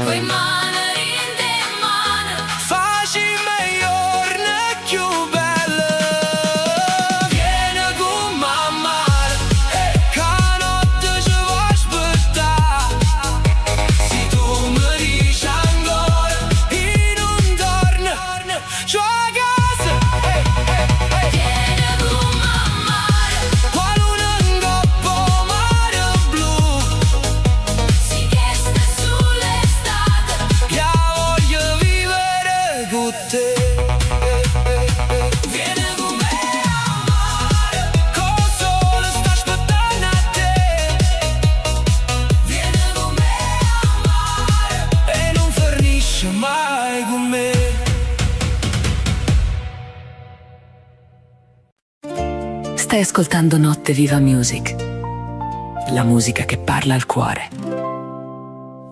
coi mani rinde mano, facimi giorni più belli. Vieni con me a mare, che la notte ci vuoi aspettare. Se tu mi dici ancora e non torni giù a casa. vieni con me a mare, Qua luna in coppa, mare blu, si che sta sull'estate. che voglio vivere con te. Vieni con me a mare, col sole sta aspettando a te. Vieni con me a mare e non finisce mai con me. Stai ascoltando Notte Viva Music, la musica che parla al cuore.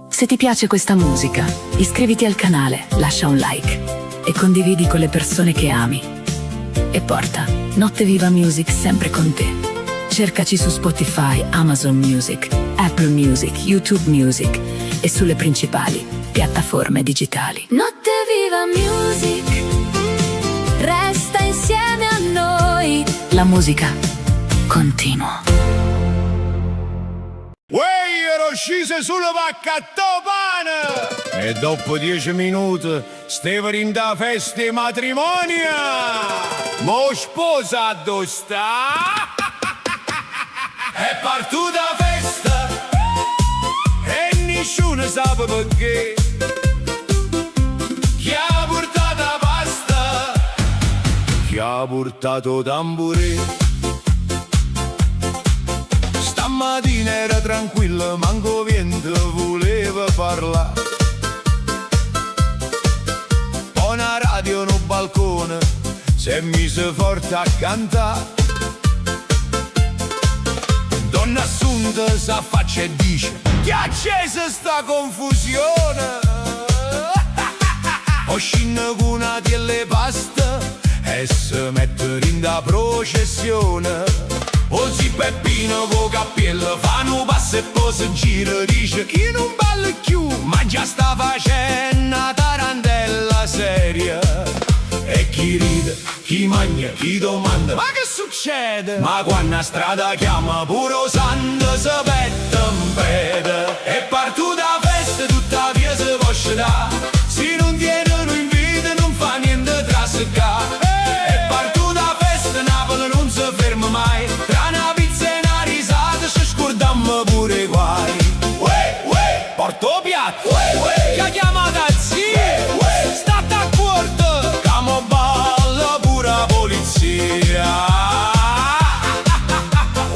Se ti piace questa musica, iscriviti al canale, lascia un like e condividi con le persone che ami. e porta Notte Viva Music sempre con te. Cercaci su Spotify, Amazon Music, Apple Music, YouTube Music e sulle principali piattaforme digitali. Notte Viva Music, resta insieme a noi. La musica continua. Uè, ero sceso sulla vacca a Topana! E dopo 10 minuti stavo in da festa di matrimonio! Mo sposa dove sta? È partita la festa e nessuno sa perché. Chi ha portato la pasta? Chi ha portato tamburino? Stamattina era tranquillo, manco vento voleva parlare. Poi una radio no balcone si è mise forte a cantare. Donna Assunta s'affaccia e dice: chi ha acceso sta confusione? O scinna con una delle pasta e si mette in da processione. O si Peppino con cappiello fanno un passo e poi si gira, dice: chi non balla più, ma già sta facendo una tarantella seria. E chi ride, chi mangia, chi domanda: ma che succede? Ma quando a strada chiama pure o santo si petta in piede. E partita la festa tutta via si può scedere. Se non tiene non invita non fa niente tra se ca. E partita la festa Napoli non si ferma mai. Tra una pizza e una risata ci scordammo pure i guai. Porto piatto, che chiama taxi, state a corto, che mo balla pure la polizia.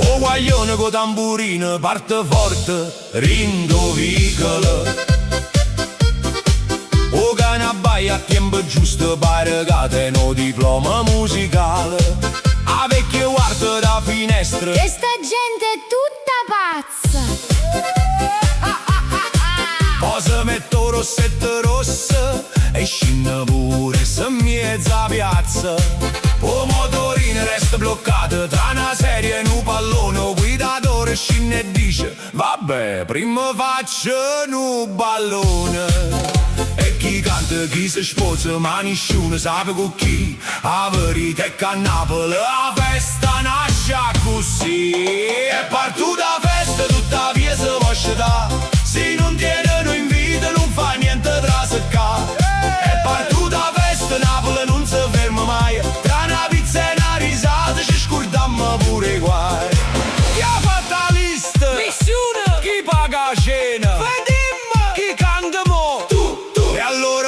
O guaglione con tamburino parte forte, rindovicolo. O cane abbaia a tempo giusto, pare che teno diploma musicale. A vecchio guarda da finestra, Questa gente è tutta pazza. poi si metto rossette rosse e scinna pure se mezza piazza. O motorino resta bloccato tra una serie e un pallone. O guidatore scinna e dice: vabbè, prima faccio un ballone. E chi canta, chi si sposa, ma nessuno sa con chi. La verità è che a Napoli la festa nasce così. E partita la festa tutta via si può scedere. Se non tiene non invita non fa niente tra se ca. E partita la festa Napoli non si ferma mai. Tra una pizza e una risata ci scordammo pure i guai. Chi ha fatto la lista? Nessuno. Chi paga la cena? Vediamo. Chi canta mo? Tu. E allora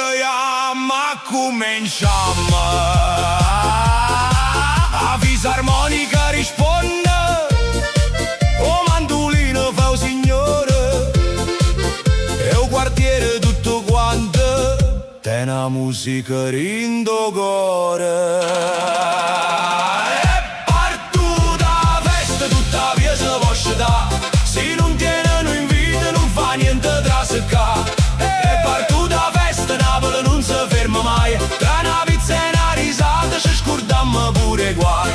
cominciamo. A fisarmonica risponde. O mandolino fa un signore. E un quartiere tutto quanto te una musica rindo cuore. E partita la festa tutta via si può scedere. Se non tiene non invita non fa niente tra se ca. E partita la festa Napoli non si ferma mai. Tra una pizza e una risata ci scordammo pure i guai.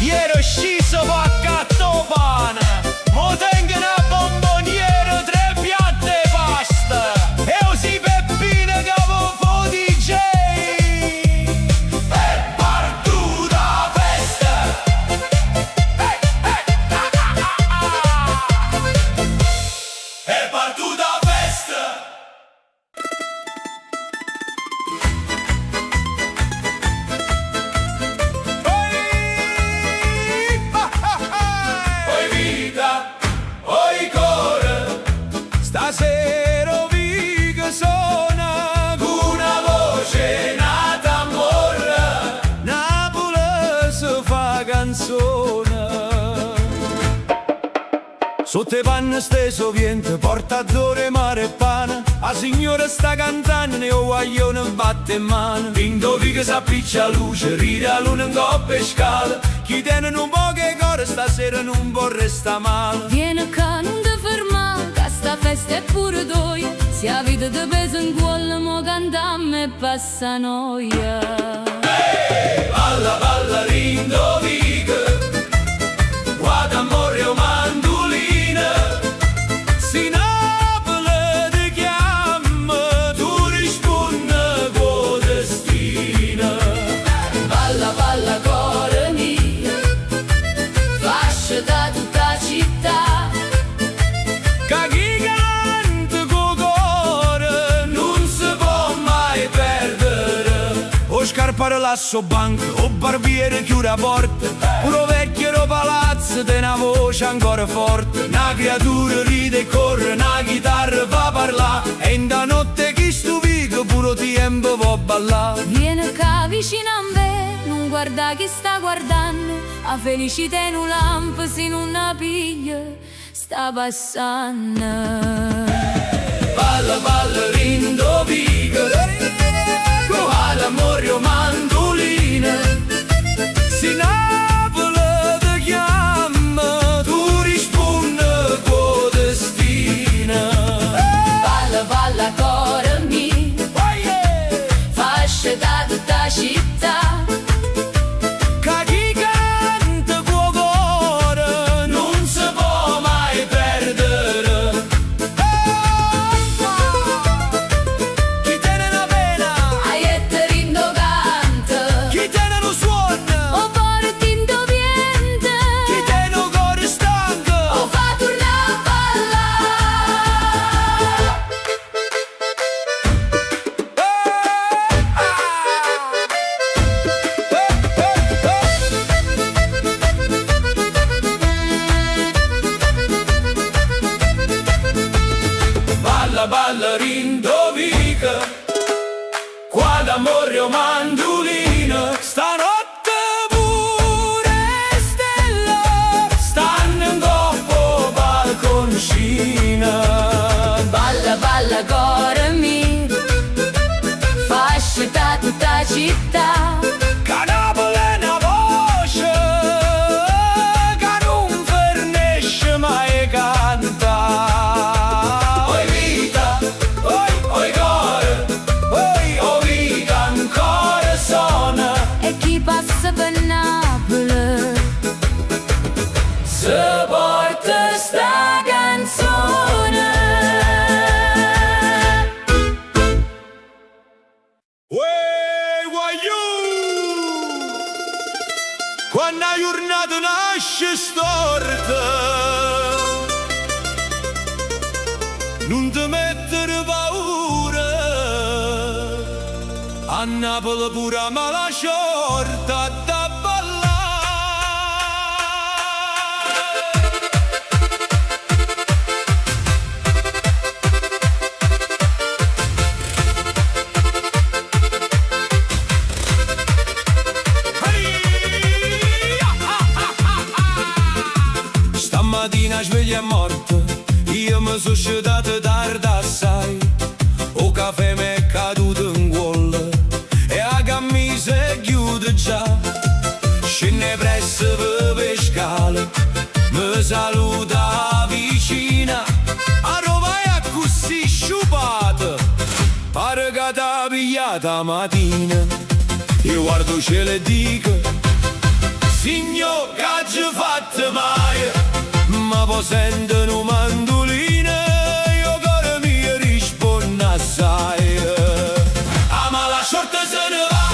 Ieri sceso pacca a Topana, mo tengo una bomboniera, 3 piatte e pasta. E così Peppino che avevo DJ. E partita la festa. E partita la festa. Oi vita, oi cuore, stasera vi che suona con una voce nata a morra. Napoli si fa canzone. Sotto i panni steso vento, porta d'ore, mare e pane. La signora sta cantando e o guaglione batte in mano. Vindovi che s'appiccia luce, ride a luna in coppa e scala. Chi tiene un po' che cuore stasera non può restare male. Vieni che non ti ferma, che sta festa è pure toi. Se la vita ti pesa in cuore, mo cantammo e passa noia. rindovica, guarda amore o mandolina, si Napoli ti chiama, tu rispondi con destina. Balla, balla, cuore mio, fascia da tutta città. Che chi canta con cuore non si può mai perdere. O scarpare lasso banco, o barbiere chiude la porta, pure vecchio palazzo te una voce ancora forte. Una creatura ride e corre, una chitarra fa parlare, e in da notte chi stupica pure tempo può ballare. Vieni qua vicino a me, non guarda chi sta guardando, a felicità in un lampo se non la piglia, sta passando. Balla, balla, rindovica, guarda amore o mandolina, si Napoli ti chiama, tu rispondi con destina. Balla, balla, cuore mio, fascia da tutta città. Che chi canta con cuore non si può mai perdere. Chi tiene una pena, Aiette rindo canta, chi tiene un suono, o porti in doviente, chi tiene un cuore stanco, o fa tornare a ballare. Balla, balla, rindovica, qua d'amore o mandolina, stanotte pure stelle stanno in coppa balconcina. Balla, balla, cuore mio, fascia da tutta città. Che Napoli è una voce che non fernisce mai canta. Oi vita, oi cuore, o vita ancora suona. E chi passa per Napoli Se porta sta canzone. Uè, guagliù! Quando la giornata nasce storta, non ti mettere paura, a Napoli pure a mala sciorta da ballare. Stamattina sveglia è morta, io mi sono scedato tardi assai, o caffè mi è caduto in gol e la camisa chiude già. Scende presso per le scale, mi saluta vicina, a Roma è così sciupata, pare che t'ha pigliata mattina. Io guardo il cielo e dico, signor, che ci fatto mai? Ma poi sento una mandolina, io cuore mio rispondo assai. Ah, ma la sciorta se ne va,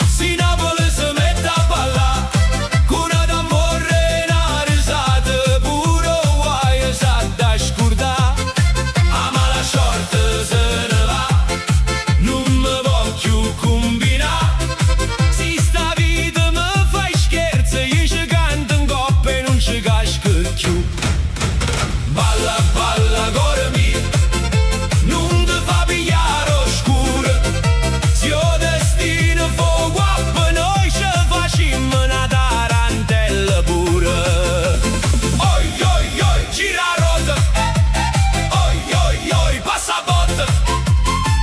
si Napoli si mette a ballare, con una d'amore e una risata, pure guai sa da scordare. Ah, ma la sciorta se ne va, non mi voglio combinare. Si sta vita mi fai scherzo, io ci canto in coppa e non ci casco più. Balla, balla, cuore mio, non ti fa pigliare oscuro. Se il destino fu guappo, noi ci facciamo una tarantella pure. Oi, oi, oi, gira rota, oi, oi, oi, passa botta.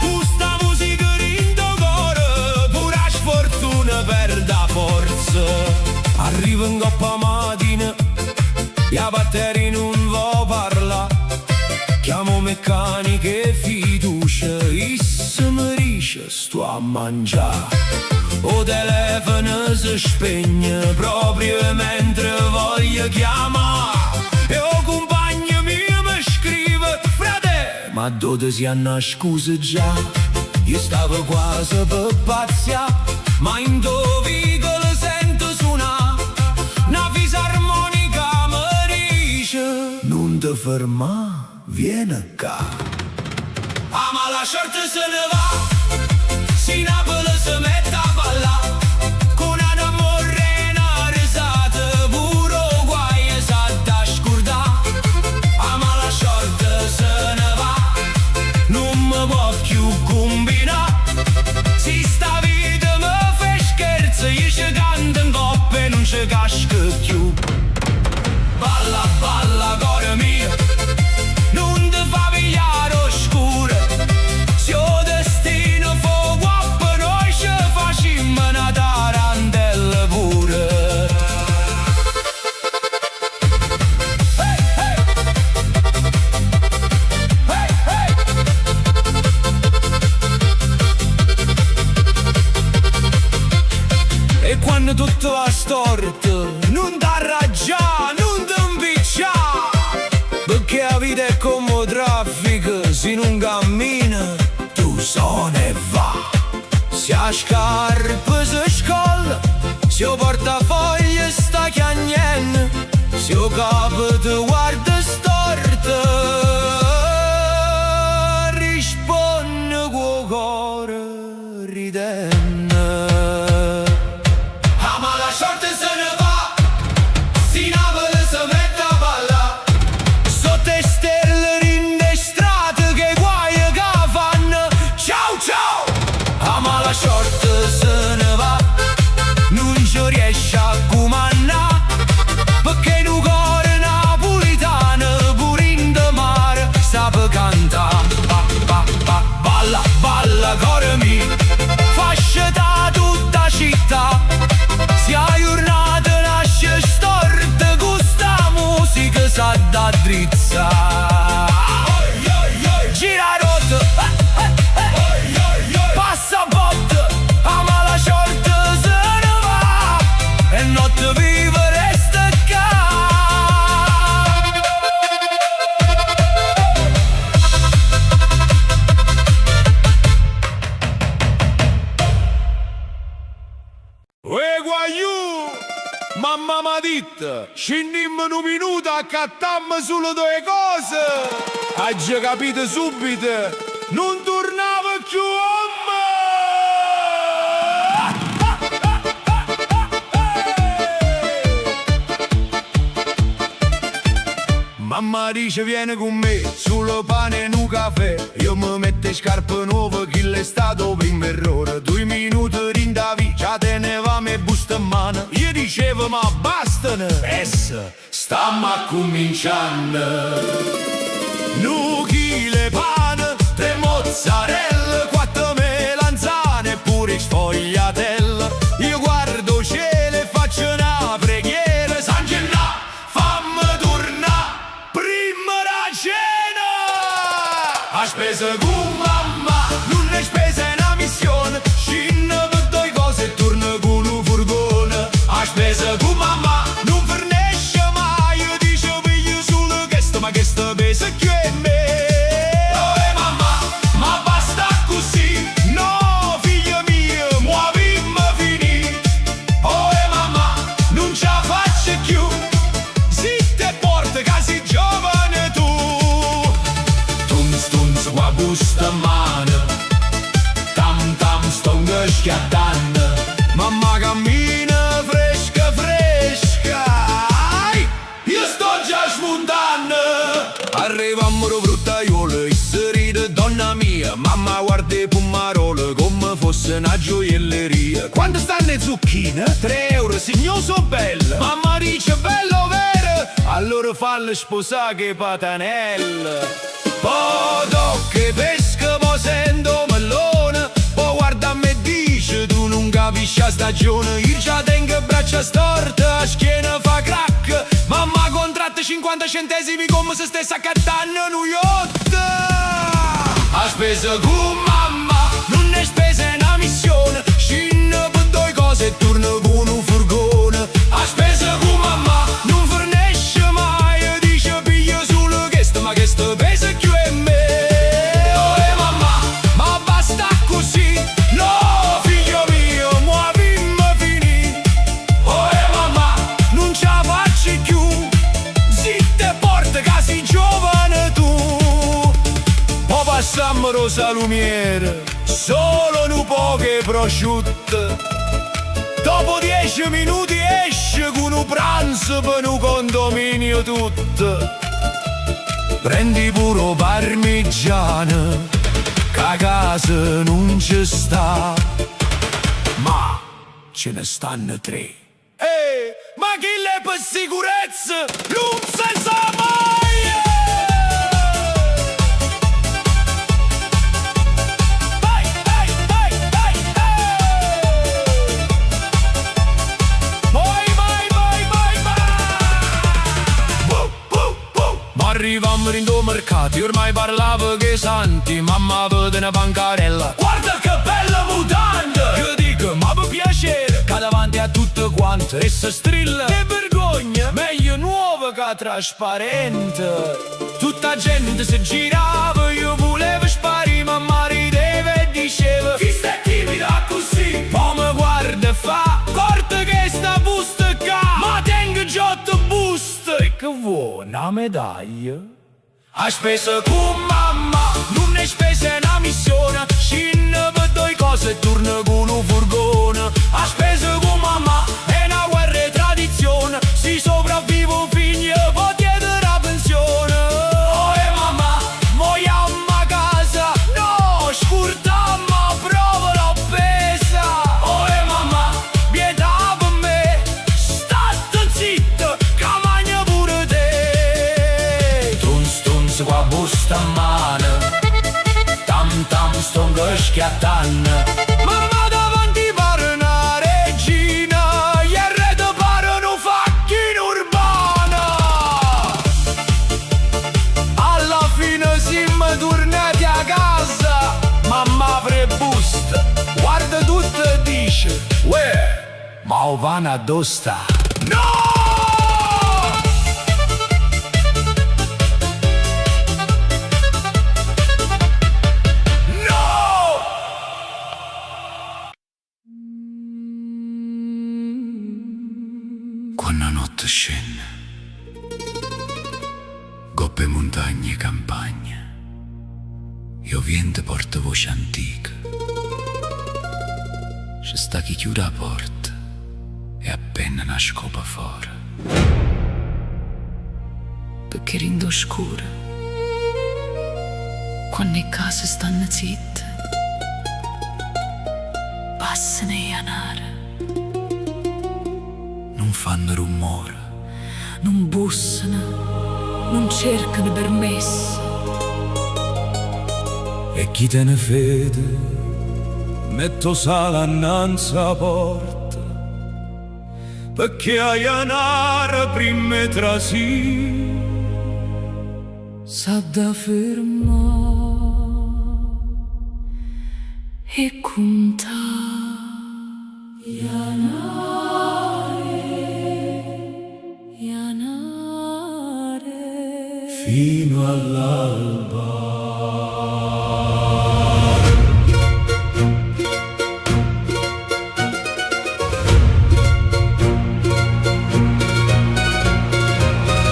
Questa musica rindo cuore, pure a sfortuna perda forza. Arrivo in coppa mattina, e la batteria non va parla, chiamo meccaniche e fiducia, e se mi dice sto a mangiare. o telefono si spegne proprio mentre voglio chiamare. E o compagno mio mi scrive: frate, ma dove si hanno scuse già? Io stavo quasi per pazziare, ma indovino lo sento suonare una fisarmonica mi dice: non ti ferma, vieni qua. Ah, ma la short se ne va, si Napoli si mette a ballare, con una morena risata, pure guai esatto a scordare. Ah, ma la short se ne va, non mi può più combinare. Si sta vita mi fa scherzo, io ci canto in coppa e non ci casco più. Balla, balla, cuore mio, non ti fa pigliare oscuro. Se il destino fu guappo, noi ci facciamo una tarantella pure. Hey, hey. Hey, hey. E quando tutto va storto, non t'arraggiare, non t'impicciare, perché la vita è come traffico, se non cammina, tu sono e va. Se a scarpe si scolla, se il portafoglio sta chiagnendo, se il capo ti guarda storto, risponde col cuore ridendo. Ah, ma la short se ne va, si Napoli si mette a ballare, sotto le stelle rindestrate che guai che fanno. Ciao ciao. Ah, ma la short se ne va, non ci riesce a comandare, perché in un cuore napolitano pure in de mare sape cantare. Balla, balla, cuore mio, fascia da tutta città. Se a giornata nasce storta, questa musica sa da drizza. Gira rotto, passa botte, ama la short se ne va, e notte viva resta qua. Uè guaiù, mamma m'ha detto, scendimmo un minuto, accattammo solo due cose. Hai già capito subito, non tornava più Mamma dice vieni con me, solo pane e un caffè. Io mi metto scarpe nuove, che l'è stato primo errore. 2 minuti rindavi, già tenevamo e busta in mano. Io dicevo ma bastano, stiamo a cominciando. 1 chilo pane, 3 mozzarella, 4 melanzane e pure sfogliatella. Io guardo cielo e faccio una preghiera. San Gennà, fammi tornare prima la cena. A spesa con mamma, non è spesa è una missione. Scinna per 2 cose e torna con un furgone. A spesa con mamma, non fornisce mai. Io dice piglio solo questo, ma che sta pesa che è me. Oh mamma, ma basta così. No figlio mio, muovimmo finì. Oh mamma, non ce la faccio più. Zitte porta che sei giovane tu. Tunz tunz qua busta mano, tam tam stonga schiattando. Mamma cammina fresca fresca, ai, io sto già smontando. Arrivammo fruttaiolo e si ride donna mia. Mamma guarda i pomarole come fosse una gioielleria. Quando stanno le zucchine? 3 euro, signoso bello. Mamma dice bello vero, allora fallo sposare che patanella. Poi tocca pesca, poi sento melone. Poi guarda a me e dice tu non capisci la stagione. Io già tengo braccia storte, a schiena fa crack. Mamma contratta 50 centesimi come se stesse accattando New York. A spesa con mamma, non è spesa è una missione. Scinna per lumiere, solo nu poche prosciutte. Dopo 10 minuti esce con un pranzo per un condominio tutto. Prendi puro parmigiano, che a casa non ci sta, ma ce ne stanno 3. Ma chi le per sicurezza non si sa mai! Vai, vai, vai, vai, vai! Vai, vai, vai, vai! Ma arrivammo in due mercati, ormai parlavo che santi, mamma vede una bancarella. Guarda che bella mutanda! Io dico, ma per piacere, che davanti a tutte quante e se strilla. Che vergogna, meglio nuova che trasparente. Tutta gente si girava, io volevo sparire, mamma rideva e diceva: chi sta timida così? Poi mi guarda e fa: corta che sta busta qua, ma tengo giotto busta. E che vuoi, una medaglia? Ha speso con mamma, non è spesa una missione. Scinna per 2 cose e torna con un furgone. Ha speso con mamma, è una guerra e tradizione. Si sopravvive un figlio, può chiedere la pensione. Oh mamma, vogliamo a casa? No, scurtamma, prova l'ho pesa. Oh mamma, pietà per me, state zitto, che magna pure te. Tunz qua busta a mano, tam tam sto che schiattanno. Mamma davanti pare una regina, gli arredo pare un facchino urbana. Alla fine siamo tornati a casa, mamma apre busta, guarda tutto e dice: uè, ma o vana addosta? No! Quando la notte scende, goppe montagne e campagne, io vento porta voce antica. C'è sta chi chiude la porta e appena una scopa fuori, perché rindo scura quando le case stanno zitte, passano i anare, non fanno rumore, non bussano, non cercano permesso. E chi te ne fede, metto sale annanzi alla porta, perché hai anare prima tra sì, sa da fermare e contare. Fino all'alba.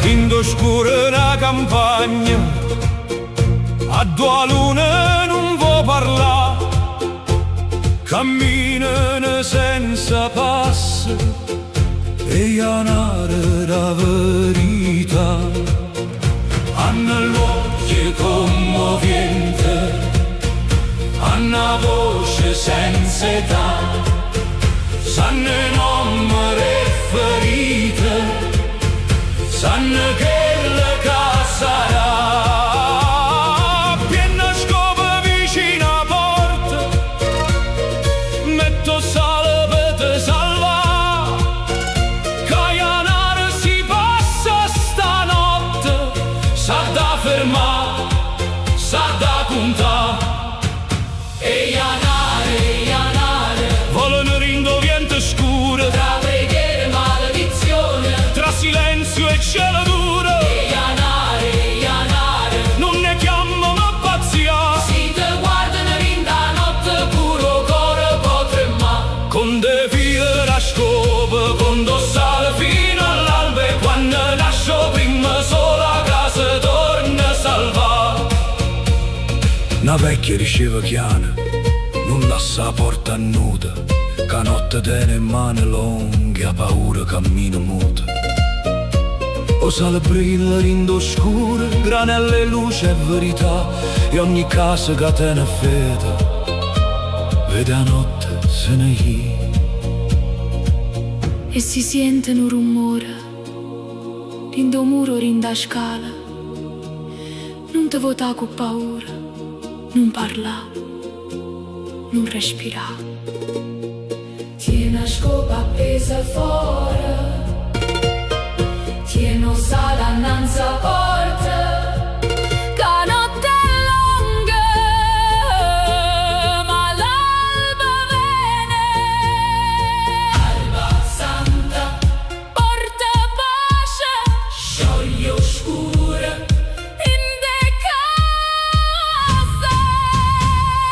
In scura una campagna, a 2 lune non vuoi parlare, camminano senza passo e anare la verità. Hanno l'occhio commovente, hanno la voce senza età, sanno nome e ferite, sanno che la casa sarà. Piena scopa vicino a porta, metto sale per te salvare, che anare si passa stanotte, sa da fermare, sa da puntare. E anare, vogliono rindoviente scure, tra preghiere e maledizione, tra silenzio e cielo duro. E anare, non ne chiamano pazzia, si te guardano in da notte, puro cuore potremma, con de file la scopa, con dossale fino all'alba, e quando lascio prima sola casa torna a salvare. Una vecchia diceva chiana, non lascia la porta nuda, che notte tiene in mano lunghe, ha paura cammina muta. O sale brilla rindo scure, granelle luce e verità, e ogni casa che tiene fede, vede a notte se ne hi. E si sente un rumore, rindo muro, rinda scala. Non te vota con paura, non parla, non respira. Tiene la scopa appesa fuori, tiene o sala annanzi a porta, che notte è lunga, ma l'alba viene. Alba santa, porta pace, scioglie oscura in de casa.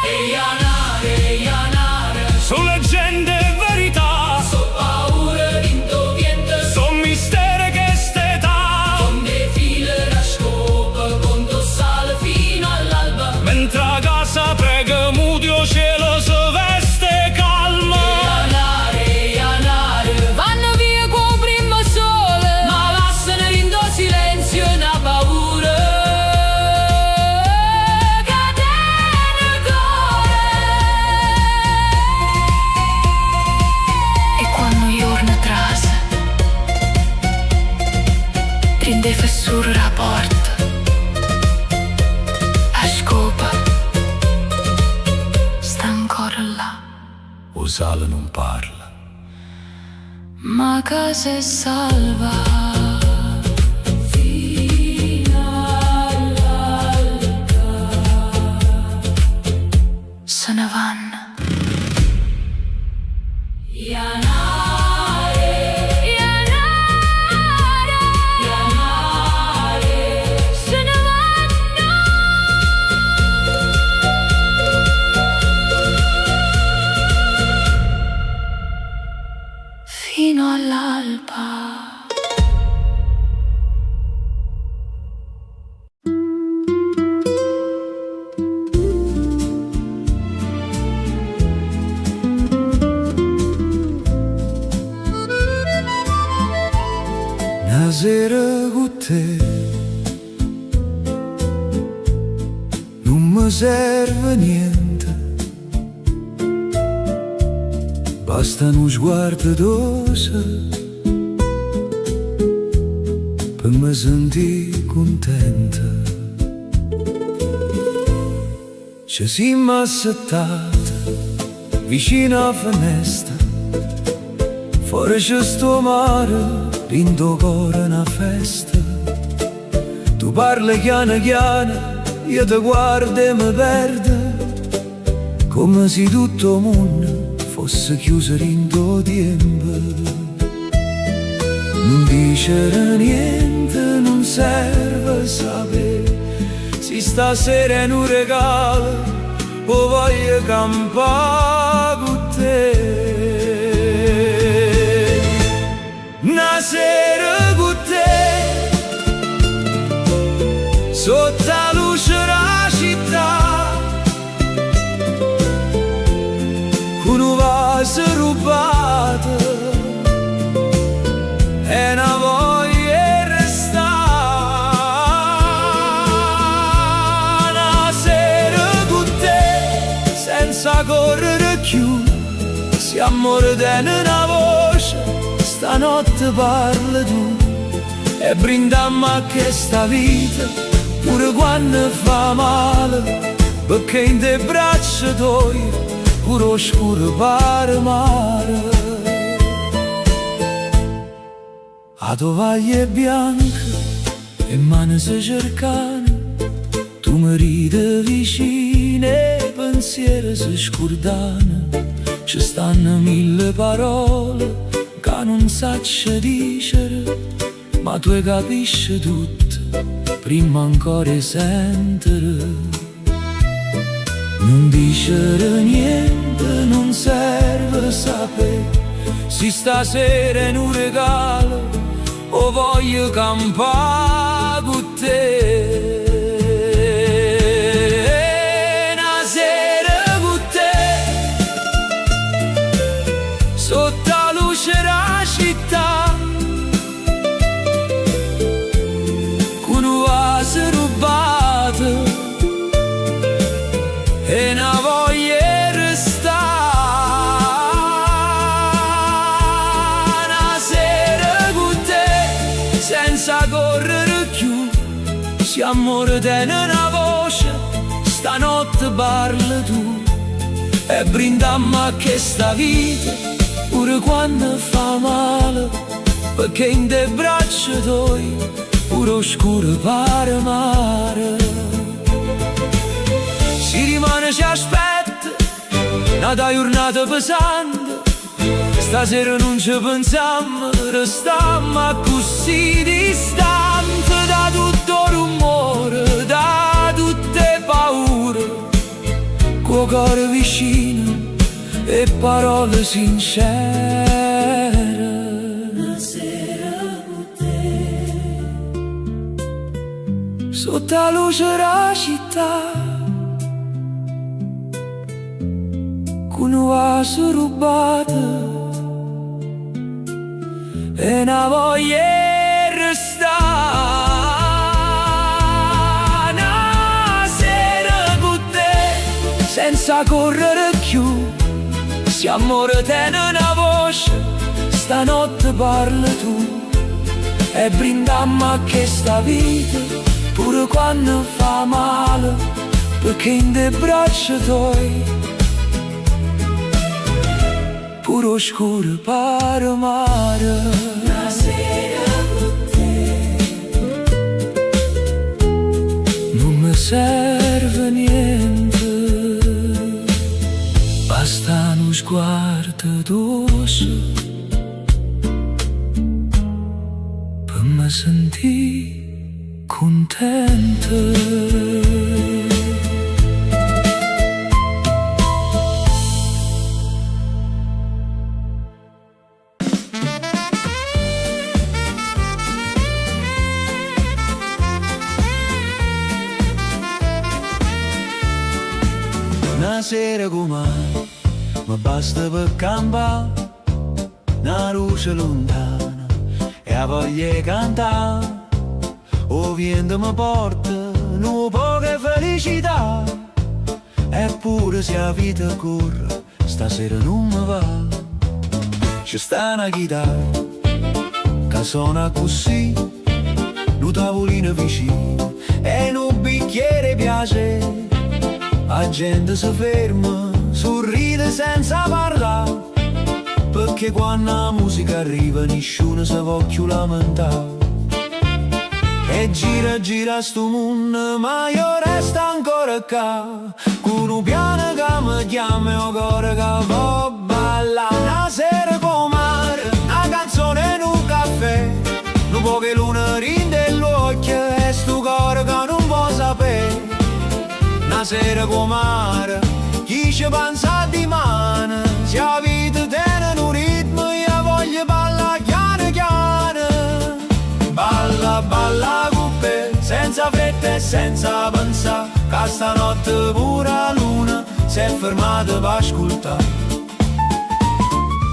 E Ianare, Su leggende e verità, so paura rindo viento, son misteri che st'età. come fila la scopa, conto sale fino all'alba. Mentre a casa prega mudio cielo si veste calma. Ianare, vanno via con primo sole, ma lasciano rindo silenzio e una paura che tiene cuore. E quando giorno trase, rinde fessura la porta, la scopa sta ancora là. O sale non parla, Ma casa è salva fino all'alba. Se ne vanno. Ianare, se ne vanno. Fino all'alba. una sera con te non mi serve niente, basta uno sguardo dolce per me sentire contenta. Ci siamo assettati vicino alla finestra, fuori c'è sto mare, rindo cuore una festa. Tu parli chiano chiano, io ti guardo e mi perdo, come se tutto il mondo fosse chiuso rindo tempo. Non dicere niente, non serve sapere, se stasera è un regalo, o voglio campare con te. Una sera con te, sotto la luce della città, con un vaso rubato e una voglia di restare. Una sera con te, senza correre più, siamo mordendo una voce, stanotte parla tu e brindiamo a questa vita, pure quando fa male, perché in te braccia tue pure oscuro pare mare. A tovaglia bianca e mani si cercano, tu mi ridi vicino e pensieri si scordano. Ci stanno mille parole che non saccio dicere, ma tu capisci tutto prima ancora di sentire. Non dicere niente, non serve sapere, se stasera è un regalo o voglio campare con te. Una se amore tiene una voce, stanotte parla tu e brindammo a questa vita, pure quando fa male, perché in te braccia tuoi, pure oscuro pare mare. Si rimane, si aspetta, una giornata pesante, stasera non ci pensiamo, restammo così distanti da tutto rumore, da tutte paure, con cuore vicino e parole sincere. Una sera con te, sotto la luce della città, con un vaso rubato e una voglia di restare. Una sera con te, senza correre più, se amore tiene una voce, stanotte parla tu e brindammo a questa vita, pure quando fa male, perché in te braccia tuoi, pure oscuro pare mare. Una sera con te non mi serve niente, basta uno sguardo dolce per me sentire contento. Una sera come mi basta per campare, una luce lontana e a voglia di cantare, o vento mi porta una poca felicità, eppure se la vita corre, stasera non mi va. C'è sta una chitarra che suona così, un tavolino vicino e un bicchiere piace. La gente si ferma, sorride senza parlare, perché quando la musica arriva nessuno si può più lamentare. E gira, gira sto mondo, ma io resto ancora qua, con un piano che mi chiama e un cuore che va ballare. Una sera con mare, una canzone in un caffè, un po' che luna rinde l'occhio e sto cuore che non può sapere. Una sera con mare, chi ci pensa di mano, se la vita tiene un ritmo, io voglio ballare chiaro chiaro. Balla, balla con te, senza fretta e senza pensare, che stanotte pure la luna si è fermata per ascoltare.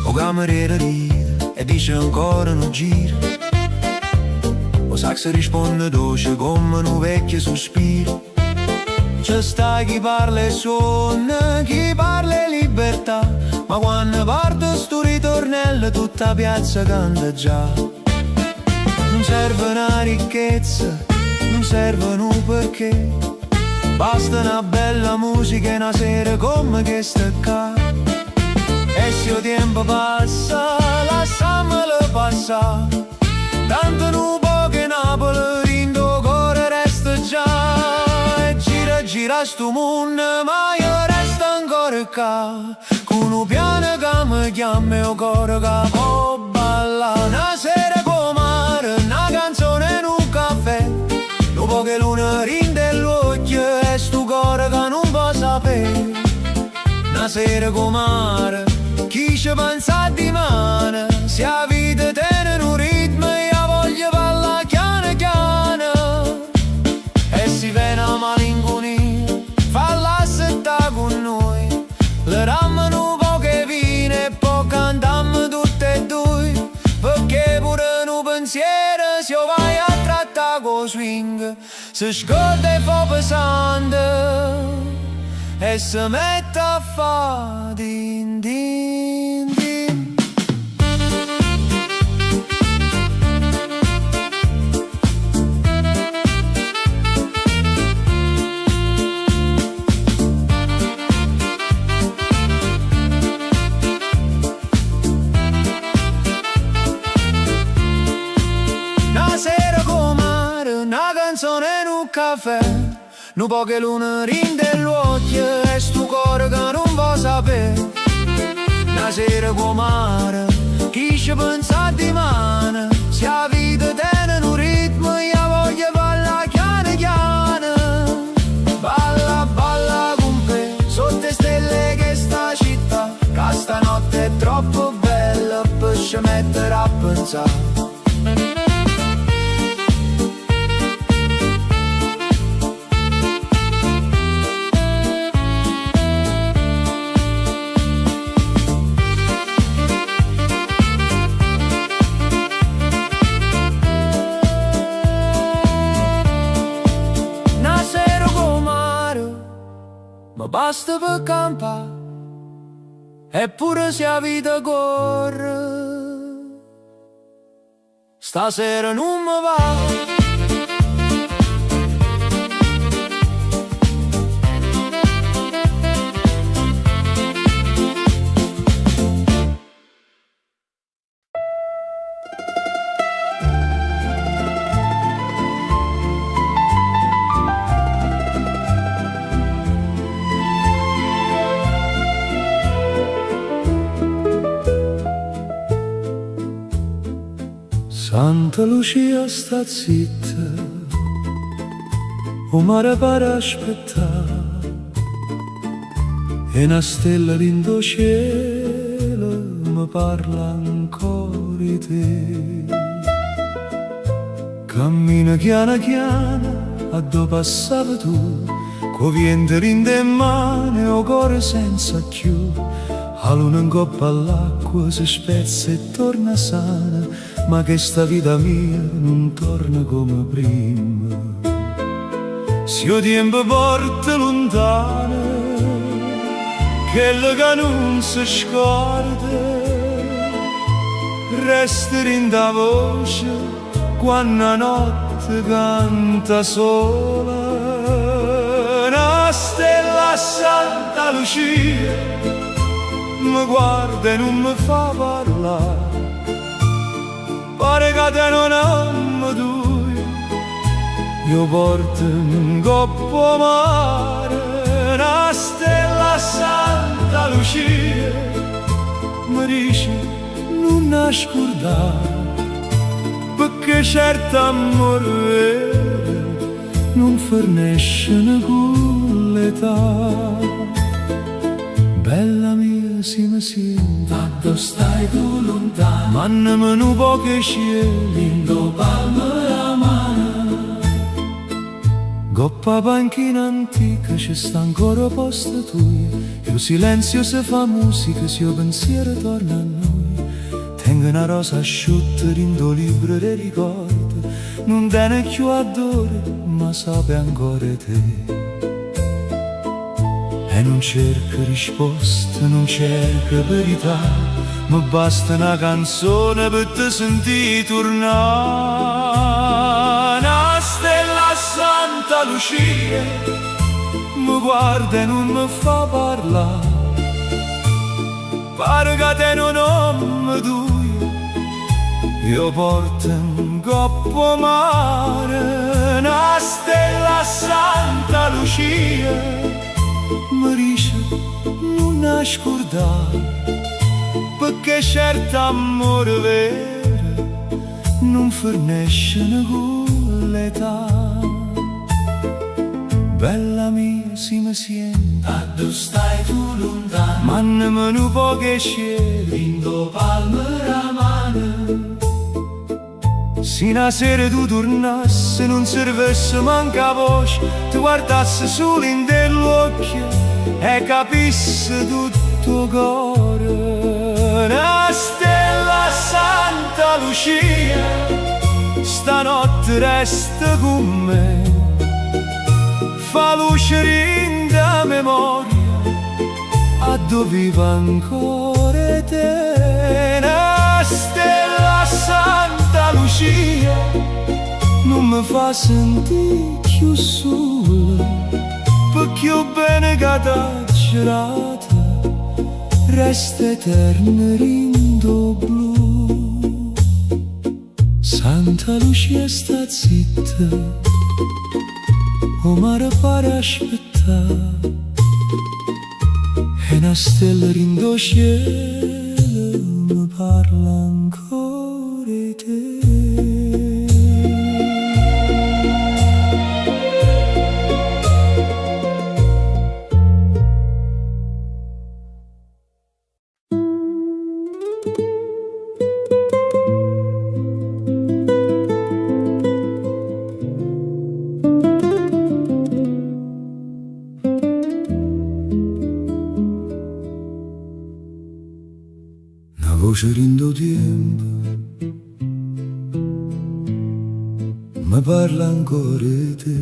O cameriere ride e dice ancora non gira, o sax risponde dolce come un vecchio sospiro. C'è sta chi parla e suona, chi parla e libertà, ma quando parte sto ritornello tutta piazza canta già. Non serve una ricchezza, non serve un perché, basta una bella musica e una sera come questa qua. E se il tempo passa, lasciamolo passare, tanto non può che Napoli rindo cuore resta già. Gira sto mondo, ma io resto ancora qua, con un piano che mi chiama e un cuore che può ballare. Una sera con mare, una canzone in un caffè, un po' che luna rinde l'occhio e sto cuore che non può sapere. Una sera con mare, chi ci pensa di mano, se la vita tiene un ritmo, io voglio ballare chiano chiano. E si viene a malinconia, falla assettare con noi, le rammano un po' che viene e poi cantiamo tutte e due, perché pure un pensiero se vai a trattare con swing, si scorda e fa pesante e si mette a fa din din din. caffè, nu poche lune rinde l'occhio e stu cuore che non va sapere. Una sera con mare, chi ci pensa di mano, se la vita tiene un ritmo, io voglio balla chiane chiane. Balla, balla con me, sotto le stelle che sta città, che stanotte è troppo bella per ci mettere a pensare. Ma basta per campare, eppure se la vita corre, stasera non mi va. Santa Lucia sta zitta, o mare pare aspettare, e una stella lindo cielo mi parla ancora di te. Cammina chiana chiana a dove passavi tu, co vento rinde in mano o cuore senza più. A luna in coppa all'acqua si spezza e torna sana, ma che sta vita mia non torna come prima. Se io tempo porta lontana, quello che non si scorda, resta in da voce quando la notte canta sola. Una stella Santa Lucia mi guarda e non mi fa parlare, pare che te non amo tu, io porto un coppo mare. Una stella Santa Lucia mi dice non nascondare, perché certo amore vero non fornisce con l'età. Bella mia, se mi senti, dove stai tu lontano, mannami un po' che cieli, in do palme la mano. Goppa panchina antica, ci sta ancora posto tuo, il silenzio si fa musica, se il pensiero torna a noi. Tengo una rosa asciutta, rindo libro dei ricordi, non tiene più adore, ma sape ancora te. E non cerco risposte, non cerco verità, mi basta una canzone per te sentire tornare. Una stella Santa Lucia mi guarda e non mi fa parlare, pare che te non amo tu, io porto un coppo mare. Una stella Santa Lucia mi dice non nascondare, perché certo amore vero non fornisce con l'età. Bella mia, se mi senti, a dove stai tu lontano, mannami un po' che cielo, in do palme la mano. Se una sera tu tornassi, non servisse manca voce, ti guardassi solo in dell'occhio e capissi tutto cuore. Una stella Santa Lucia stanotte resta con me, fa luce rinda memoria a dove vive ancora te. Una stella Santa Lucia non mi fa sentire più sola, perché io bene che t'ha girata resta eterna rindo blu. Santa Lucia sta zitta, o mare pare aspettare, e una stella rindo cielo mi parla ancora di te. Voce rindo tempo mi parla ancora di te,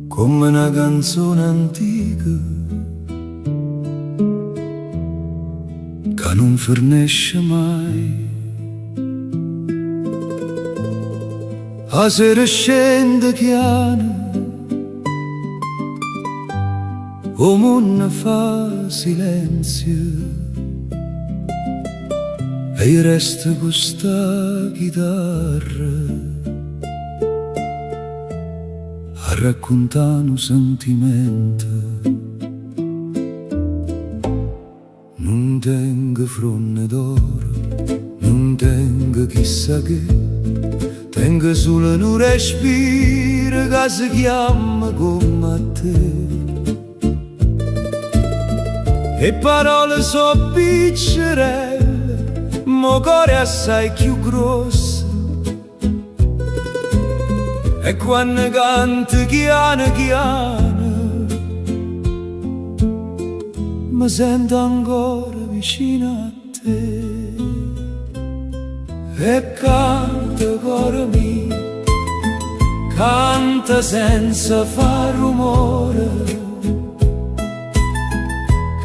come una canzone antica che non finisce mai. A sera scende chiana, o mondo fa silenzio e io resto con sta chitarra a raccontare un sentimento. Non tengo fronte d'oro, non tengo chissà che, tengo solo un respiro che si chiama come a te. E parole so piccerelle, mo cuore assai più grosso, e quando canto chiano chiano mi sento ancora vicino a te. E canta cuore mio, canta senza far rumore,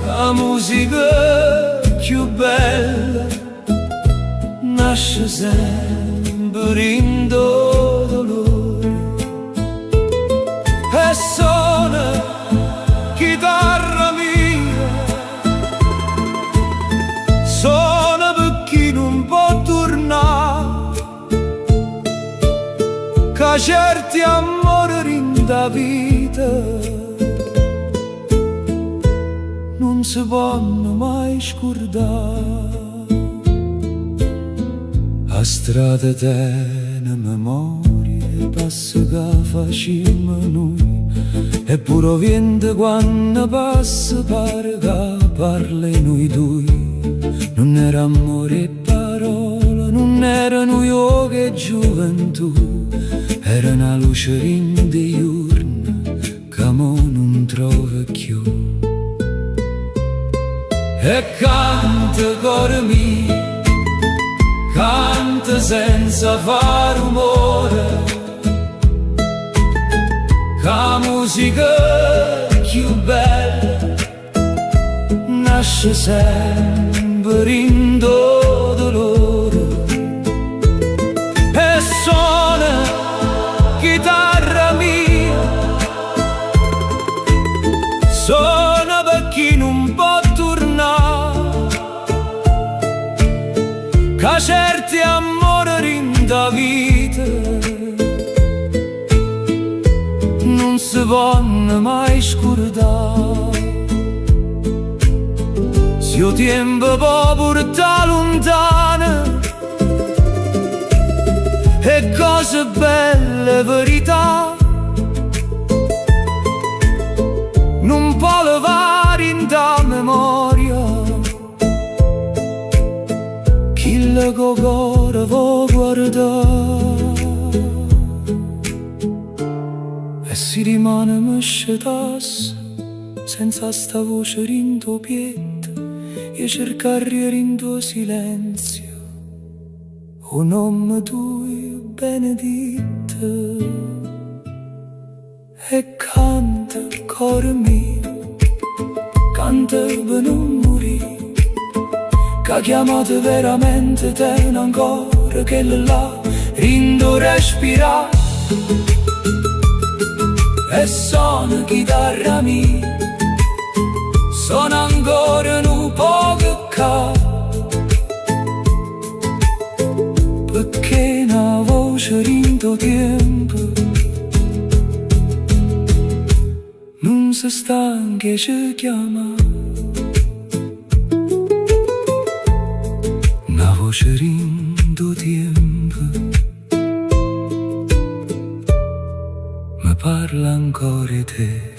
la musica più bella nasce sempre in dolore. E suona chitarra mia, suona per chi non può tornare, che certi amori in da vita non si possono mai scordare. A strada tene memorie, passa che facciamo noi, e pure vento quando passa pare che parli noi due. Non era amore e parola, non erano io che gioventù, era una luce in diurna che mo non trova più. E canta cuore mio, canta senza far rumore, che la musica più bella nasce sempre in dolore. E suona chitarra mia, suona per chi non può tornare, che certi amori in da vita non si possono mai scordare. Se il tempo può portare lontano e cose belle verità, non può levare in da memoria chi la cuore vuol guardare. E si rimane mescetasse senza sta voce rindo pietta, e cercare rindo silenzio un nome tuo benedetto. E canta cuore mio, canta per non morire, che ha chiamato veramente te ancora, che là rindo respirare. E suona chitarra mia, suona ancora un po' che perché una voce rindo tiene ci chiama. Una voce rindo tempo mi parla ancora di te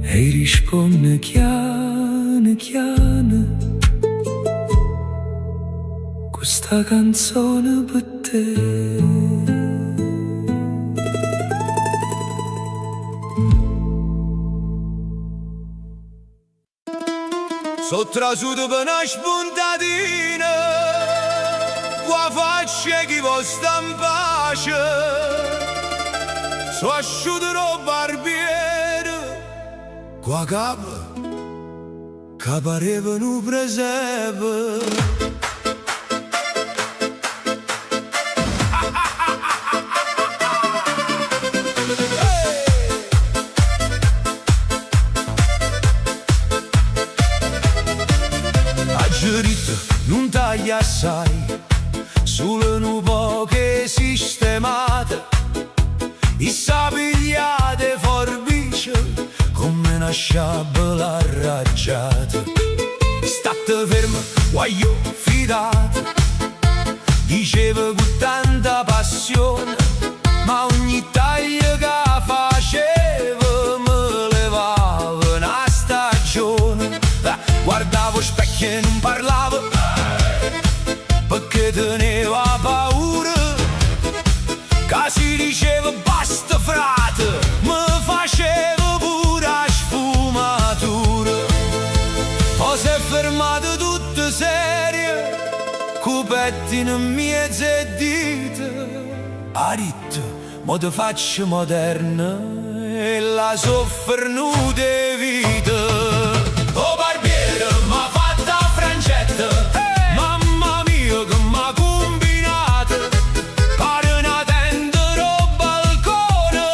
e risponde chiane chiane questa canzone per te. So trasuto per una spuntatina, qua faccia chi vuol sta in pace. So asciutto lo barbiere, qua capo, che pareva un presepe. Non taglia assai, solo un po' che sistemate, i sapigliate forbice come una sciabola raggiata. State fermo, guaglio fidato, diceva con tanta passione, ma ogni taglio che faceva me levava una stagione. Guardavo specchi e non parlavo, perché teneva paura, che si diceva basta frate, mi faceva pure a sfumatura. Poi si è fermato tutte serie, cu pettine mezzo e dita. Ha detto, mo te faccio moderna e la soffernuta vita. Oh barbiere, m'ha fatta frangetta, mamma mia che m'ha combinata, pare una tenda al balcone,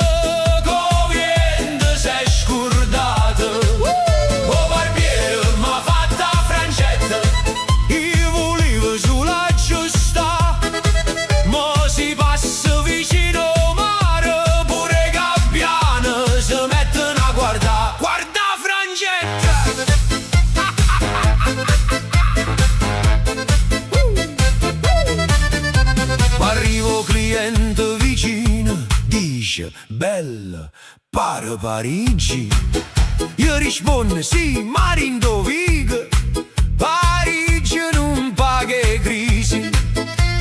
co' vento s'è scordata. Oh barbiere, m'ha fatta frangetta, io volevo sulla giusta, mo si passa vicino al mare, pure gabbiane si mettono a guardare. Guarda frangetta! Arrivo cliente vicino, dice bella, pare Parigi. Io rispondo sì, ma indoviga, Parigi non paga crisi.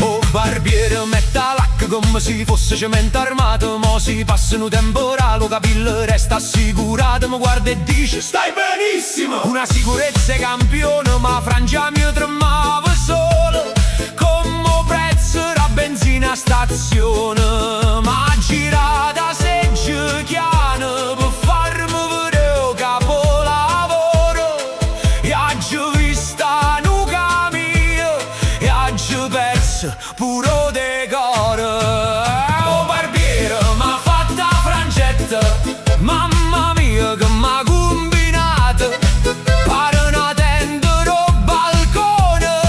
Oh barbiere metta l'acqua come se fosse cemento armato, mo si passa un temporale, capillo resta assicurato. Mi guarda e dice stai benissimo, una sicurezza campione, ma frangia mi tremava solo come prezzo la benzina a stazione. Ma girata seggia chiana per farmi vedere capolavoro, e aggi vista nuca mia, e aggi perso puro decoro. Oh barbiere m'ha fatta frangetta, mamma mia che m'ha combinata, pare una tenda al balcone,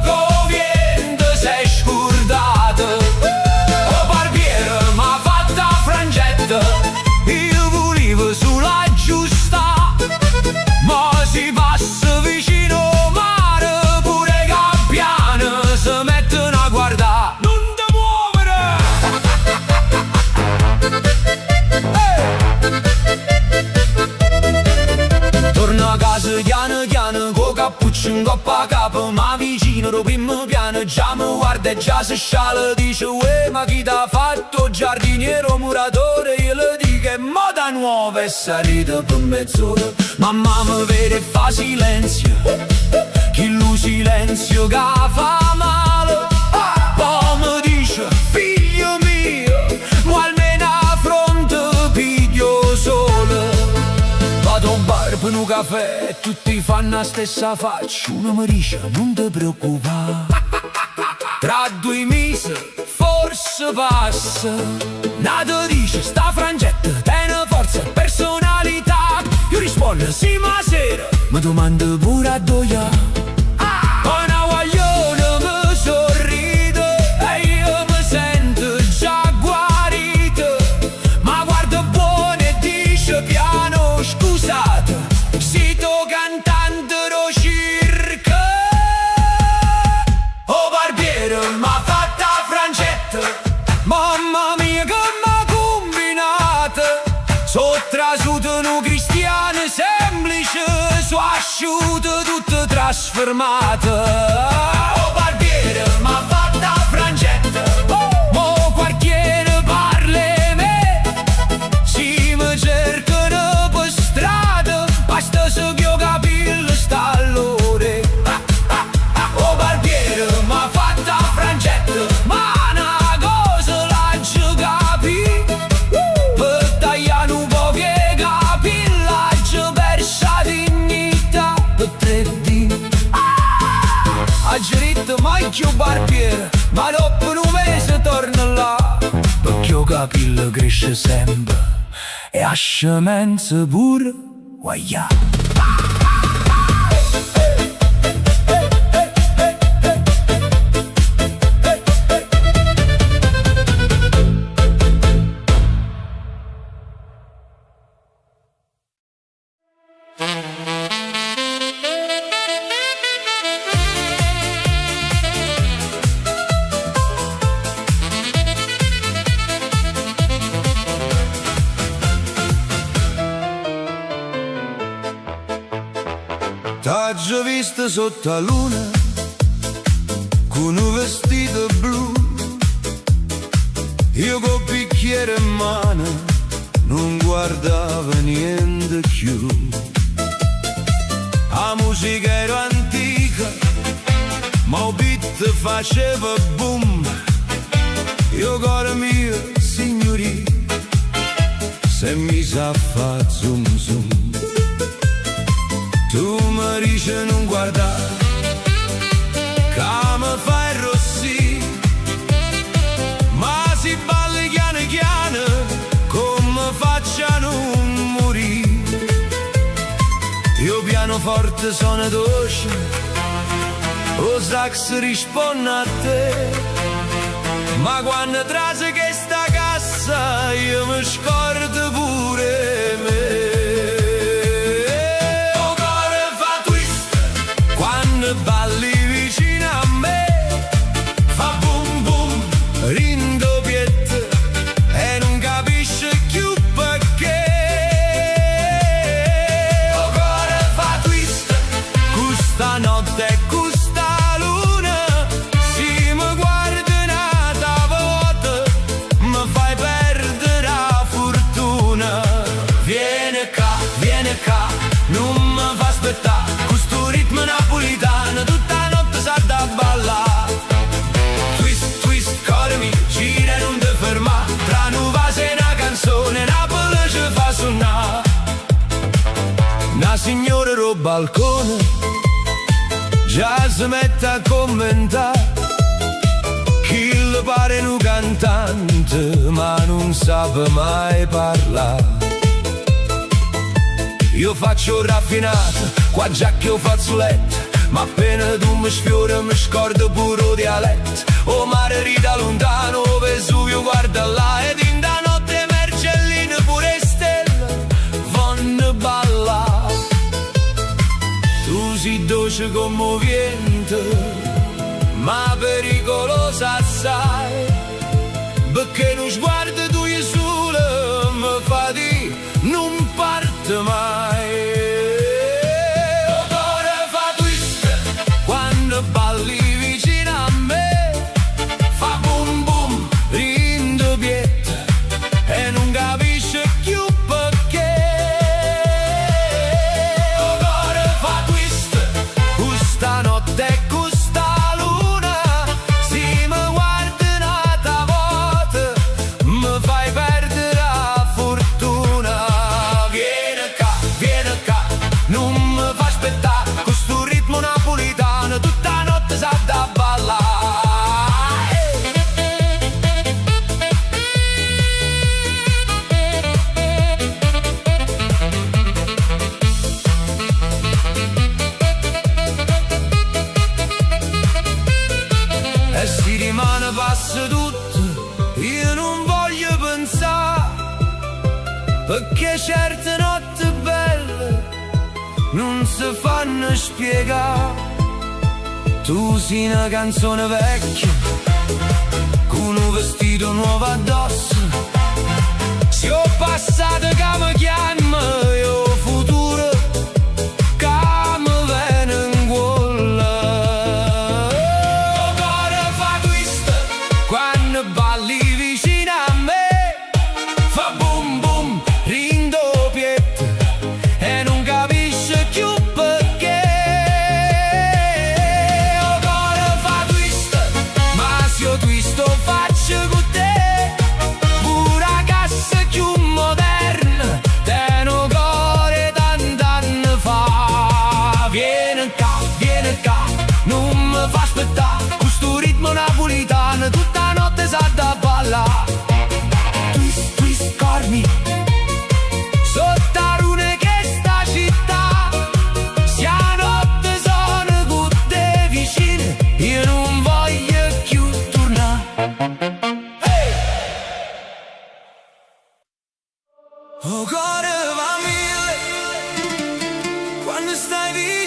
co' vento s'è scordata. Oh barbiere m'ha fatta frangetta, io volevo sulla giusta, ma si passa vicino al mare, pure gabbiane si mettono a guardare. Non ti muovere! Torno a casa piano piano, co' cappuccio in coppa a capo, ma vicino al primo piano già mi guarda e già si sciala. Dice uè, ma chi t'ha fatto giardiniero muratore? Io le dico è moda nuova e salita per mezz'ora. Mamma mi vede e fa silenzio, chi lo silenzio che fa male. Poi mi dice figlio mio, ma almeno a fronte piglio sole. Vado a un bar per un caffè e tutti fanno la stessa faccia. Uno mi dice non ti preoccupare, tra 2 mesi forse passa. Nato dice sta frangetta tiene forza e personalità. Io rispondo sì ma sera mi domando pure a doia. Una guaglione mi sorride e io mi sento già guarito, ma guarda buono e dico conosciuto tutto trasformato. Oh barbiere m'ha fatta frangetta, mo quartiere parla me. Si mi cercano per strada, basta se che ho capito sta all'ore. Oh barbiere m'ha fatta frangetta, ma una cosa l'haggio capito, per tagliare un po' che capì l'haggio persa dignità per 3 dì. Haggio detto mai più barbiere, ma dopo un mese torno là, perché ho capito cresce sempre e a scemenza pure, guaia. T'aggio vista sotto la luna con un vestito blu, io col bicchiere in mano non guardavo niente più. La musica era antica, ma il beat faceva boom. Io cuore mio, signorì, se mi sa fa zoom zoom. Tu mi dici non guardare, che mi fai rossì, ma si balla chiano chiano, come facciano un morire. Io pianoforte sono dolce, o sax risponde a te, ma quando trase che sta cassa io mi scordo pure me. Balli vicino a me, fa boom boom, rindoppietta, e non capisce più perché. Il cuore fa twist, questa notte e questa luna, si mi guarda un'altra volta, mi fai perdere la fortuna. Vieni qua, non mi fa aspettare, questo ritmo napolitano tutta notte sa da ballare. Twist, twist, cuore mio, gira e non ti ferma, tra un vaso e una canzone Napoli ci fa suonare. Una signora al balcone già si mette a commentare, chi le pare un cantante ma non sa mai parlare. Io faccio raffinato, qua già che ho fazzoletto, ma appena tu mi sfiori mi scordo pure il dialetto. O mare rida lontano, Vesuvio guarda là, ed in da notte Mercellino pure stelle vanno ballare. Tu sei dolce come il vento, ma pericolosa assai, perché non sguardo tu e solo mi fa di non parte mai. Il cuore fa twist quando balli vicino a me, fa boom boom, rindoppietta, e non capisce più perché. Il cuore fa twist, questa notte e questa luna, si mi guarda un'altra volta, mi fai perdere la fortuna. Vieni qua, non mi fa aspettare, questo ritmo napolitano tutta notte sa da ballare. E si rimane passa tutto, io non voglio pensare, perché certe notti belle non si fanno spiegare. Tu sei una canzone vecchia, con un vestito nuovo addosso, se ho passato che mi chiama, io futuro che mi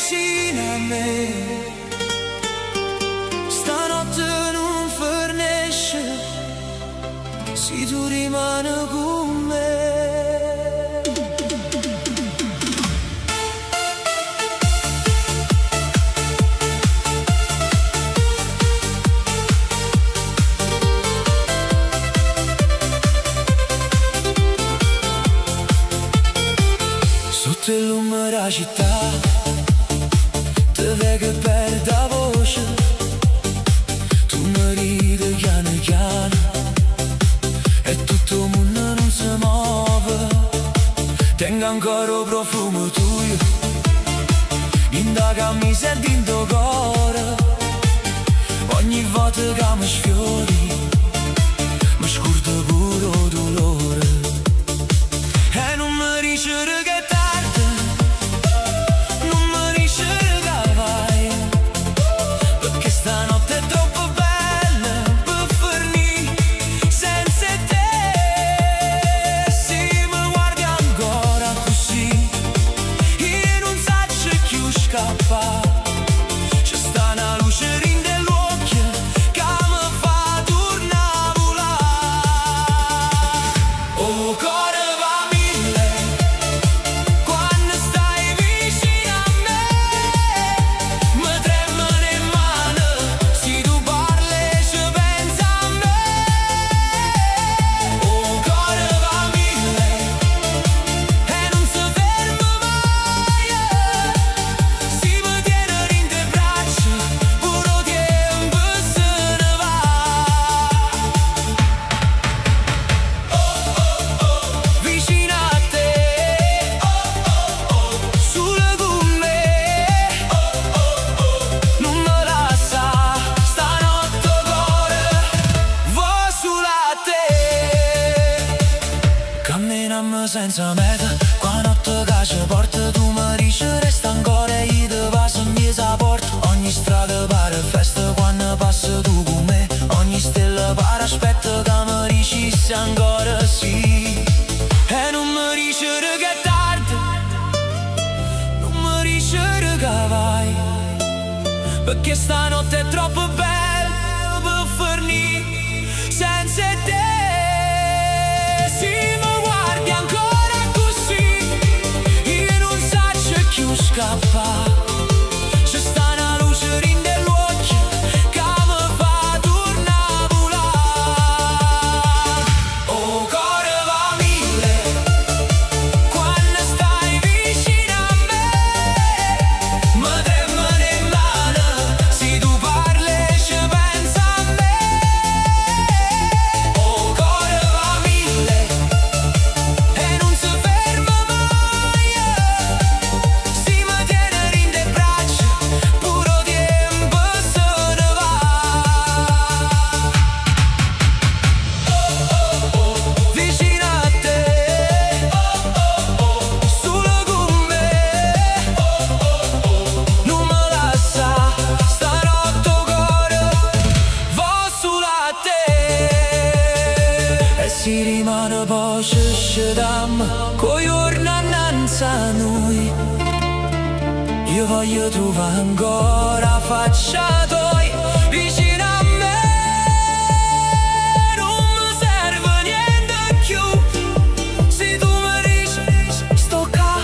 vicino a me. Stanotte non fornisce, se tu rimani con me. Sotto il lume della città te vedo che perdi la voce, tu mi ridi piano piano e tutto il mondo non si muove. Tengo ancora il profumo tuo, indaga mi senti in tuo cuore. Ogni volta che mi sfiori mi scordo pure il dolore. E non mi dici che è tardi, non mi dici che vai, perché stanotte è troppo bella per finire senza te. Se mi guardi ancora così, io non so più scappare. C'è sta una luce in dell'occhio che mi fa tornare a volare. Oh, cuore va mille quando stai vicino a me, mi tremano le mani se tu parli e ci pensi a me. Oh, cuore va mille e non si ferma mai, si mi tiene in te braccia, puro tempo se ne va. Vicino a te, sulle con me, non me lascia stanotte cuore, va sulla te. Camminammo senza meta, qua notte che ci porta, tu mi dici resta ancora e io te passo in chiesa porta. Ogni strada pare festa quando passa tu con me, ogni stella pare aspetta che mi dici se ancora sì. E non mi dici che è tardi, non mi dici che vai, perché stanotte è troppo bella per finire senza te. Se mi guardi ancora così, io non so più scappare. C'è sta una luce in dell'occhio che mi fa tornare a volare. Oh, cuore va mille quando stai vicino a me, mi tremano le mani se tu parli e ci pensi a me. Oh, cuore va mille e non si ferma mai, si mi tiene in te braccia, puro tempo se ne va. Vicino a te, solo con me, non me lascia stanotte cuore, va sulla te. E si rimane poi ci dammo coi giorni innanzi a noi. Io voglio trovare ancora faccia tua vicino a me. Non mi serve niente più se tu mi dici sto qua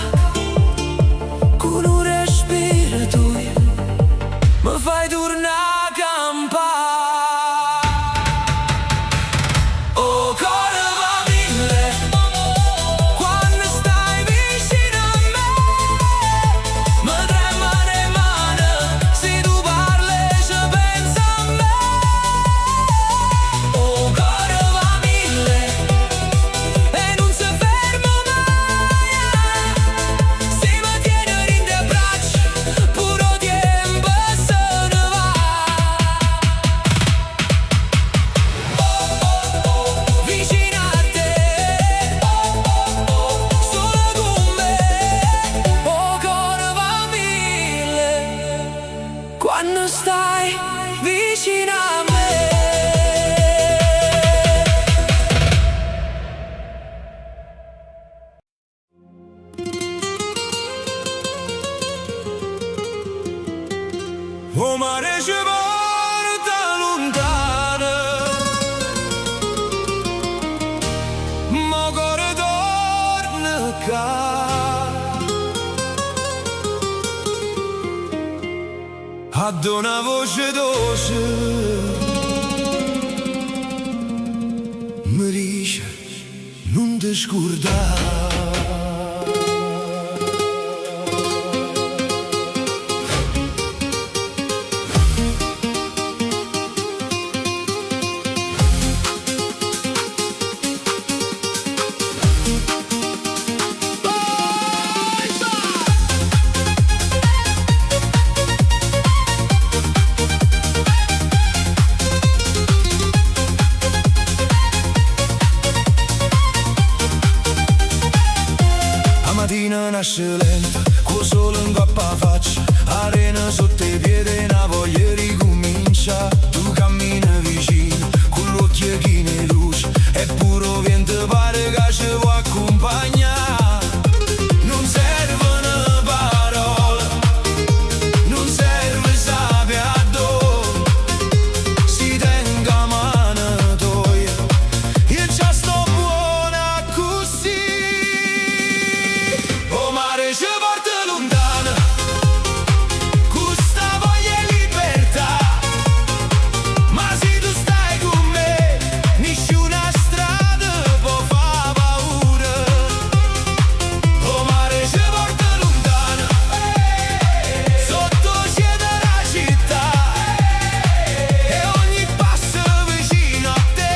con un respiro tuo, mi fai tornare a campare. Oh, cuore va mille quando stai vicino a me, mi tremano le mani se tu parli e ci pensi a me. Oh, cuore va mille e non si ferma mai, si mi tiene in te braccia, puro tempo se ne va. Vicino a te, solo con me. Oh, cuore va mille quando stai vicino a me. o mare ci porta lontano, mo cuore torna qua. Ad una voce dolce mi dice non ti scordare. Nasce lenta, con sole in coppa faccia, arena sotto i piedi, una voglia ricomincia. Tu cammini vicino, con l'occhio chino e luce, e puro vento pare che ci vuoi accompagnare. Non servono parole, non serve sapere a dove, si tenga mano tua, io già sto buona così. O mare ci porta lontano, questa voglia è libertà. Ma se tu stai con me, nessuna strada può far paura. O mare ci porta lontano, sotto il cielo della città, e ogni passo vicino a te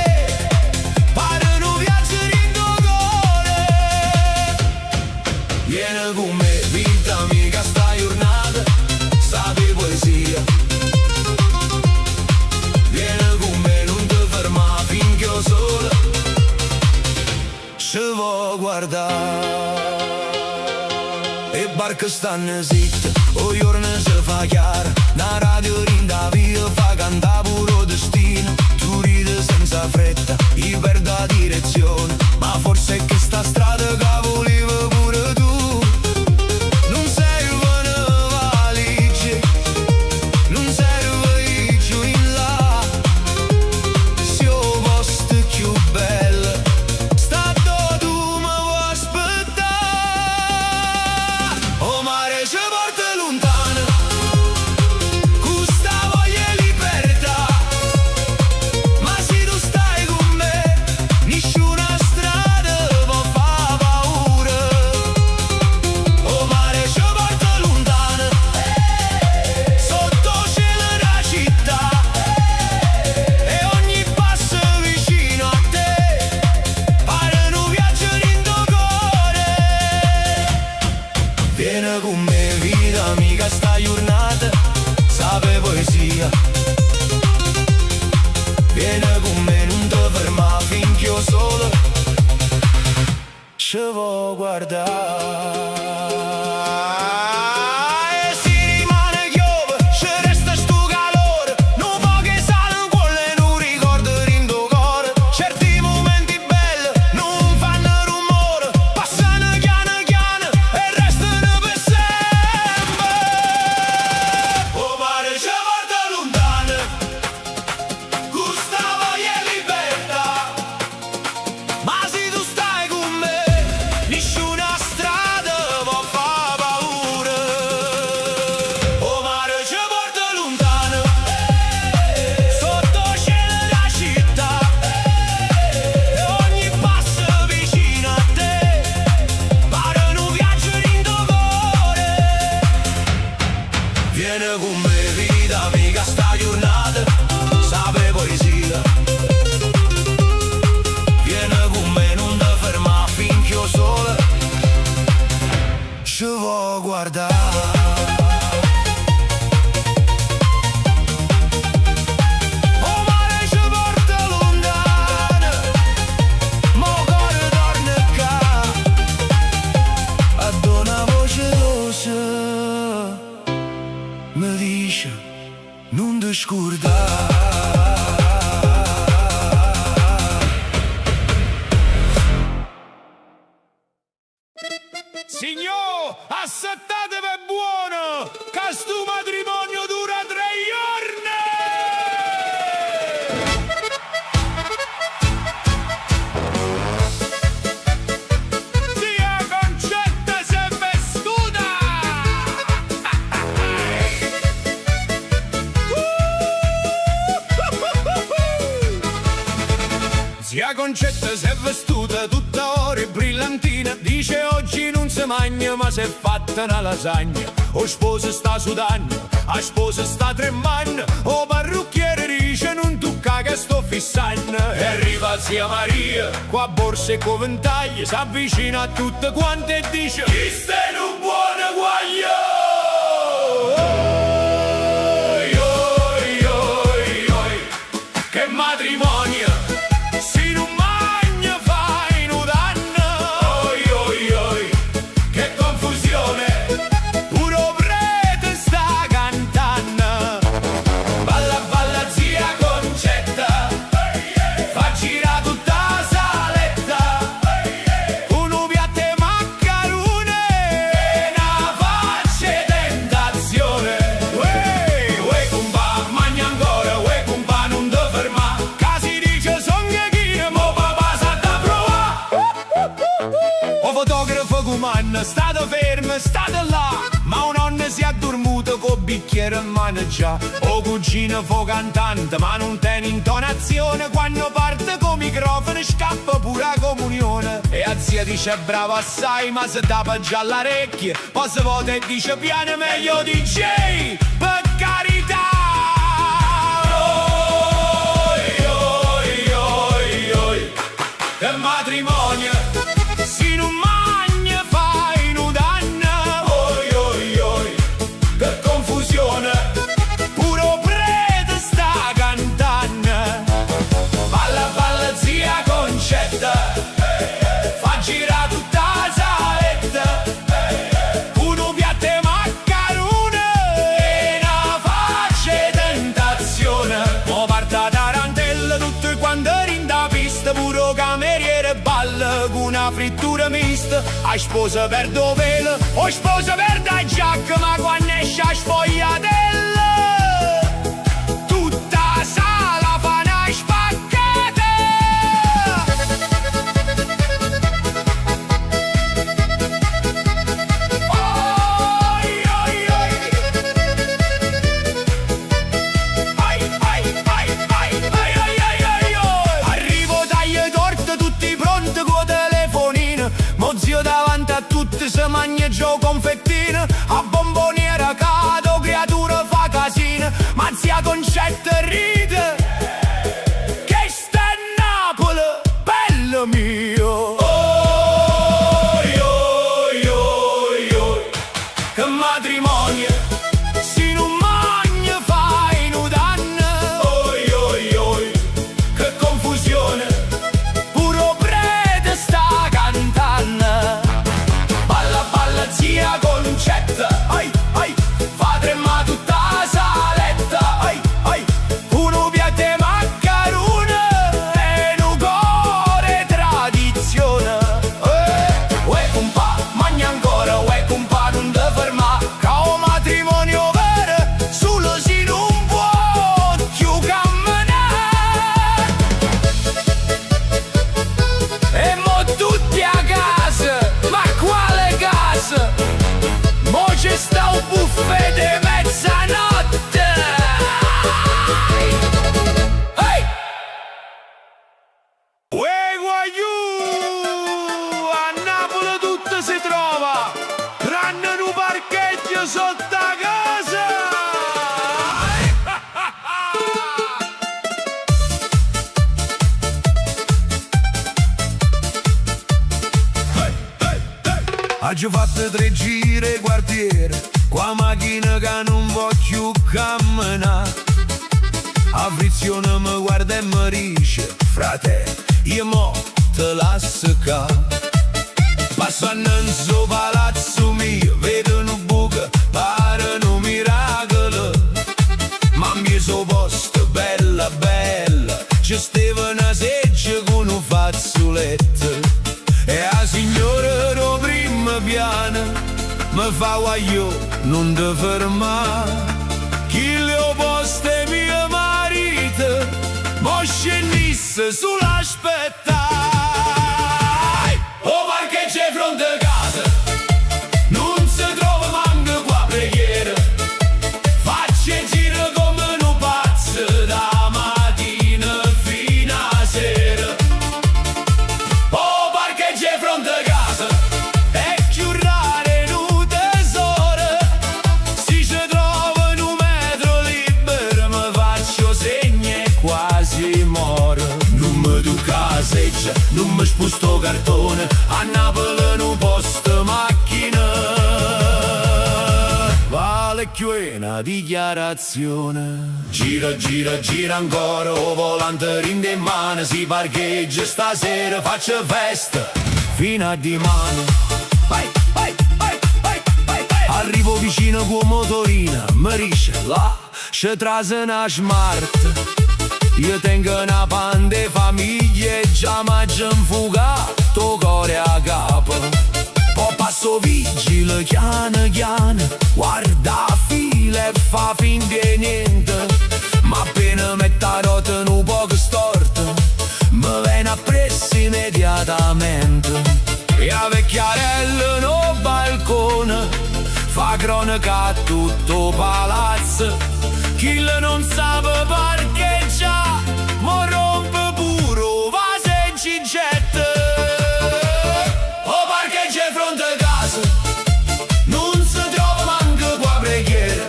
pare un viaggio dentro cuore. Vieni con me, vita amica, sta giornata, sapi poesia. Vieni con me, non ti fermare finché ho solo ci vuoi guardare. E barche stanno zitte, o giorno si fa chiara, una radio rinda via fa cantare puro destino. Tu ridi senza fretta, io perdo la direzione, ma forse è che sta strada che volevo pure tu. Non servono valigie, non serve il giù in là, se ho posto più bello, sta dove tu mi vuoi aspettare. O mare ci porta lontano, questa voglia è libertà. Ma se tu stai con me, nessuna strada può far paura. O mare ci porta lontano, sotto il cielo della città, e ogni passo vicino a te pare un viaggio dentro cuore. Vieni con me, vita amica, sta giornata, sape poesia. Vieni con me, non ti fermare finché io solo ci vuoi guardare. E si rimane chiove, ci resta sto calore, non può che sale in quelle, non ricordo dentro cuore. Certi momenti belli non fanno rumore, passano chiano chiano e restano per sempre. O mare ci porta lontano, questa voglia è libertà. Ma se tu stai con me, nessuna strada può far paura. O mare ci porta lontano, sotto il cielo della città, e ogni passo vicino a te pare un viaggio dentro cuore. Vieni con me, vita amica, sta giornata, sape poesia. Vieni con me, non ti fermare finché io solo ci vuoi guardare. O mare ci porta lontano, mo cuore torna qua. Ad una voce dolce mi dice non ti scordare. Signor, assettatevi buono, che sto matrimonio dura 3 Zia Concetta si è vestuta tutta oro e brillantina, dice oggi non si mangia ma si è fatta una lasagna. O sposa sta sudando, a sposa sta tremando, o parrucchiere dice non tocca che sto fissando. E arriva zia Maria, qua borse e con ventaglie, si avvicina a tutte quante e dice: chi stai in un buon guaglio? Oi, oi, oi, oi, che matrimonio! Si non magna fai un danno. Oi, oi, oi, che confusione! Puro prete sta cantando. Balla, balla zia Concetta, fa girare tutta la saletta, uno piatto e maccarone e una faccia tentazione. Uè, compa, mangia ancora, uè, compa, non te ferma. Casi dice son che mo papà sa da provare. O fotografo comanda, state fermi, state là. Ma un nonno si è addormuto con bicchiere in mano già. O cugino fu cantante ma non tiene intonazione, quando parte con microfono scappa pure la comunione. E a zia dice bravo assai ma se tapa già l'orecchie, poi si vota e dice piano meglio DJ, per carità. Oi, oi, oi, oi, che matrimonio! Si non magna fai un danno. Oi, oi, oi, che confusione! Puro prete sta cantando. Balla, balla zia Concetta, fa girare tutta la saletta, uno piatto e maccarone e una faccia tentazione. Mo parta tarantella tutte quante rinda pista, puro cameriere balla con una frittura mista. A sposa per dovela, o sposa per da giacca, ma quando esce a sfogliatella tutta la sala fa una spaccata. Oi, oi, oi, ai, ai, ai, ai, ai, ai, ai, ai, ai. Arrivo taglie torte tutti pronti con telefonino, mo zio davanti a tutti se mangia giù confettino. A bomboniera cado, creatura fa casino, ma zia Concetta ride che sta a Napoli, bello mio. Oi, oi, oi, oi, che matrimonio! Si non magna fai un danno. Oi, oi, oi, che confusione! Puro prete sta cantando. Balla, balla zia Concetta, ai, ai, fa tremare tutta la saletta, ai, ai, uno piatto e maccarone e un cuore tradizione. Uè, compa, mangia ancora, uè, compa, non te ferma, che un matrimonio vero solo si non può più camminare. E mo tutti a casa, ma quale casa? Mo c'è sta un buffet di mezzanotte. Ehi! Uè, guagliù! A Napoli tutto si trova, tranne un parcheggio sotto a casa. Oggi ho fatto 3 giri quartiere, qua macchina che non voglio camminare. A frizione mi guarda e mi dice: frate, io mo te lascio qua. Passando in suo palazzo mio, vedo una buca, pare un miracolo. Ma mi so posto bella bella, ci stava una seggiola con un fazzoletto. E la signora do primo piano mi fa: guagliò, non ti fermare, chi le ho poste mio marito mo scendisse sull'aspettare. O parcheggio di fronte a casa, non si trova manco qua preghiera, faccia e gira come un pazzo da mattina fino a sera. vale più una dichiarazione. Gira, gira, gira ancora, o volante rinde in mano, si parcheggia stasera, faccia festa fino a dimani. Vai, vai, vai, vai, vai, vai. Arrivo vicino con motorina, mi dice là, c'è trase una smart. Io tengo una banda famiglia e già m'ha infugato cuore a capo. Poi passo vigile, chiano chiano, guarda fila e fa finta di niente. Ma appena metto la rota un poco storta, mi viene appresso immediatamente. E a vecchiarella no balcone, fa cronaca a tutto palazzo. Chi non sa parcheggia, mo rompe pure vaso e ci getta. O parcheggia in fronte a casa, non si trova manco qua preghiera.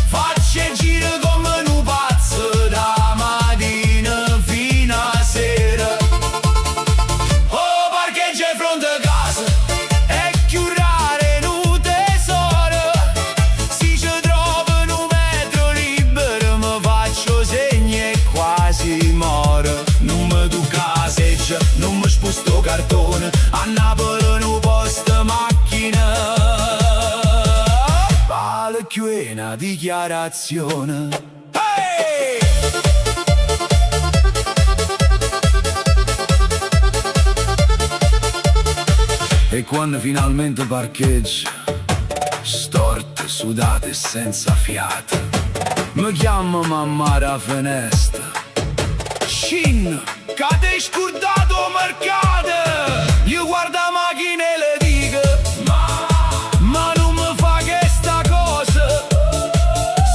Faccia e gira come un pazzo da mattina fino a sera. O parcheggia in fronte a casa, è più raro in un tesoro. Si ci trova un metro libero, mi faccio segni e quasi moro. Non mi tocca la seggia, non mi sposto cartone, a Napoli non posto macchina. Vale più una dichiarazione. Hey! E quando finalmente parcheggio, storte, sudate e senza fiato, mi chiama mamma alla finestra. Shin, che ti hai scordato mercato? Io guardo la macchina e le dico ma non mi fa questa cosa.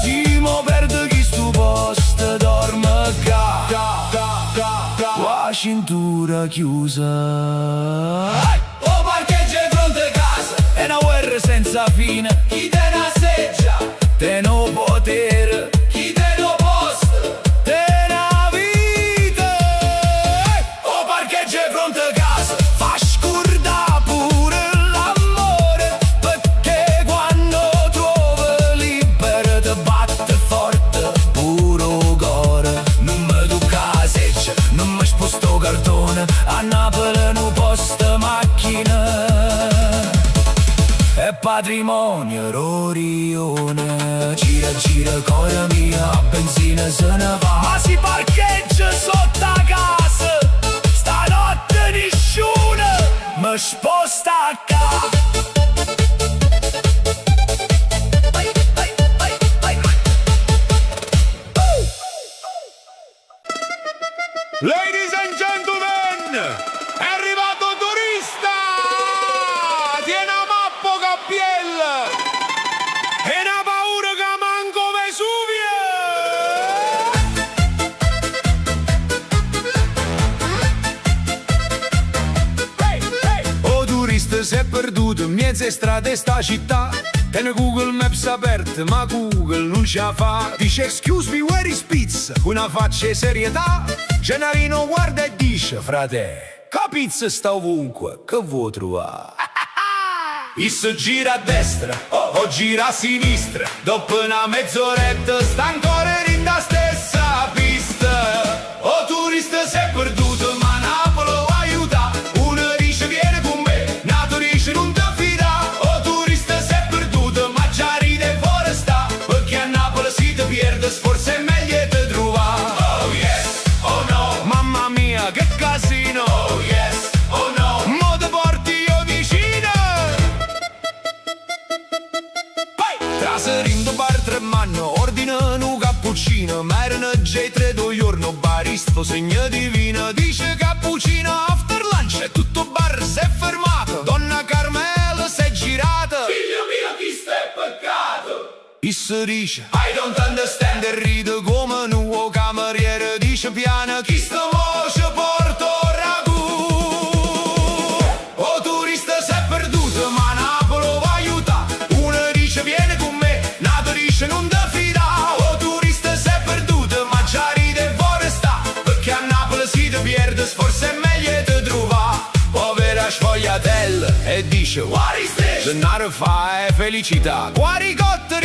Si mo perde chi sto posto dorme qua, la cintura chiusa. O parcheggia in fronte a casa, è una guerra senza fine. Chi te ne asseggia, te no potere. Chi te no posto, te na vita. O parcheggia in fronte a casa, fa scordare pure l'amore. Perché quando trovi libero ti batte forte puro cuore. Non mi tocca la seggia, non mi sposto cartone, a Napoli non posto macchina. È patrimonio Rorione, gira gira cosa mia, a benzina se ne va. Ma si parcheggia sotto a casa, stanotte nessuno mi sposta a casa. Ladies and gentlemen, è arrivato un turista! Tiene a mappo cappiella e una paura che manco Vesuvio! O turista si è perduto in mezzo a strade sta città. Tiene Google Maps aperto ma Google non ce la fa. Dice excuse me where is pizza, una faccia di serietà. Gennarino guarda e dice frate, che pizza sta ovunque, che vuoi trovare? Isso gira a destra, o gira a sinistra. Dopo una mezz'oretta sta ancora in la stessa pista. O turista si è perduto ma Napoli lo aiuta. Uno dice vieni con me, Nato dice non ti fida. O turista si è perduto ma già ride fuori sta. Perché a Napoli si ti pierde, forse è meglio te trovare. Oh yes, oh no, mamma mia che casino. Oh yes, oh no, mo te porti io vicino. Traserindo bar tre manno, ordinano un cappuccino. Ma erano già 3 giorni, barista segno divino. Dice cappuccino after lunch e tutto bar si è fermato. Donna Carmela si è girata. Figlio mio chi sta è peccato? Isso dice I don't understand e ride come un nuovo cameriere. Dice piano chi sta mo ci porto ragù. O turista si è perduto ma Napoli lo aiuta. Uno dice vieni con me, Nato dice non ti fida. O turista si è perduto ma già ride fuori sta. Perché a Napoli si ti pierde, forse è meglio te trova. Povera sfogliatella e dice what is this? Denaro fa è felicità. Guaricotta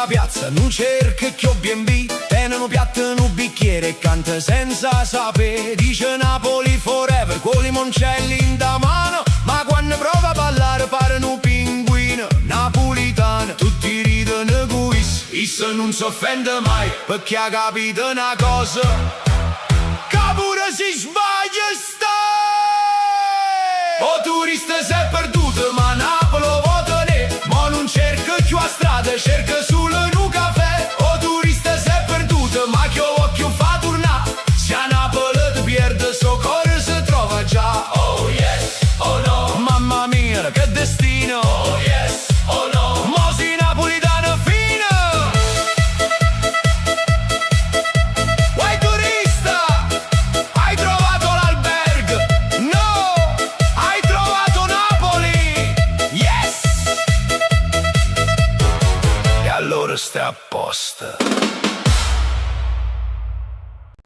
la piazza, non cerca che ho B&B. Tiene un piatto, un bicchiere e canta senza sapere. Dice Napoli forever, con limoncelli in da mano. Ma quando prova a ballare pare un pinguino napolitano. Tutti ridono con isso non si offende mai, perché ha capito una cosa, che pure si sbaglia stai. O turista si è perduto, ma Napoli vuoi tenere. Ma non cerca più a strada, cerca solo in un caffè. O turista si è perduto, ma che occhio fa tornare. Se a Napoli ti perde, so cuore si trova già. Oh yes, oh no, mamma mia, che destino. Oh yes, oh no, mo si napolitano fino. Vai turista, hai trovato l'albergo? No, hai trovato Napoli. Yes. E allora stai a posto.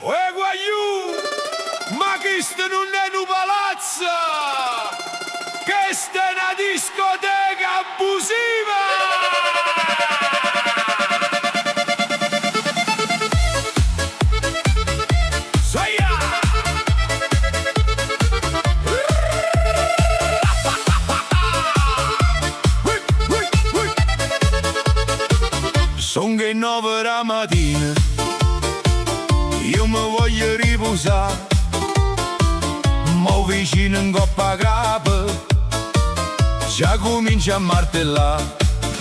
Uè guaiù, ma questo non è un palazzo, questa è una discoteca abusiva. Soia! Son che 9 la mattina, io mi voglio riposare. Mo vicino in coppa capo, già comincia a martellare.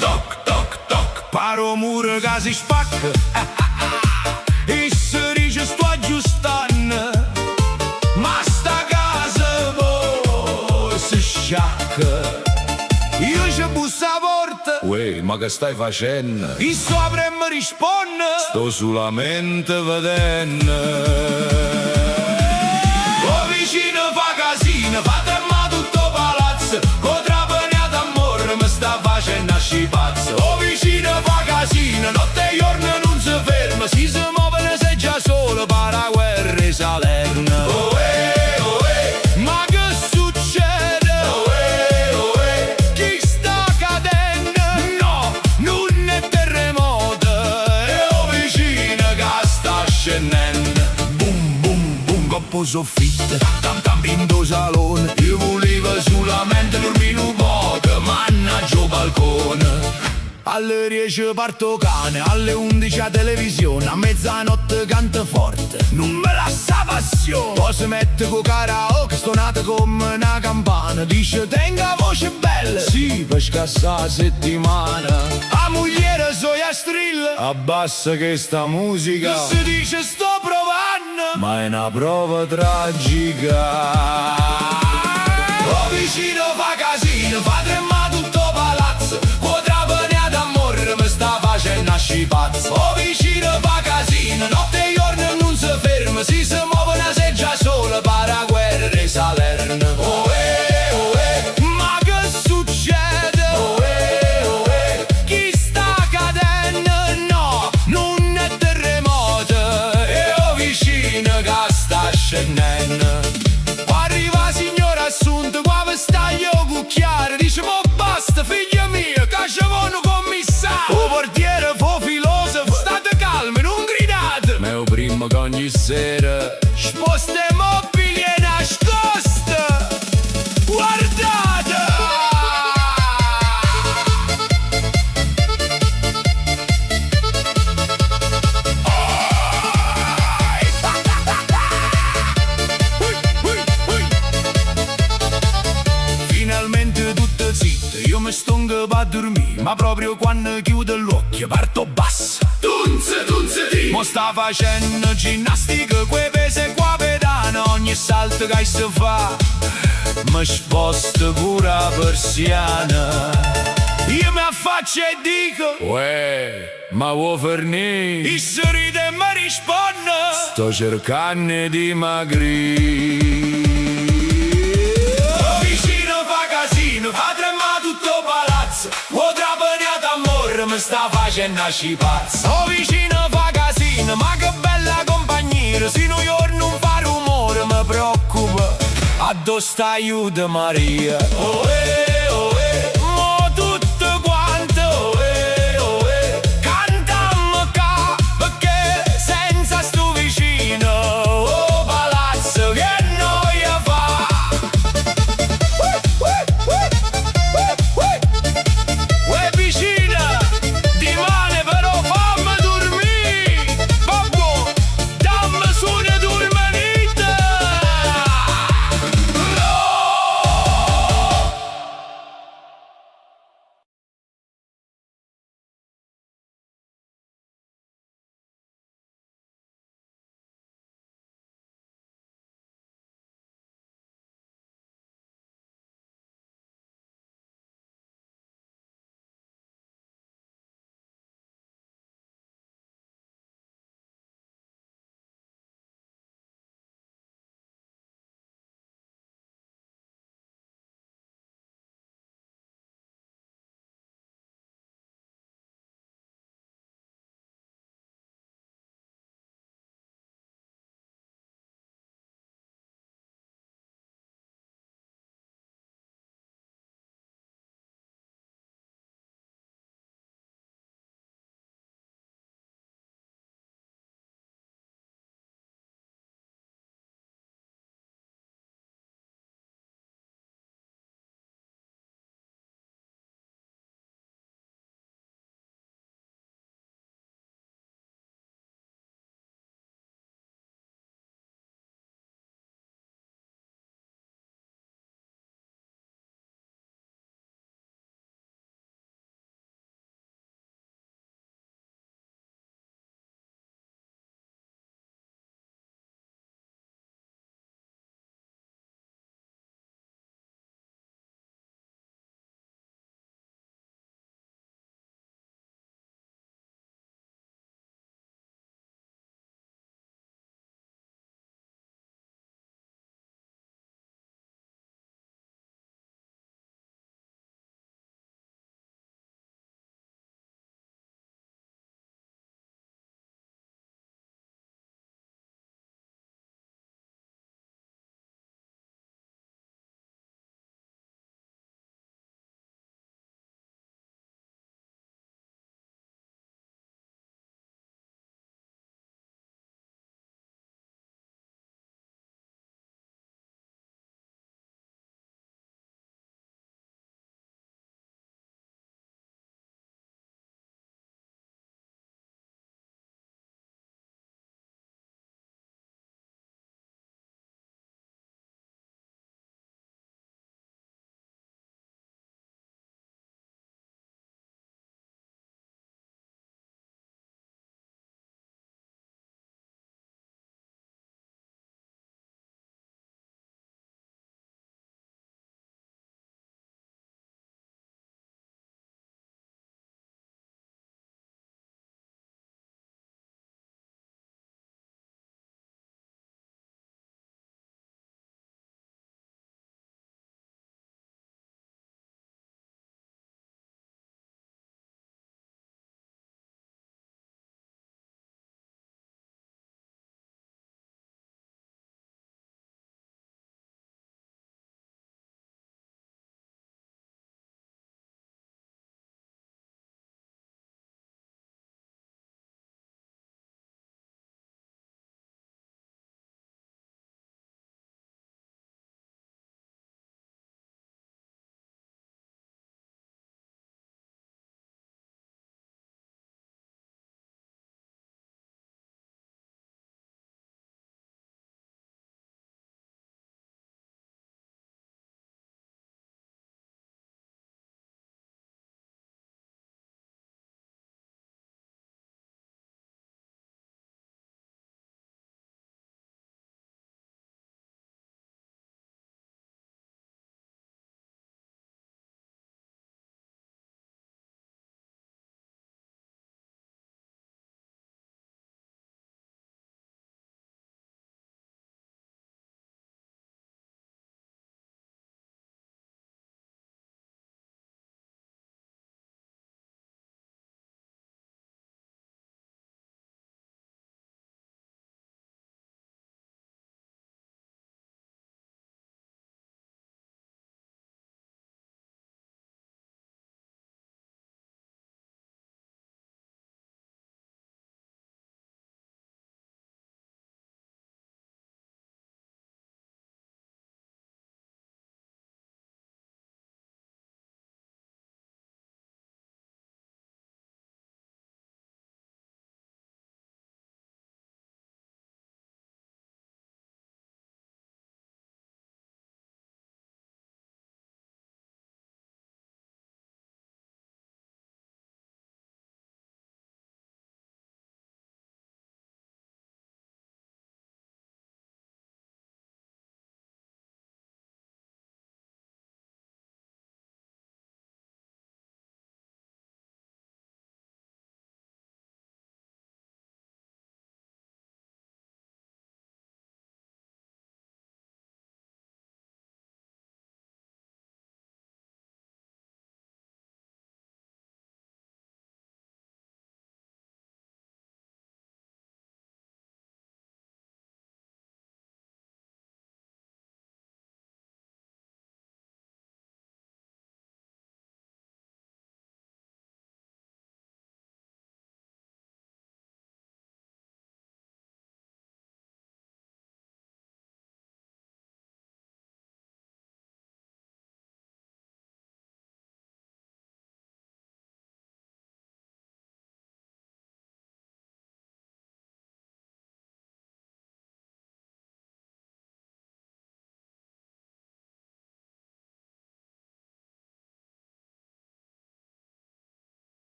Toc, toc, toc, paro muro che si spacca. E se dice sto aggiustando, ma sta casa poi si sciacca. Io ci busso a porta. Uè, ma che stai facendo? Il sopra e mi risponde. Sto solamente vedendo. O vicino fa casino, fa tremare tutto palazzo. Con trapanea d'amore mi sta facendo asci pazzo. O vicino fa casino, notte e giorno non si ferma. Si muove ne se già solo, para guerra e Salerno. Ma che succede? Chi sta cadendo? No, non è terremoto. E o vicino che sta scendendo. Boom, boom, boom, coppo soffitto. Tam tam pinto salone. Io volevo solamente dormire un po', mannaggia il balcone. Alle 10 parto cane, alle 11 a televisione. A mezzanotte canto forte, non me la sa passione. Poi si mette con karaoke, stonata come una campana. Dice tenga voce bella, sì, per scassare la settimana. A mogliere soia strilla, abbassa che sta musica. Si dice sto provando, ma è una prova tragica. O vicino fa casino, fa tremare tutto palazzo. Mi sta facendo asci pazzo. O vicino fa casino, notte e giorno non si ferma. Si muove una seggia sola, para guerra e Salerno. Ma che succede? Chi sta cadendo? No, non è terremoto. E o vicino che sta scendendo. Qua arriva la signora Assunta, qua vi sta io cucchiare. Dice mo basta figlia mia, che ci voglio commissario. O portiere fu filosofo, state calmi, non gridate. Ma è prima che ogni sera sposta i mobili e nascoste. Guardate. Finalmente tutto zitto, io mi stongo a dormire. Ma proprio quando chiudo l'occhio parto basso. Tunze, tunze ti. Mo sta facendo ginnastica, quei pesi qua pedano. Ogni salto che si fa mi sposta pure la persiana. Io mi affaccio e dico uè, ma vuoi fornire? Il sorride e mi risponde sto cercando di dimagrire. Vicino fa casino, fa tremare tutto palazzo. O trapanea d'amore mi sta facendo asci pazzo. O vicino fa casino, ma che bella compagnia. Se New York non fa rumore mi preoccupa, addosso aiuta Maria.